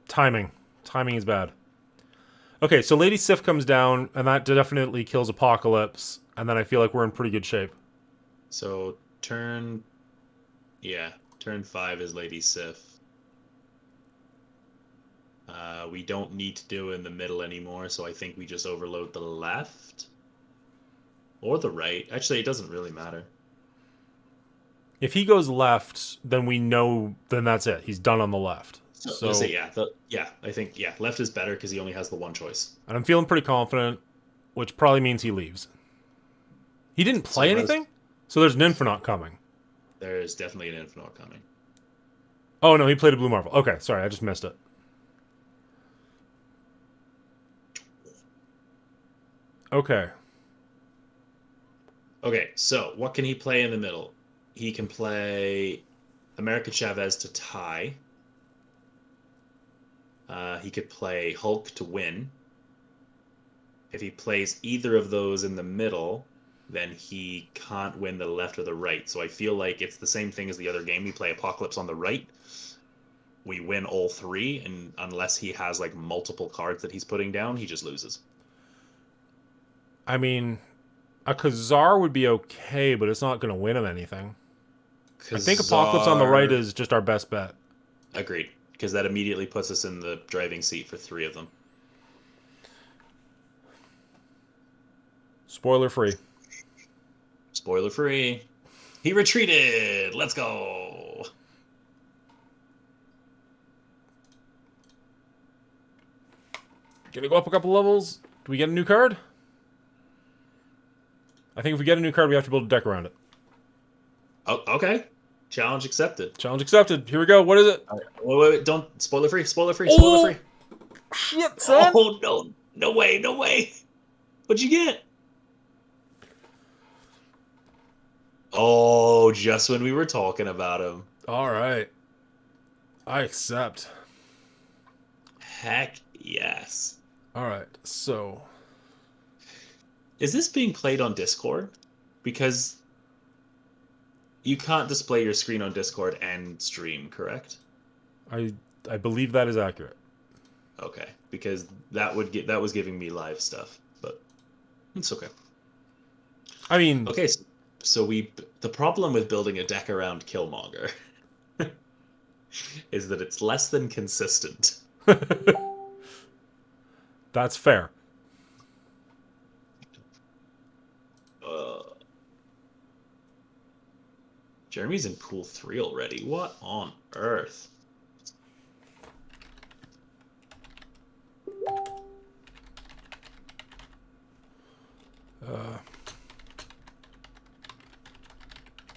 Speaker 1: Timing. Timing is bad. Okay, so Lady Sif comes down, and that definitely kills Apocalypse, and then I feel like we're in pretty good shape.
Speaker 3: So turn 5 is Lady Sif. We don't need to do it in the middle anymore, so I think we just overload the left. Or the right. Actually, it doesn't really matter.
Speaker 1: If he goes left, then we know, then that's it. He's done on the left.
Speaker 3: So let's say, I think left is better because he only has the one choice.
Speaker 1: And I'm feeling pretty confident, which probably means he leaves. He didn't play anything? So there's an Infernaut coming.
Speaker 3: There's definitely an Infernaut coming.
Speaker 1: Oh, no, he played a Blue Marvel. Okay, sorry, I just missed it. Okay.
Speaker 2: Okay, so what can he play in the middle? He can play America Chavez to tie. He could play Hulk to win. If he plays either of those in the middle, then he can't win the left or the right. So I feel like it's the same thing as the other game. We play Apocalypse on the right. We win all 3, and unless he has like multiple cards that he's putting down, he just loses.
Speaker 1: I mean, a Khazar would be okay, but it's not going to win him anything. I think Apocalypse on the right is just our best bet.
Speaker 2: Agreed, because that immediately puts us in the driving seat for 3 of them.
Speaker 1: Spoiler free.
Speaker 2: Spoiler free. He retreated. Let's go.
Speaker 1: Gonna go up a couple levels. Do we get a new card? I think if we get a new card, we have to build a deck around it.
Speaker 2: Oh, okay. Challenge accepted.
Speaker 1: Challenge accepted. Here we go. What is it?
Speaker 2: All right. Wait. Don't. Spoiler free. Spoiler free. Spoiler free.
Speaker 1: Shit, son.
Speaker 2: Oh, no. No way. No way. What'd you get? Oh, just when we were talking about him.
Speaker 1: All right. I accept.
Speaker 2: Heck yes.
Speaker 1: All right. So,
Speaker 2: Is this being played on Discord? Because you can't display your screen on Discord and stream, correct?
Speaker 1: I believe that is accurate.
Speaker 2: Okay, because that was giving me live stuff, but it's okay.
Speaker 1: I mean,
Speaker 2: Okay, so the problem with building a deck around Killmonger is that it's less than consistent.
Speaker 1: that's fair.
Speaker 2: Jeremy's in pool 3 already. What on earth?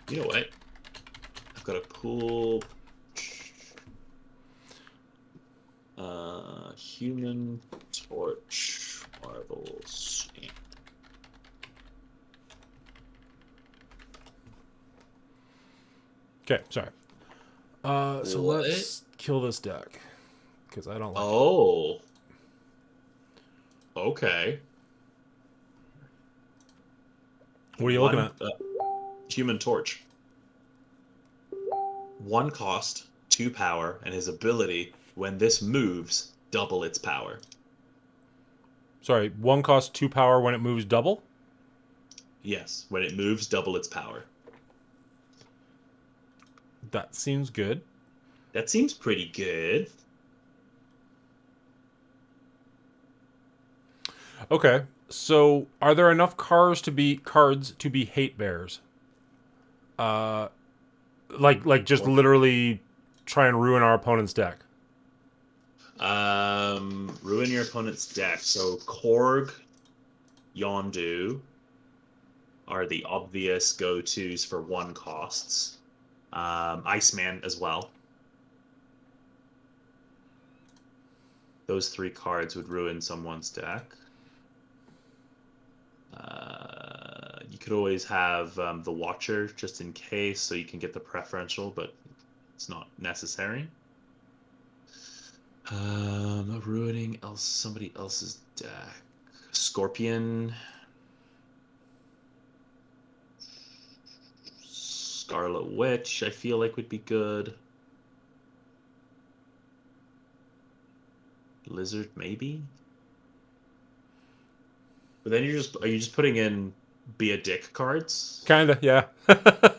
Speaker 2: You know what? I've got a pool. Human Torch Marvels.
Speaker 1: Okay, sorry. So
Speaker 2: What?
Speaker 1: let's kill this deck because I don't like it.
Speaker 2: Oh. Okay.
Speaker 1: What are you looking at?
Speaker 2: Human Torch. 1 cost, 2 power, and his ability, when this moves, double its power.
Speaker 1: Sorry, 1 cost 2 power when it moves double?
Speaker 2: Yes, when it moves, double its power.
Speaker 1: That seems good.
Speaker 2: That seems pretty good.
Speaker 1: Okay, so are there enough cards to be hate bears? Like just literally try and ruin our opponent's deck.
Speaker 2: Ruin your opponent's deck. So Korg, Yondu are the obvious go-tos for 1 costs. Iceman as well. Those 3 cards would ruin someone's deck. You could always have the Watcher just in case, so you can get the preferential, but it's not necessary. Not ruining somebody else's deck. Scorpion. Scarlet Witch, I feel like would be good. Lizard, maybe? But then are you just putting in be a dick cards?
Speaker 1: Kinda, yeah.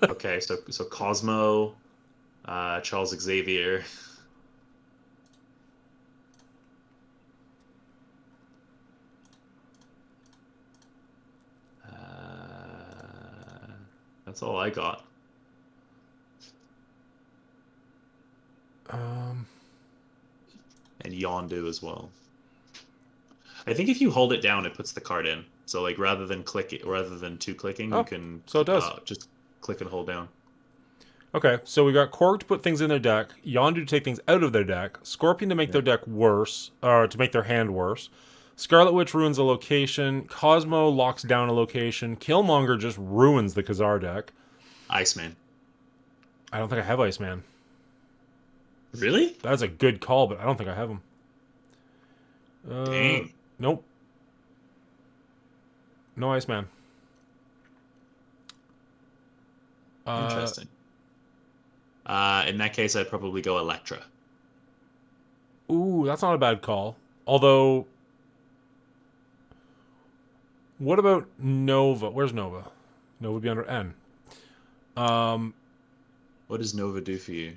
Speaker 2: Okay, so Cosmo, Charles Xavier. That's all I got. And Yondu as well. I think if you hold it down, it puts the card in. So like rather than two clicking, you can
Speaker 1: so it does.
Speaker 2: Just click and hold down.
Speaker 1: Okay, so we got Korg to put things in their deck, Yondu to take things out of their deck, Scorpion to make their deck worse, or to make their hand worse. Scarlet Witch ruins a location, Cosmo locks down a location, Killmonger just ruins the Khazar deck.
Speaker 2: Iceman.
Speaker 1: I don't think I have Iceman.
Speaker 2: Really?
Speaker 1: That's a good call, but I don't think I have him.
Speaker 2: Dang.
Speaker 1: Nope. No Iceman.
Speaker 2: Interesting. In that case, I'd probably go Elektra.
Speaker 1: Ooh, that's not a bad call. Although, what about Nova? Where's Nova? Nova would be under N.
Speaker 2: What does Nova do for you?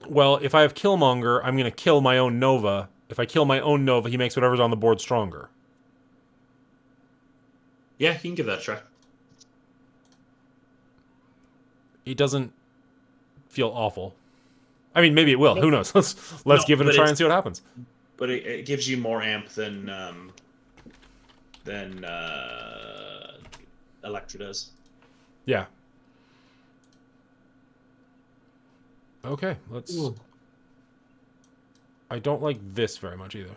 Speaker 1: Well, if I have Killmonger, I'm going to kill my own Nova. If I kill my own Nova, he makes whatever's on the board stronger.
Speaker 2: Yeah, you can give that a try.
Speaker 1: It doesn't feel awful. I mean, maybe it will. Who knows? Let's give it a try and see what happens.
Speaker 2: But it gives you more amp than Elektra does.
Speaker 1: Yeah. Okay, let's... Ooh. I don't like this very much either.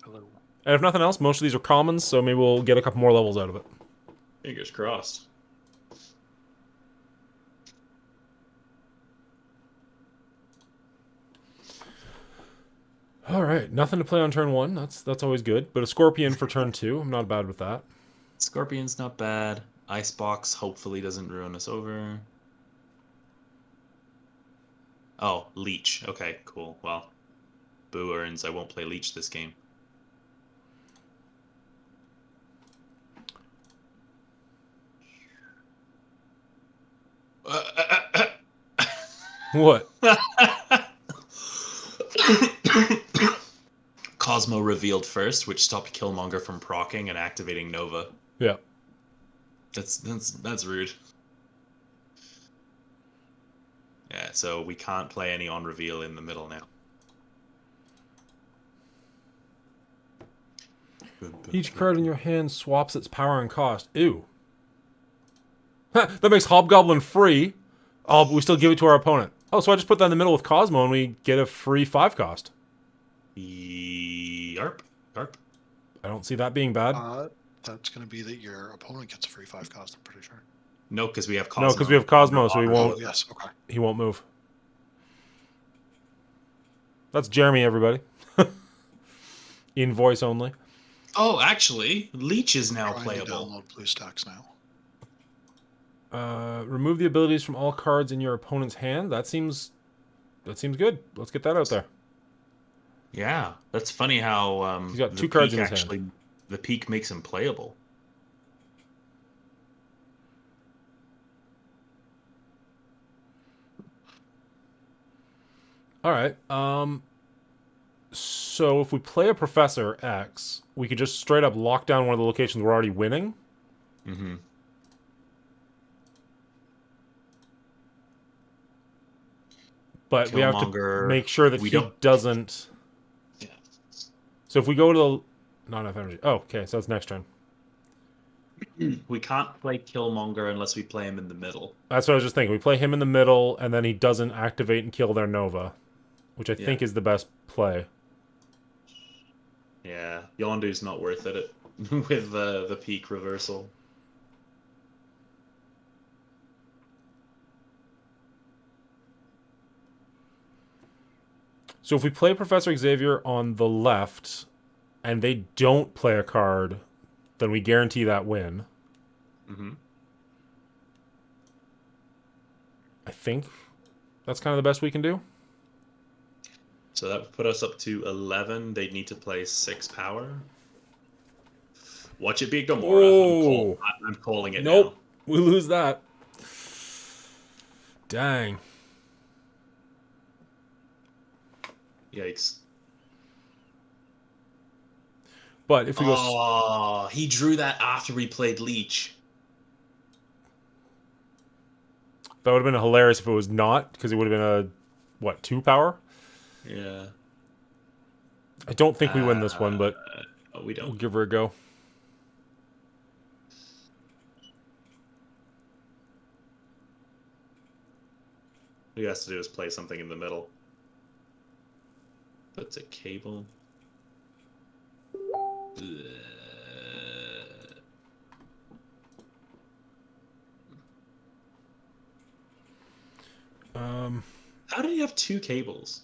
Speaker 4: Hello.
Speaker 1: And if nothing else, most of these are commons, so maybe we'll get a couple more levels out of it.
Speaker 2: Fingers crossed.
Speaker 1: All right, nothing to play on turn 1. That's always good. But a Scorpion for turn 2. I'm not bad with that.
Speaker 2: Scorpion's not bad. Icebox hopefully doesn't ruin us over. Oh, Leech. Okay, cool. Well, Boo earns. I won't play Leech this game.
Speaker 1: What?
Speaker 2: Cosmo revealed first, which stopped Killmonger from proccing and activating Nova.
Speaker 1: Yeah.
Speaker 2: That's rude. Yeah, so we can't play any on reveal in the middle now.
Speaker 1: Each card in your hand swaps its power and cost. Ew. That makes Hobgoblin free. Oh, but we still give it to our opponent. Oh, so I just put that in the middle with Cosmo and we get a free 5 cost.
Speaker 2: Yarp.
Speaker 1: I don't see that being bad.
Speaker 4: That's going to be that your opponent gets a free 5 cost, I'm pretty sure.
Speaker 2: No, because we have Cosmo.
Speaker 1: No, because we have Cosmo, so he won't.
Speaker 4: Oh, yes, okay.
Speaker 1: He won't move. That's Jeremy, everybody. In voice only.
Speaker 2: Oh, actually, Leech is now
Speaker 4: Trying
Speaker 2: playable.
Speaker 4: to download BlueStacks now.
Speaker 1: Remove the abilities from all cards in your opponent's hand. That seems good. Let's get that out there.
Speaker 2: Yeah, that's funny how
Speaker 1: he's got 2 cards in his hand.
Speaker 2: The peak makes him playable.
Speaker 1: All right. So if we play a Professor X, we could just straight up lock down one of the locations we're already winning.
Speaker 2: Mm-hmm.
Speaker 1: But we have to
Speaker 3: Killmonger,
Speaker 1: make sure that
Speaker 3: we
Speaker 1: he
Speaker 3: don't-
Speaker 1: doesn't.
Speaker 3: Yeah.
Speaker 1: So if we go to the not enough energy. Oh, okay. So that's next turn.
Speaker 3: We can't play Killmonger unless we play him in the middle.
Speaker 1: That's what I was just thinking. We play him in the middle, and then he doesn't activate and kill their Nova, which I think is the best play.
Speaker 3: Yeah, Yondu's not worth it with the peak reversal.
Speaker 1: So if we play Professor Xavier on the left, and they don't play a card, then we guarantee that win.
Speaker 3: Mm-hmm.
Speaker 1: I think that's kind of the best we can do.
Speaker 3: So that would put us up to 11. They'd need to play 6 power. Watch it be Gamora.
Speaker 1: Oh.
Speaker 3: I'm calling it
Speaker 1: Nope.
Speaker 3: now.
Speaker 1: We lose that. Dang.
Speaker 3: Yikes.
Speaker 1: But if we go...
Speaker 3: Oh, he drew that after we played Leech.
Speaker 1: That would have been hilarious if it was not, because it would have been a, what, 2 power?
Speaker 3: Yeah.
Speaker 1: I don't think we win this one, but
Speaker 3: we
Speaker 1: we'll
Speaker 3: don't.
Speaker 1: give her a go.
Speaker 3: What he has to do is play something in the middle. Puts a cable. How did he have 2 cables?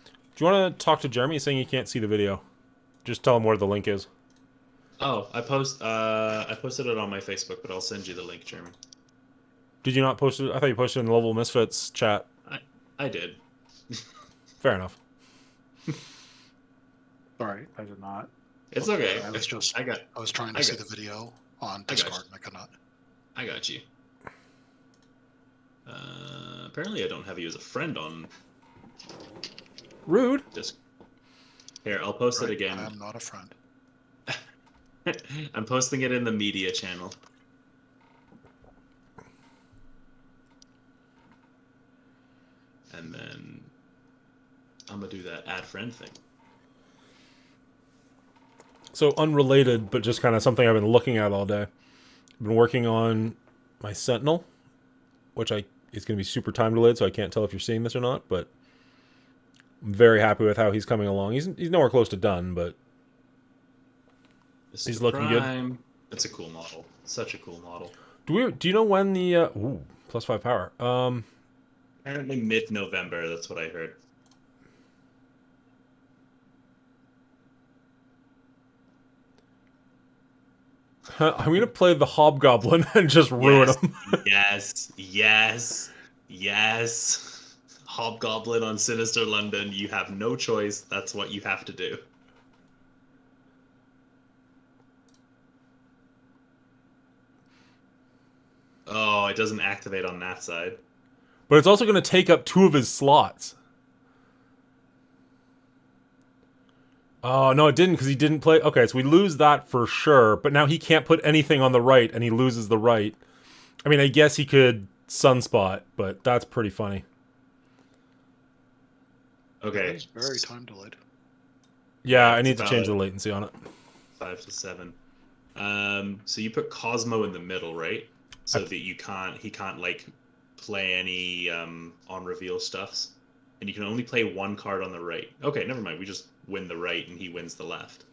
Speaker 1: Do you want to talk to Jeremy? He's saying he can't see the video. Just tell him where the link is.
Speaker 3: Oh, I posted it on my Facebook, but I'll send you the link, Jeremy.
Speaker 1: Did you not post it? I thought you posted it in the Level Misfits chat.
Speaker 3: I did.
Speaker 1: Fair enough.
Speaker 4: Sorry, I did not.
Speaker 3: It's okay.
Speaker 4: I was just.
Speaker 3: I
Speaker 4: I was trying to see the video on
Speaker 3: I got
Speaker 4: Discord, and I could not.
Speaker 3: I got you. Apparently, I don't have you as a friend on
Speaker 1: Rude.
Speaker 3: Discord. Here, I'll post it
Speaker 4: Right,
Speaker 3: again.
Speaker 4: I am not a friend.
Speaker 3: I'm posting it in the media channel. And then I'm gonna do that add friend thing.
Speaker 1: So unrelated, but just kind of something I've been looking at all day. I've been working on my Sentinel, which it's going to be super time delayed, so I can't tell if you're seeing this or not, but I'm very happy with how he's coming along. He's nowhere close to done, but
Speaker 3: This
Speaker 1: he's
Speaker 3: is
Speaker 1: looking good.
Speaker 3: Prime. It's a cool model. Such a cool model.
Speaker 1: Do you know when the +5 power?
Speaker 3: Apparently mid-November. That's what I heard.
Speaker 1: I'm gonna play the Hobgoblin and just ruin him.
Speaker 3: Yes. Hobgoblin on Sinister London. You have no choice. That's what you have to do. Oh, it doesn't activate on that side.
Speaker 1: But it's also gonna take up 2 of his slots. Oh, no, it didn't, because he didn't play... Okay, so we lose that for sure, but now he can't put anything on the right, and he loses the right. I mean, I guess he could Sunspot, but that's pretty funny.
Speaker 3: Okay.
Speaker 4: It's very time delayed.
Speaker 1: Yeah, I
Speaker 3: it's
Speaker 1: need to change the
Speaker 3: valid.
Speaker 1: latency on it.
Speaker 3: 5 to 7. So you put Cosmo in the middle, right? So that he can't like play any on reveal stuffs. And you can only play 1 card on the right. Okay, never mind. We just win the right and he wins the left.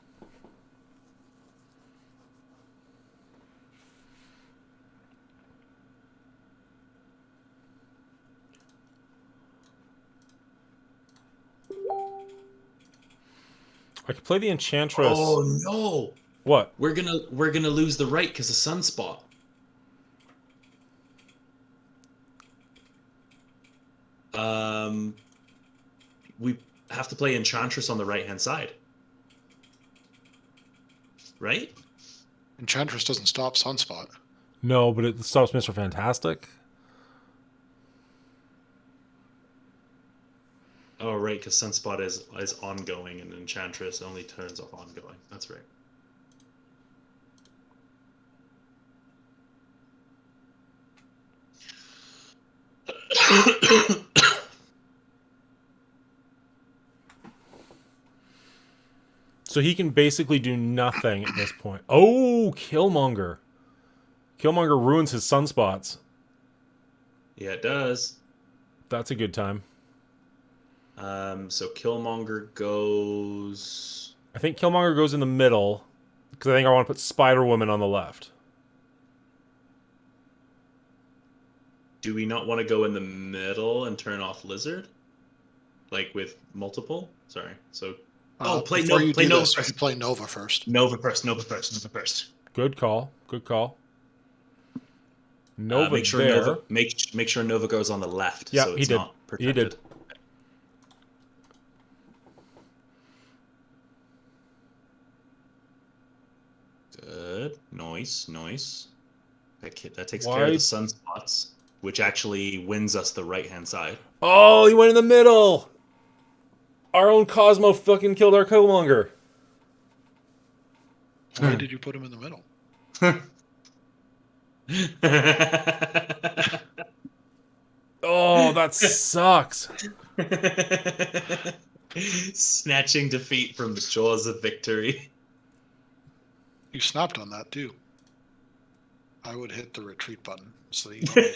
Speaker 1: I could play the Enchantress.
Speaker 3: Oh no!
Speaker 1: What?
Speaker 3: We're gonna lose the right because of Sunspot. We have to play Enchantress on the right-hand side. Right?
Speaker 4: Enchantress doesn't stop Sunspot.
Speaker 1: No, but it stops Mr. Fantastic.
Speaker 3: Oh, right, because Sunspot is ongoing and Enchantress only turns off ongoing. That's right.
Speaker 1: So he can basically do nothing at this point. Oh, Killmonger. Killmonger ruins his sunspots.
Speaker 2: Yeah, it does.
Speaker 1: That's a good time.
Speaker 2: So Killmonger goes.
Speaker 1: I think Killmonger goes in the middle, because I think I want to put Spider-Woman on the left.
Speaker 2: Do we not want to go in the middle and turn off Lizard? Like with multiple? Sorry. So. Play
Speaker 4: before
Speaker 2: Nova.
Speaker 4: you
Speaker 2: Play
Speaker 4: do
Speaker 2: Nova
Speaker 4: this,
Speaker 2: first.
Speaker 4: you play Nova first.
Speaker 2: Nova first. Nova first. Nova first.
Speaker 1: Good call. Good call. Nova
Speaker 2: make sure
Speaker 1: there.
Speaker 2: Nova make sure Nova goes on the left.
Speaker 1: Yeah,
Speaker 2: so
Speaker 1: he
Speaker 2: it's
Speaker 1: did.
Speaker 2: not
Speaker 1: He
Speaker 2: protected.
Speaker 1: did.
Speaker 2: Good. Nice. That takes
Speaker 1: Why-
Speaker 2: care of the sunspots, which actually wins us the right-hand side.
Speaker 1: Oh, he went in the middle! Our own Cosmo fucking killed our Killmonger.
Speaker 4: Why did you put him in the middle?
Speaker 1: Oh, that sucks.
Speaker 2: Snatching defeat from the jaws of victory.
Speaker 4: You snapped on that too. I would hit the retreat button so you don't.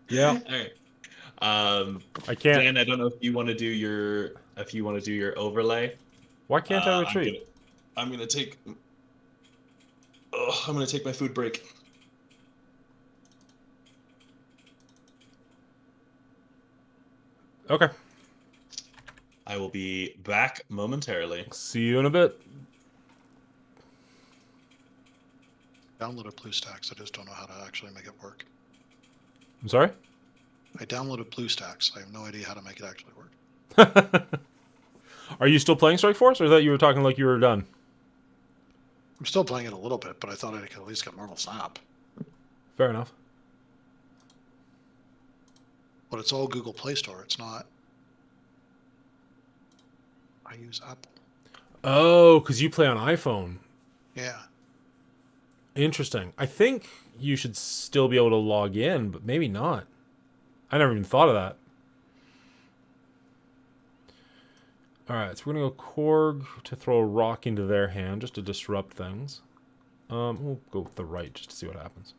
Speaker 1: Yeah,
Speaker 2: All right.
Speaker 1: I can't.
Speaker 2: Dan, I don't know if you want to do your overlay.
Speaker 1: Why can't I retreat?
Speaker 2: I'm gonna take my food break.
Speaker 1: Okay.
Speaker 2: I will be back momentarily.
Speaker 1: See you in a bit.
Speaker 4: Downloaded BlueStacks. I just don't know how to actually make it work.
Speaker 1: I'm sorry?
Speaker 4: I downloaded BlueStacks. I have no idea how to make it actually work.
Speaker 1: Are you still playing Strike Force, or that you were talking like you were done?
Speaker 4: I'm still playing it a little bit, but I thought I could at least get normal snap.
Speaker 1: Fair enough.
Speaker 4: But it's all Google Play Store. It's not. I use Apple.
Speaker 1: Oh, because you play on iPhone.
Speaker 4: Yeah.
Speaker 1: Interesting. I think you should still be able to log in, but maybe not. I never even thought of that. Alright, so we're going to go Korg to throw a rock into their hand just to disrupt things. We'll go with the right just to see what happens.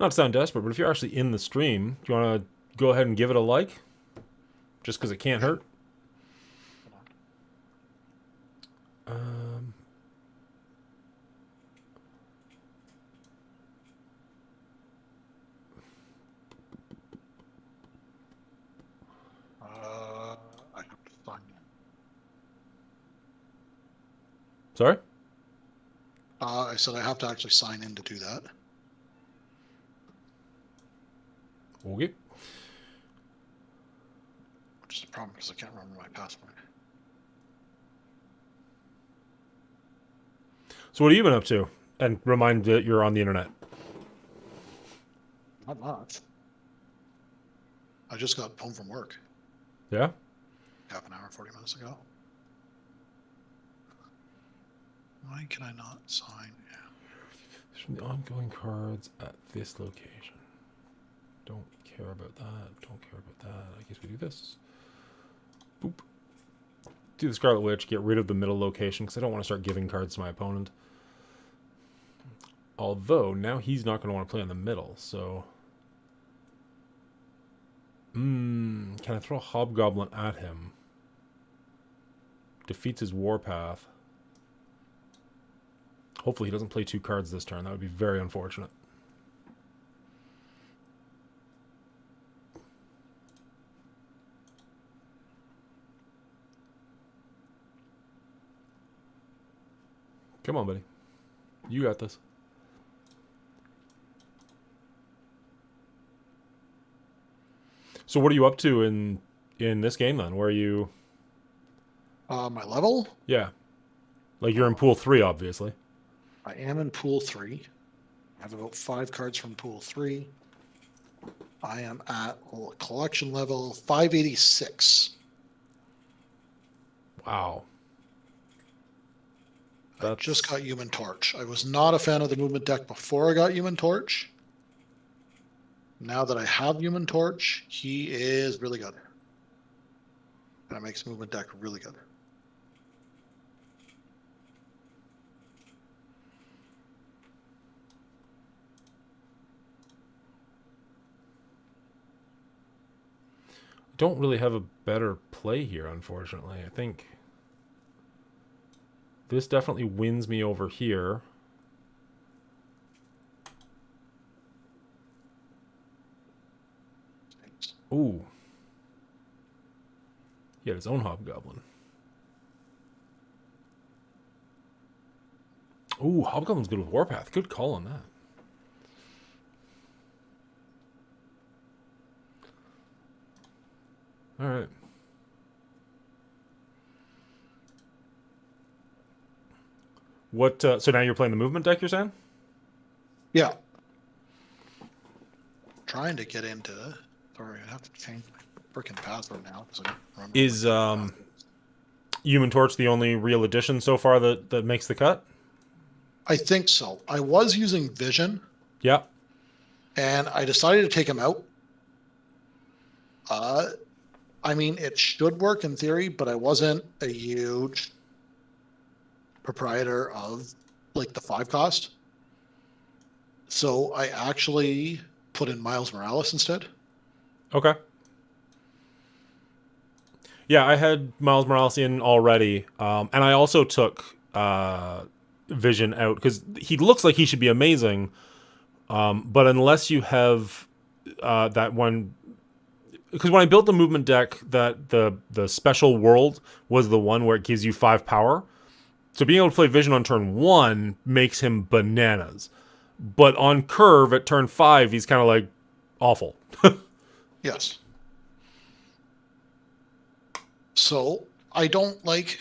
Speaker 1: Not to sound desperate, but if you're actually in the stream, do you want to go ahead and give it a like? Just because it can't hurt?
Speaker 4: I have to sign in.
Speaker 1: Sorry?
Speaker 4: I said I have to actually sign in to do that.
Speaker 1: Okay.
Speaker 4: Which is a problem because I can't remember my password.
Speaker 1: So what have you been up to? And remind that you're on the internet.
Speaker 4: Not much. I just got home from work
Speaker 1: Yeah?
Speaker 4: half an hour, 40 minutes ago. Why can I not sign? Yeah.
Speaker 1: From the ongoing cards at this location. Don't care about that. Don't care about that. I guess we do this. Boop. Do the Scarlet Witch. Get rid of the middle location because I don't want to start giving cards to my opponent. Although, now he's not going to want to play in the middle, so... can I throw a Hobgoblin at him? Defeats his Warpath. Hopefully he doesn't play 2 cards this turn. That would be very unfortunate. Come on, buddy. You got this. So what are you up to in this game then? Where are you?
Speaker 4: My level?
Speaker 1: Yeah. Like you're in pool 3, obviously.
Speaker 4: I am in pool 3. I have about 5 cards from pool 3. I am at collection level 586.
Speaker 1: Wow. That's...
Speaker 4: I just got Human Torch. I was not a fan of the movement deck before I got Human Torch. Now that I have Human Torch, he is really good. That makes movement deck really good.
Speaker 1: Don't really have a better play here, unfortunately. I think this definitely wins me over here. Ooh. He had his own Hobgoblin. Ooh, Hobgoblin's good with Warpath. Good call on that. All right. What? So now you're playing the movement deck, you're saying?
Speaker 4: Yeah. Trying to get into. Sorry, I have to change my freaking password now. So I don't remember
Speaker 1: Is
Speaker 4: my password.
Speaker 1: Human Torch the only real addition so far that makes the cut?
Speaker 4: I think so. I was using Vision,
Speaker 1: Yeah.
Speaker 4: and I decided to take him out. I mean, it should work in theory, but I wasn't a huge proprietor of like the 5 cost. So I actually put in Miles Morales instead.
Speaker 1: Okay. Yeah, I had Miles Morales in already, and I also took Vision out because he looks like he should be amazing, but unless you have that one, because when I built the movement deck, that the special world was the one where it gives you 5 power, so being able to play Vision on turn 1 makes him bananas, but on curve at turn 5 he's kind of like awful.
Speaker 4: Yes. So I don't like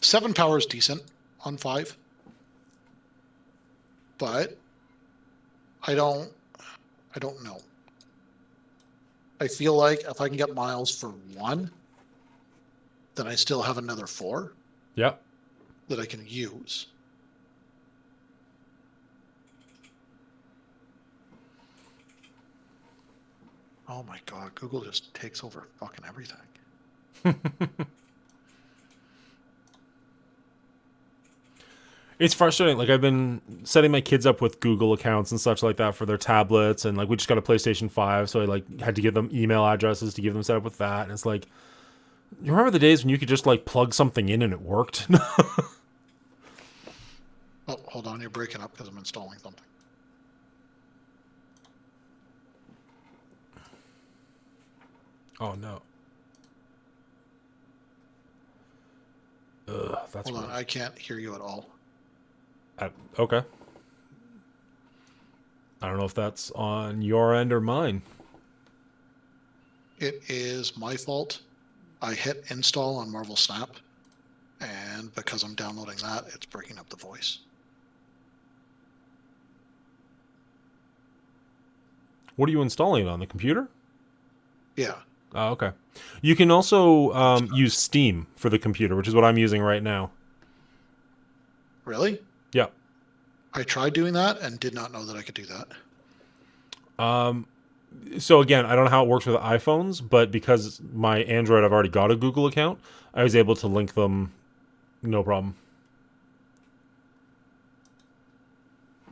Speaker 4: 7 power is decent on 5, but I don't know. I feel like if I can get Miles for 1, then I still have another 4
Speaker 1: Yeah.
Speaker 4: that I can use. Oh my god, Google just takes over fucking everything.
Speaker 1: It's frustrating. Like, I've been setting my kids up with Google accounts and such like that for their tablets, and like we just got a PlayStation 5, so I like had to give them email addresses to give them set up with that. And it's like, you remember the days when you could just like plug something in and it worked?
Speaker 4: Oh, hold on, you're breaking up because I'm installing something.
Speaker 1: Oh no. Ugh, that's
Speaker 4: Hold on,
Speaker 1: weird.
Speaker 4: I can't hear you at all.
Speaker 1: Okay. I don't know if that's on your end or mine.
Speaker 4: It is my fault. I hit install on Marvel Snap, and because I'm downloading that, it's breaking up the voice.
Speaker 1: What are you installing on the computer?
Speaker 4: Yeah.
Speaker 1: Oh, okay. You can also use Steam for the computer, which is what I'm using right now.
Speaker 4: Really?
Speaker 1: Yeah.
Speaker 4: I tried doing that and did not know that I could do that.
Speaker 1: So again, I don't know how it works with iPhones, but because my Android, I've already got a Google account, I was able to link them, no problem.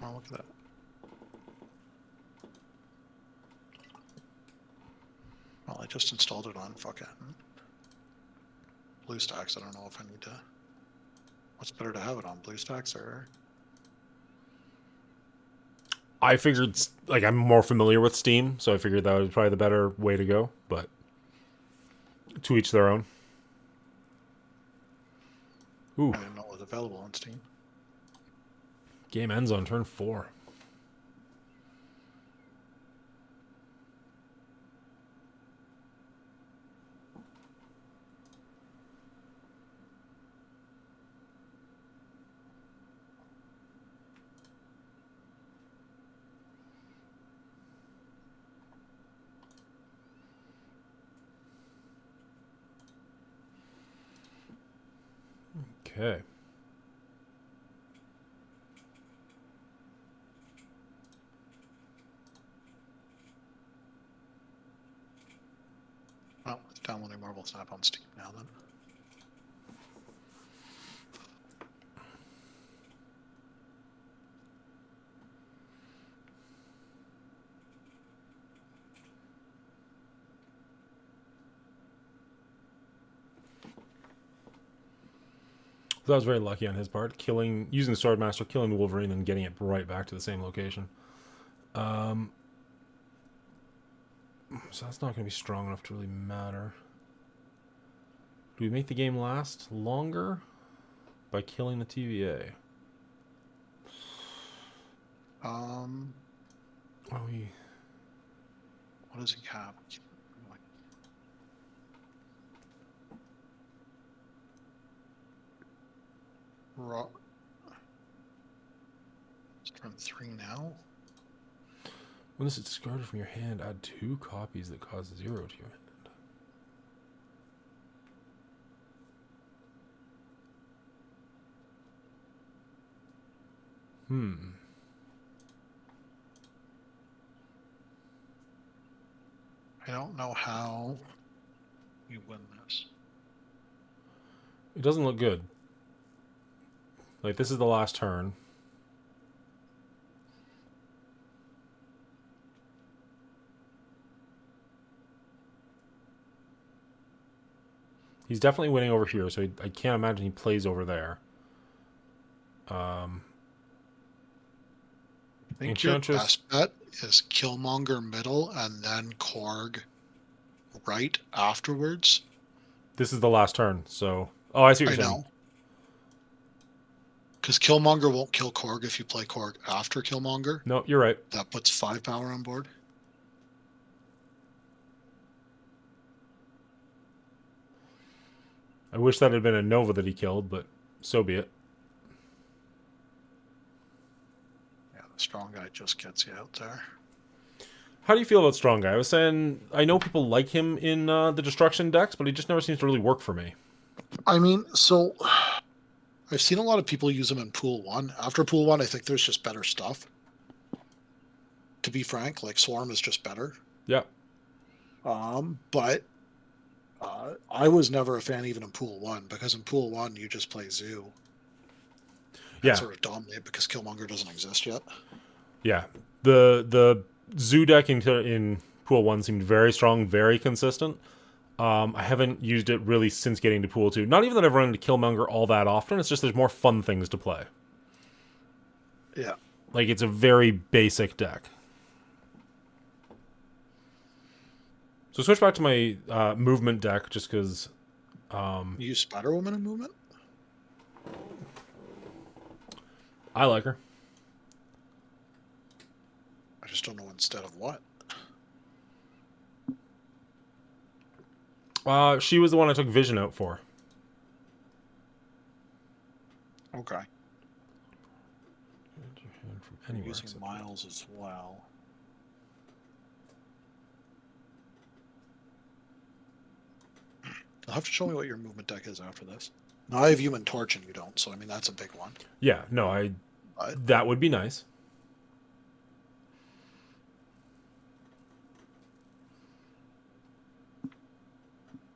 Speaker 4: Oh, look at that. Well, I just installed it on fucking BlueStacks. I don't know if I need to. What's better to have it on, BlueStacks or?
Speaker 1: I figured, like, I'm more familiar with Steam, so I figured that was probably the better way to go, but to each their own. Ooh,
Speaker 4: I didn't know it was available on Steam.
Speaker 1: game ends on turn 4. Okay.
Speaker 4: Oh, it's downloading Marvel Snap on Steam now then.
Speaker 1: So that was very lucky on his part, using the Swordmaster, killing the Wolverine, and getting it right back to the same location. So that's not going to be strong enough to really matter. Do we make the game last longer by killing the TVA?
Speaker 4: Oh,
Speaker 1: we
Speaker 4: what does he have? It's turn 3 now.
Speaker 1: When this is discarded from your hand, add 2 copies that cause 0 to your hand.
Speaker 4: I don't know how you win this.
Speaker 1: It doesn't look good. Like, this is the last turn. He's definitely winning over here, so I can't imagine he plays over there.
Speaker 4: I think
Speaker 1: Enchantress.
Speaker 4: your best bet is Killmonger middle and then Korg right afterwards.
Speaker 1: This is the last turn, so... Oh, I see what
Speaker 4: I
Speaker 1: you're saying.
Speaker 4: know. Because Killmonger won't kill Korg if you play Korg after Killmonger.
Speaker 1: No, you're right.
Speaker 4: That puts 5 power on board.
Speaker 1: I wish that had been a Nova that he killed, but so be it.
Speaker 4: Yeah, the strong guy just gets you out there.
Speaker 1: How do you feel about Strong Guy? I was saying, I know people like him in the Destruction decks, but he just never seems to really work for me.
Speaker 4: I mean, so I've seen a lot of people use him in Pool 1. After Pool 1, I think there's just better stuff. To be frank, like Swarm is just better.
Speaker 1: Yeah.
Speaker 4: But I was never a fan even in Pool 1, because in Pool 1 you just play Zoo.
Speaker 1: Yeah.
Speaker 4: Sort of dominate because Killmonger doesn't exist yet.
Speaker 1: Yeah. The Zoo deck in Pool 1 seemed very strong, very consistent. I haven't used it really since getting to Pool 2. Not even that I've run into Killmonger all that often, it's just there's more fun things to play.
Speaker 4: Yeah.
Speaker 1: Like, it's a very basic deck. So switch back to my movement deck, just because...
Speaker 4: You use Spider-Woman in movement?
Speaker 1: I like her.
Speaker 4: I just don't know instead of what.
Speaker 1: She was the one I took Vision out for.
Speaker 4: Okay.
Speaker 1: From anywhere
Speaker 4: Using
Speaker 1: except-
Speaker 4: Miles as well. You'll have to show me what your movement deck is after this. Now I have Human Torch and you don't, so I mean that's a big one.
Speaker 1: Yeah, no, that would be nice.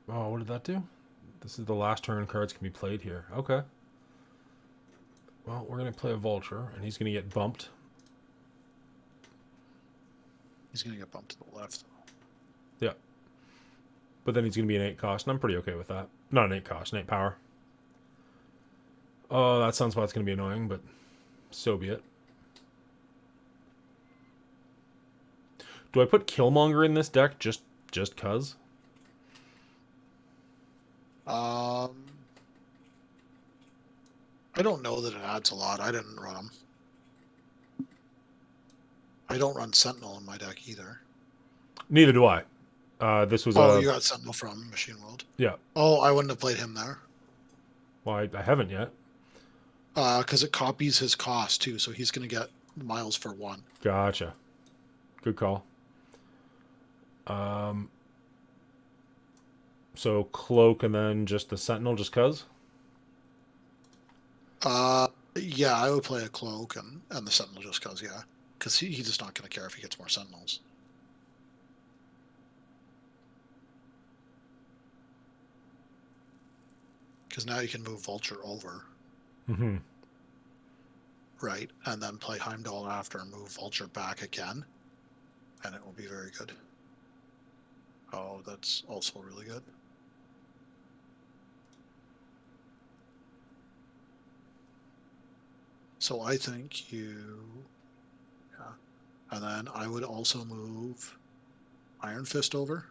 Speaker 1: Oh, what did that do? This is the last turn cards can be played here. Okay. Well, we're going to play a Vulture, and he's going to get bumped.
Speaker 4: He's going to get bumped to the left.
Speaker 1: Yeah. But then he's going to be an 8 cost, and I'm pretty okay with that. Not an 8 cost, an 8 power. Oh, that Sunspot's going to be annoying, but so be it. Do I put Killmonger in this deck just cuz?
Speaker 4: I don't know that it adds a lot. I didn't run them. I don't run Sentinel in my deck either.
Speaker 1: Neither do I. This was
Speaker 4: you got Sentinel from Machine World.
Speaker 1: Yeah.
Speaker 4: Oh, I wouldn't have played him there.
Speaker 1: Well, I haven't yet.
Speaker 4: Because it copies his cost too, so he's going to get Miles for 1.
Speaker 1: Gotcha. Good call. So Cloak and then just the Sentinel just cuz?
Speaker 4: Yeah, I would play a Cloak and the Sentinel just cuz, yeah. Because he's just not going to care if he gets more Sentinels. Because now you can move Vulture over,
Speaker 1: Mm-hmm.
Speaker 4: right? And then play Heimdall after and move Vulture back again. And it will be very good. Oh, that's also really good. So I think you... Yeah. And then I would also move Iron Fist over.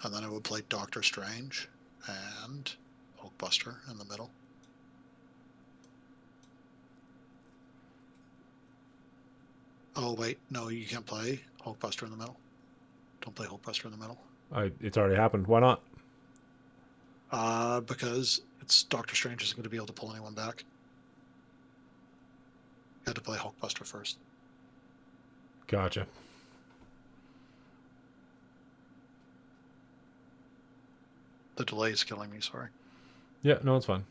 Speaker 4: And then I would play Doctor Strange and Hulkbuster in the middle. Oh, wait. No, you can't play Hulkbuster in the middle. Don't play Hulkbuster in the middle.
Speaker 1: It's already happened. Why not?
Speaker 4: Because it's Doctor Strange isn't going to be able to pull anyone back. You had to play Hulkbuster first.
Speaker 1: Gotcha.
Speaker 4: The delay is killing me, sorry.
Speaker 1: Yeah, no, it's fine.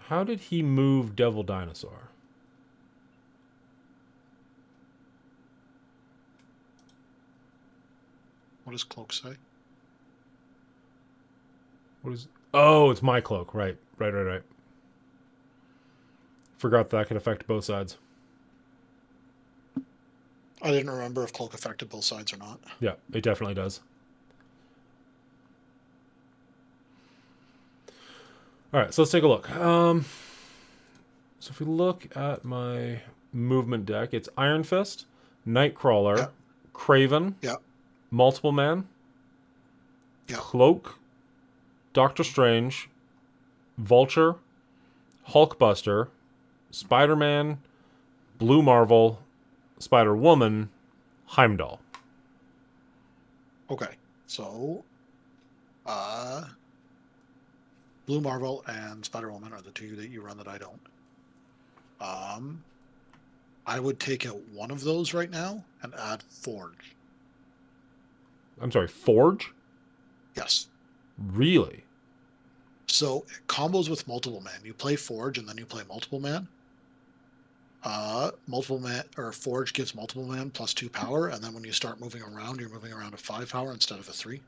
Speaker 1: How did he move Devil Dinosaur?
Speaker 4: What does Cloak say?
Speaker 1: What is... Oh, it's my cloak. Right. Forgot that could affect both sides.
Speaker 4: I didn't remember if Cloak affected both sides or not.
Speaker 1: Yeah, it definitely does. All right, so let's take a look. So if we look at my movement deck, it's Iron Fist, Nightcrawler,
Speaker 4: Yeah.
Speaker 1: Craven,
Speaker 4: Yeah.
Speaker 1: Multiple Man,
Speaker 4: Yeah.
Speaker 1: Cloak, Doctor Strange, Vulture, Hulkbuster, Spider-Man, Blue Marvel, Spider-Woman, Heimdall.
Speaker 4: Okay, so Blue Marvel and Spider-Woman are the two that you run that I don't. I would take out one of those right now and add Forge.
Speaker 1: I'm sorry, Forge?
Speaker 4: Yes.
Speaker 1: Really?
Speaker 4: So it combos with Multiple Man. You play Forge and then you play Multiple Man. Multiple Man or Forge gives Multiple Man +2 power, and then when you start moving around, you're moving around a 5 power instead of a 3.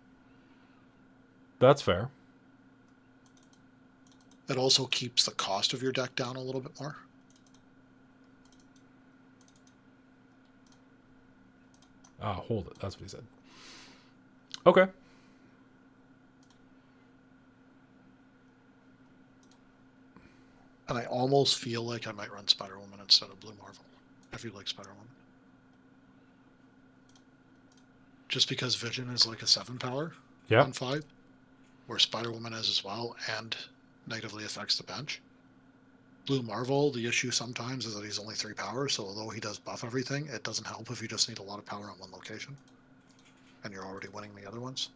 Speaker 1: That's fair.
Speaker 4: It also keeps the cost of your deck down a little bit more.
Speaker 1: Ah, hold it. That's what he said. Okay.
Speaker 4: And I almost feel like I might run Spider-Woman instead of Blue Marvel, if you like Spider-Woman. Just because Vision is like a 7 power on 5, where Spider-Woman is as well, and negatively affects the bench. Blue Marvel, the issue sometimes is that he's only 3 power, so although he does buff everything, it doesn't help if you just need a lot of power on one location. And you're already winning the other ones.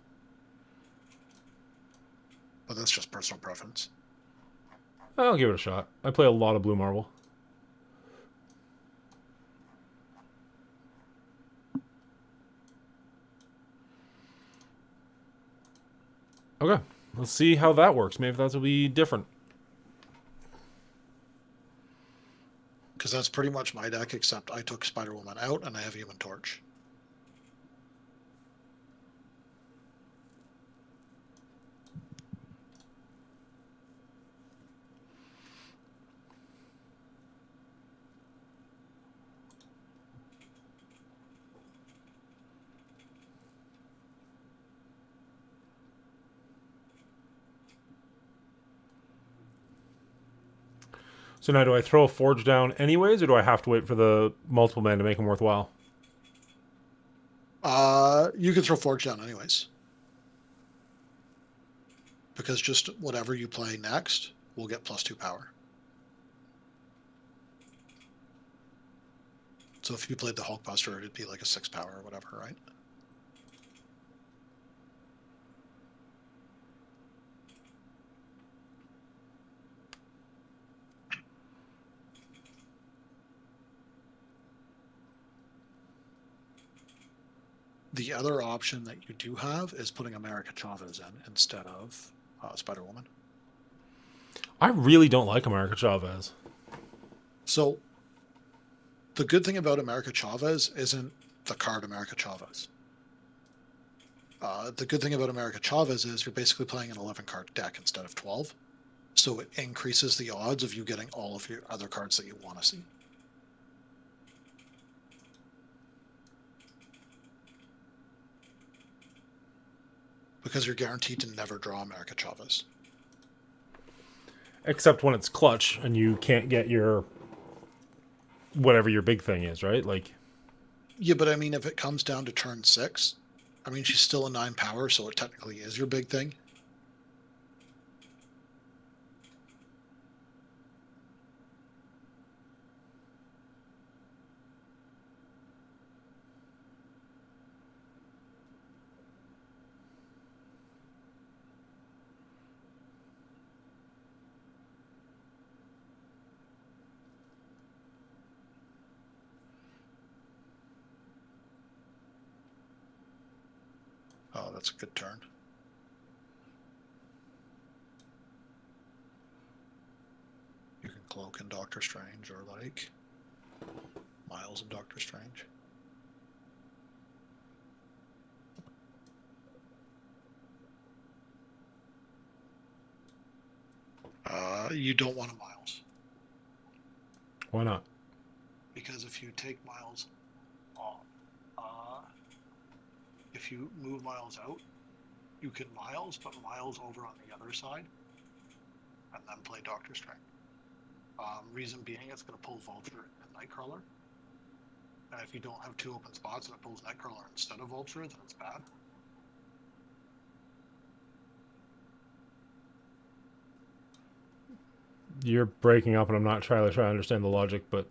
Speaker 4: But that's just personal preference.
Speaker 1: I'll give it a shot. I play a lot of Blue Marvel. Okay, let's see how that works. Maybe that'll be different.
Speaker 4: Because that's pretty much my deck, except I took Spider-Woman out and I have Human Torch.
Speaker 1: So now do I throw a Forge down anyways, or do I have to wait for the Multiple Man to make them worthwhile?
Speaker 4: You can throw Forge down anyways. Because just whatever you play next will get +2 power. So if you played the Hulkbuster, it'd be like a 6 power or whatever, right? The other option that you do have is putting America Chavez in instead of Spider-Woman.
Speaker 1: I really don't like America Chavez.
Speaker 4: So the good thing about America Chavez isn't the card America Chavez. The good thing about America Chavez is you're basically playing an 11 card deck instead of 12. So it increases the odds of you getting all of your other cards that you want to see. Because you're guaranteed to never draw America Chavez.
Speaker 1: Except when it's clutch and you can't get your whatever your big thing is, right? Like,
Speaker 4: Yeah, but I mean, if it comes down to turn 6, I mean, she's still a 9 power, so it technically is your big thing. Oh, that's a good turn. You can cloak in Doctor Strange or like Miles in Doctor Strange. You don't want a Miles.
Speaker 1: why not?
Speaker 4: Because if you take Miles off, if you move Miles out, you can Miles, but Miles over on the other side, and then play Doctor Strange. Reason being, it's going to pull Vulture and Nightcrawler. And if you don't have 2 open spots and it pulls Nightcrawler instead of Vulture, then it's bad.
Speaker 1: You're breaking up, and I'm not trying to understand the logic, but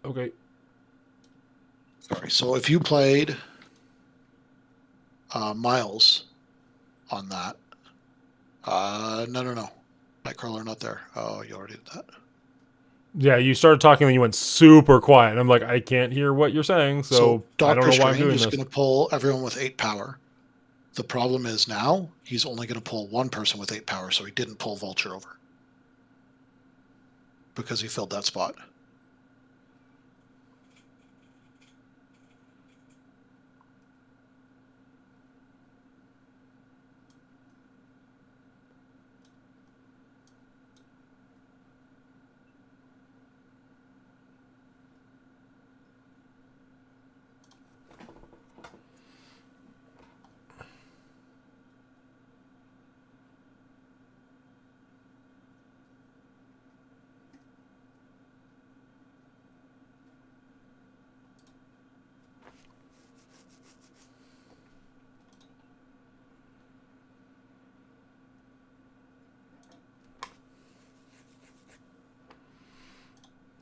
Speaker 1: okay.
Speaker 4: Sorry. So if you played Miles on that, no. Nightcrawler not there. Oh, you already did that.
Speaker 1: Yeah, you started talking, and you went super quiet, and I'm like, I can't hear what you're saying, so I don't
Speaker 4: Doctor
Speaker 1: know why I'm
Speaker 4: Strange
Speaker 1: doing
Speaker 4: is
Speaker 1: this.
Speaker 4: going to pull everyone with 8 power. The problem is now he's only going to pull one person with 8 power, so he didn't pull Vulture over because he filled that spot.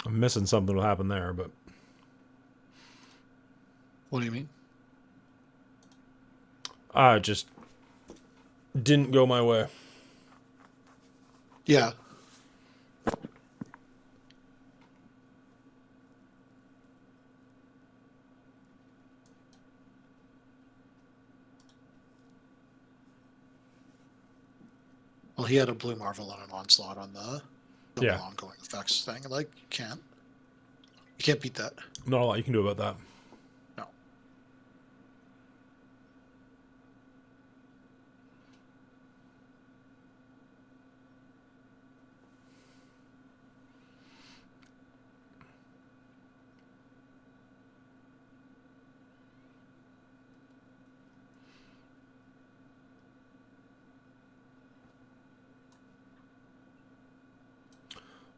Speaker 1: I'm missing something will happen there, but
Speaker 4: What do you mean?
Speaker 1: I just didn't go my way.
Speaker 4: Yeah. Well, he had a Blue Marvel and an Onslaught on the
Speaker 1: Yeah.
Speaker 4: ongoing effects thing. Like, you can't beat that.
Speaker 1: Not a lot you can do about that.
Speaker 4: No.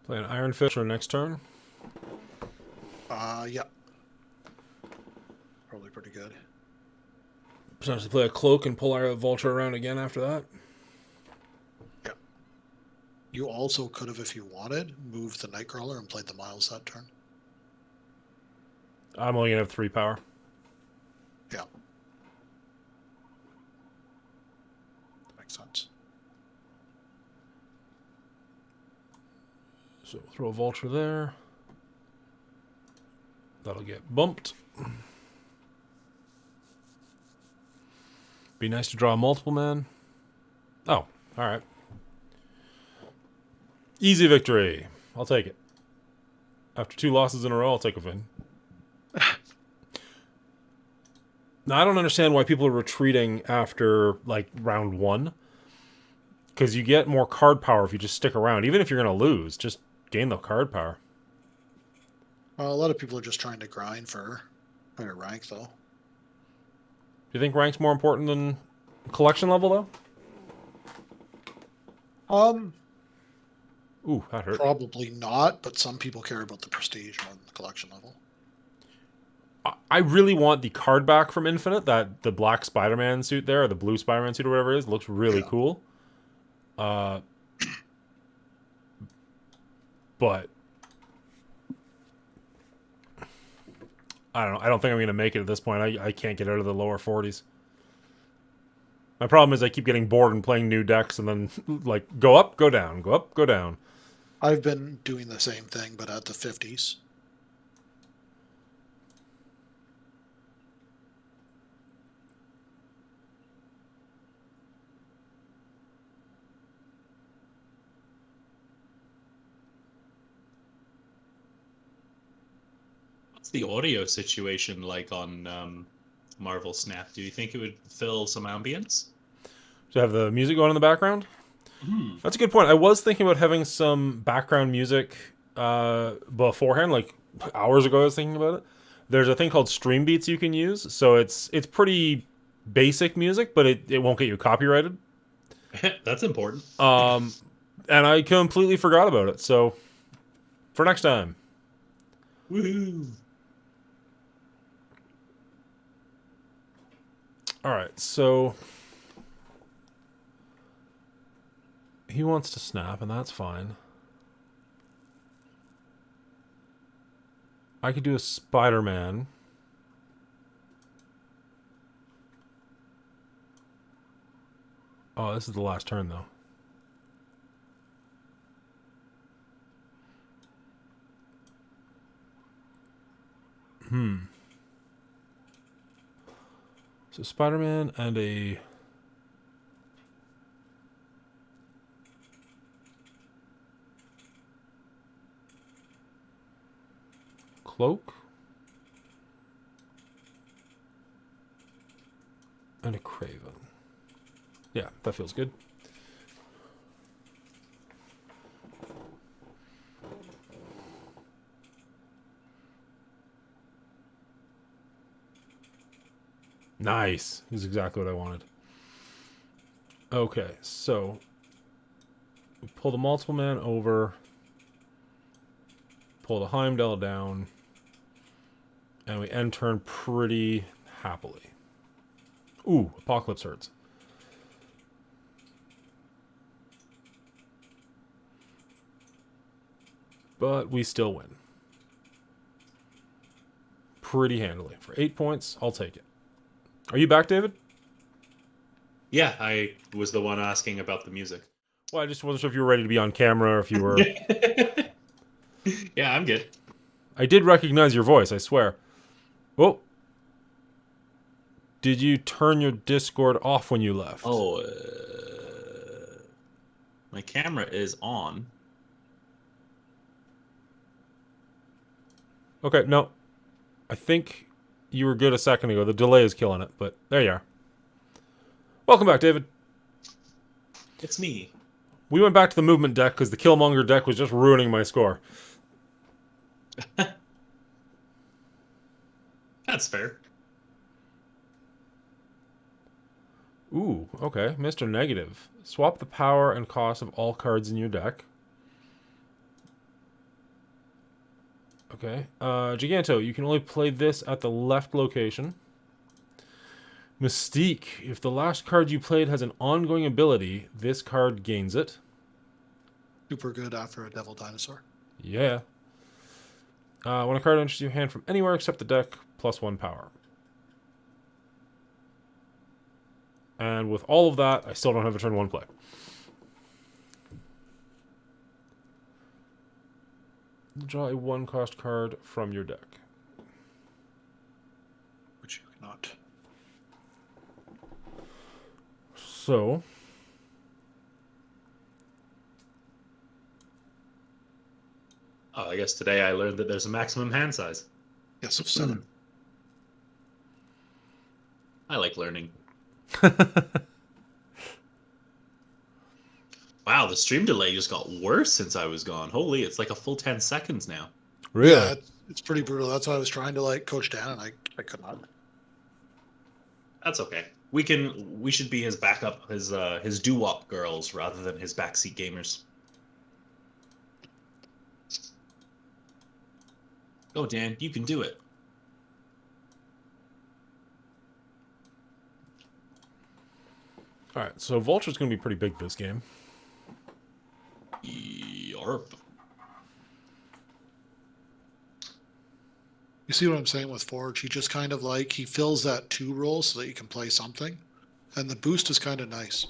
Speaker 1: Play an Iron Fist for next turn.
Speaker 4: Yeah. Probably pretty good.
Speaker 1: Potentially play a Cloak and pull our Vulture around again after that.
Speaker 4: Yeah. You also could have, if you wanted, moved the Nightcrawler and played the Miles that turn.
Speaker 1: I'm only going to have 3 power.
Speaker 4: Yeah. Makes sense.
Speaker 1: So throw a Vulture there. That'll get bumped. Be nice to draw a multiple man. Oh, alright. Easy victory. I'll take it. After 2 losses in a row, I'll take a win. Now, I don't understand why people are retreating after, like, round 1. Because you get more card power if you just stick around. Even if you're going to lose, just gain the card power.
Speaker 4: A lot of people are just trying to grind for higher rank, though.
Speaker 1: Do you think rank's more important than collection level, though? Ooh, that hurt.
Speaker 4: Probably not, but some people care about the prestige more than the collection level.
Speaker 1: I really want the card back from Infinite, that the black Spider-Man suit there, or the blue Spider-Man suit or whatever it is. It looks really cool. But I don't know. I don't think I'm going to make it at this point. I can't get out of the lower 40s. My problem is I keep getting bored and playing new decks and then, like, go up, go down, go up, go down.
Speaker 4: I've been doing the same thing, but at the 50s.
Speaker 3: What's the audio situation like on Marvel Snap? Do you think it would fill some ambience?
Speaker 1: To have the music going in the background? That's a good point. I was thinking about having some background music beforehand, like hours ago I was thinking about it. There's a thing called Stream Beats you can use, so it's pretty basic music, but it won't get you copyrighted.
Speaker 3: That's important.
Speaker 1: And I completely forgot about it, so for next time.
Speaker 3: Woohoo!
Speaker 1: Alright, so he wants to snap, and that's fine. I could do a Spider-Man. Oh, this is the last turn, though. So Spider-Man and a... Cloak? And a Craven. Yeah, that feels good. Nice. This is exactly what I wanted. Okay, so we pull the multiple man over, pull the Heimdall down, and we end turn pretty happily. Ooh, Apocalypse hurts. But we still win. Pretty handily. For 8 points, I'll take it. Are you back, David?
Speaker 3: Yeah, I was the one asking about the music.
Speaker 1: Well, I just wasn't sure if you were ready to be on camera or if you were...
Speaker 3: Yeah, I'm good.
Speaker 1: I did recognize your voice, I swear. Oh. Did you turn your Discord off when you left?
Speaker 3: Oh, my camera is on.
Speaker 1: Okay, no. I think you were good a second ago. The delay is killing it, but there you are. Welcome back, David.
Speaker 3: It's me.
Speaker 1: We went back to the movement deck because the Killmonger deck was just ruining my score.
Speaker 3: That's fair.
Speaker 1: Ooh, okay. Mr. Negative. Swap the power and cost of all cards in your deck. Okay. Giganto, you can only play this at the left location. Mystique. If the last card you played has an ongoing ability, this card gains it.
Speaker 4: Super good after a Devil Dinosaur.
Speaker 1: Yeah. When a card enters your hand from anywhere except the deck, +1 power. And with all of that, I still don't have a turn 1 play. Draw a 1-cost card from your deck.
Speaker 4: Which you cannot.
Speaker 1: So...
Speaker 2: Oh, I guess today I learned that there's a maximum hand size.
Speaker 4: Yes, of 7.
Speaker 2: I like learning. Wow, the stream delay just got worse since I was gone. Holy, it's like a full 10 seconds now.
Speaker 1: Really?
Speaker 4: Yeah, it's pretty brutal. That's why I was trying to like coach Dan, and I could not.
Speaker 2: That's okay. We should be his backup, his doo-wop girls rather than his backseat gamers. Go, Dan, you can do it.
Speaker 1: All right, so Vulture's going to be pretty big this game.
Speaker 2: Yarp.
Speaker 4: You see what I'm saying with Forge? He just kind of like he fills that 2 role so that you can play something, and the boost is kind of nice.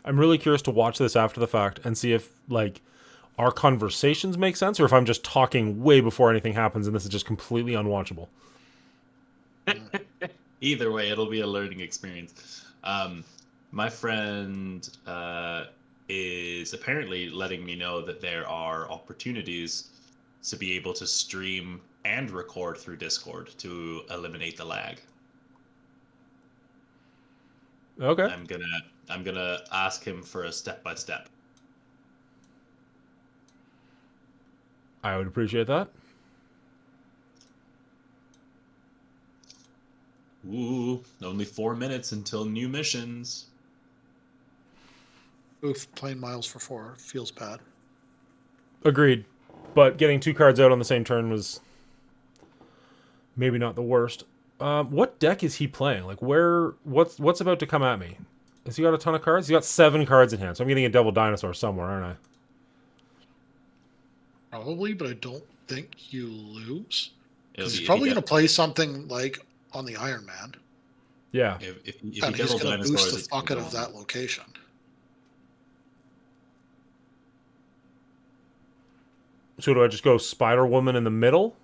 Speaker 1: I'm really curious to watch this after the fact and see if, like, our conversations make sense or if I'm just talking way before anything happens and this is just completely unwatchable.
Speaker 2: Either way, it'll be a learning experience. My friend is apparently letting me know that there are opportunities to be able to stream and record through Discord to eliminate the lag.
Speaker 1: Okay.
Speaker 2: I'm gonna ask him for a step-by-step.
Speaker 1: I would appreciate that.
Speaker 2: Ooh, only 4 minutes until new missions.
Speaker 4: Oof, playing miles for 4 feels bad.
Speaker 1: Agreed. But getting 2 cards out on the same turn was maybe not the worst. What deck is he playing? Like, what's about to come at me? Has he got a ton of cards? He's got 7 cards in hand, so I'm getting a Devil Dinosaur somewhere, aren't I?
Speaker 4: Probably, but I don't think you lose.
Speaker 2: It'll
Speaker 4: Because
Speaker 2: be-
Speaker 4: he's probably
Speaker 2: if
Speaker 4: going to play something like on the Iron Man,
Speaker 1: Yeah.
Speaker 2: If
Speaker 4: and
Speaker 2: he
Speaker 4: he's
Speaker 2: Devil
Speaker 4: going to
Speaker 2: Dinosaurs,
Speaker 4: boost the
Speaker 2: it's
Speaker 4: fuck out of
Speaker 2: gone.
Speaker 4: that location.
Speaker 1: So do I just go Spider Woman in the middle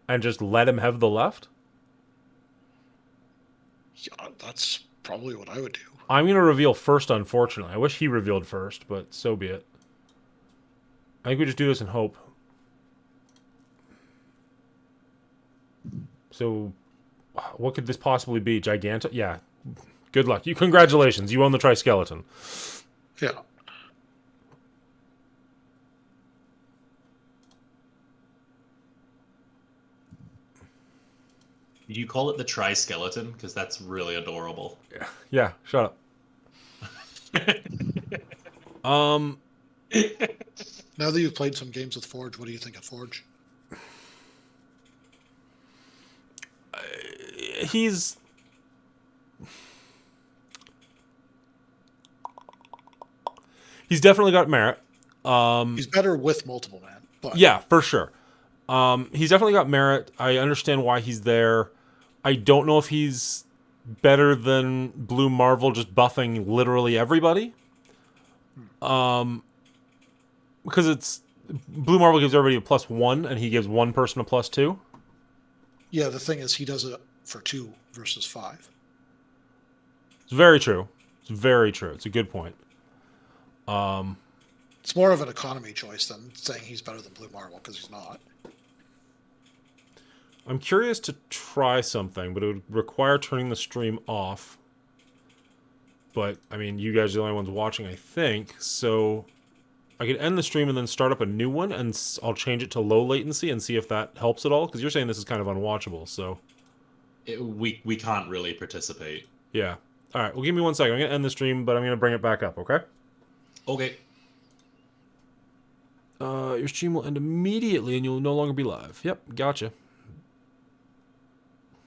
Speaker 1: and just let him have the left?
Speaker 4: Yeah, that's probably what I would do.
Speaker 1: I'm going to reveal first, unfortunately. I wish he revealed first, but so be it. I think we just do this in hope. So, what could this possibly be? Gigantic? Yeah. Good luck. Congratulations. You own the Triskeleton.
Speaker 4: Yeah.
Speaker 2: You call it the Tri-Skeleton? Because that's really adorable.
Speaker 1: Yeah, shut up.
Speaker 4: Now that you've played some games with Forge, what do you think of Forge?
Speaker 1: He's definitely got merit.
Speaker 4: He's better with multiple man, but
Speaker 1: Yeah, for sure. He's definitely got merit. I understand why he's there. I don't know if he's better than Blue Marvel just buffing literally everybody. Because it's Blue Marvel gives everybody a +1 and he gives one person a +2.
Speaker 4: yeah, the thing is he does it for 2 versus 5.
Speaker 1: It's very true. It's very true. It's a good point.
Speaker 4: It's more of an economy choice than saying he's better than Blue Marvel, because he's not.
Speaker 1: I'm curious to try something, but it would require turning the stream off. But, I mean, you guys are the only ones watching, I think. So, I could end the stream and then start up a new one, and I'll change it to low latency and see if that helps at all. Because you're saying this is kind of unwatchable, so...
Speaker 2: We can't really participate.
Speaker 1: Yeah. All right, well, give me 1 second. I'm going to end the stream, but I'm going to bring it back up, okay?
Speaker 2: Okay.
Speaker 1: Your stream will end immediately, and you'll no longer be live. Yep, gotcha.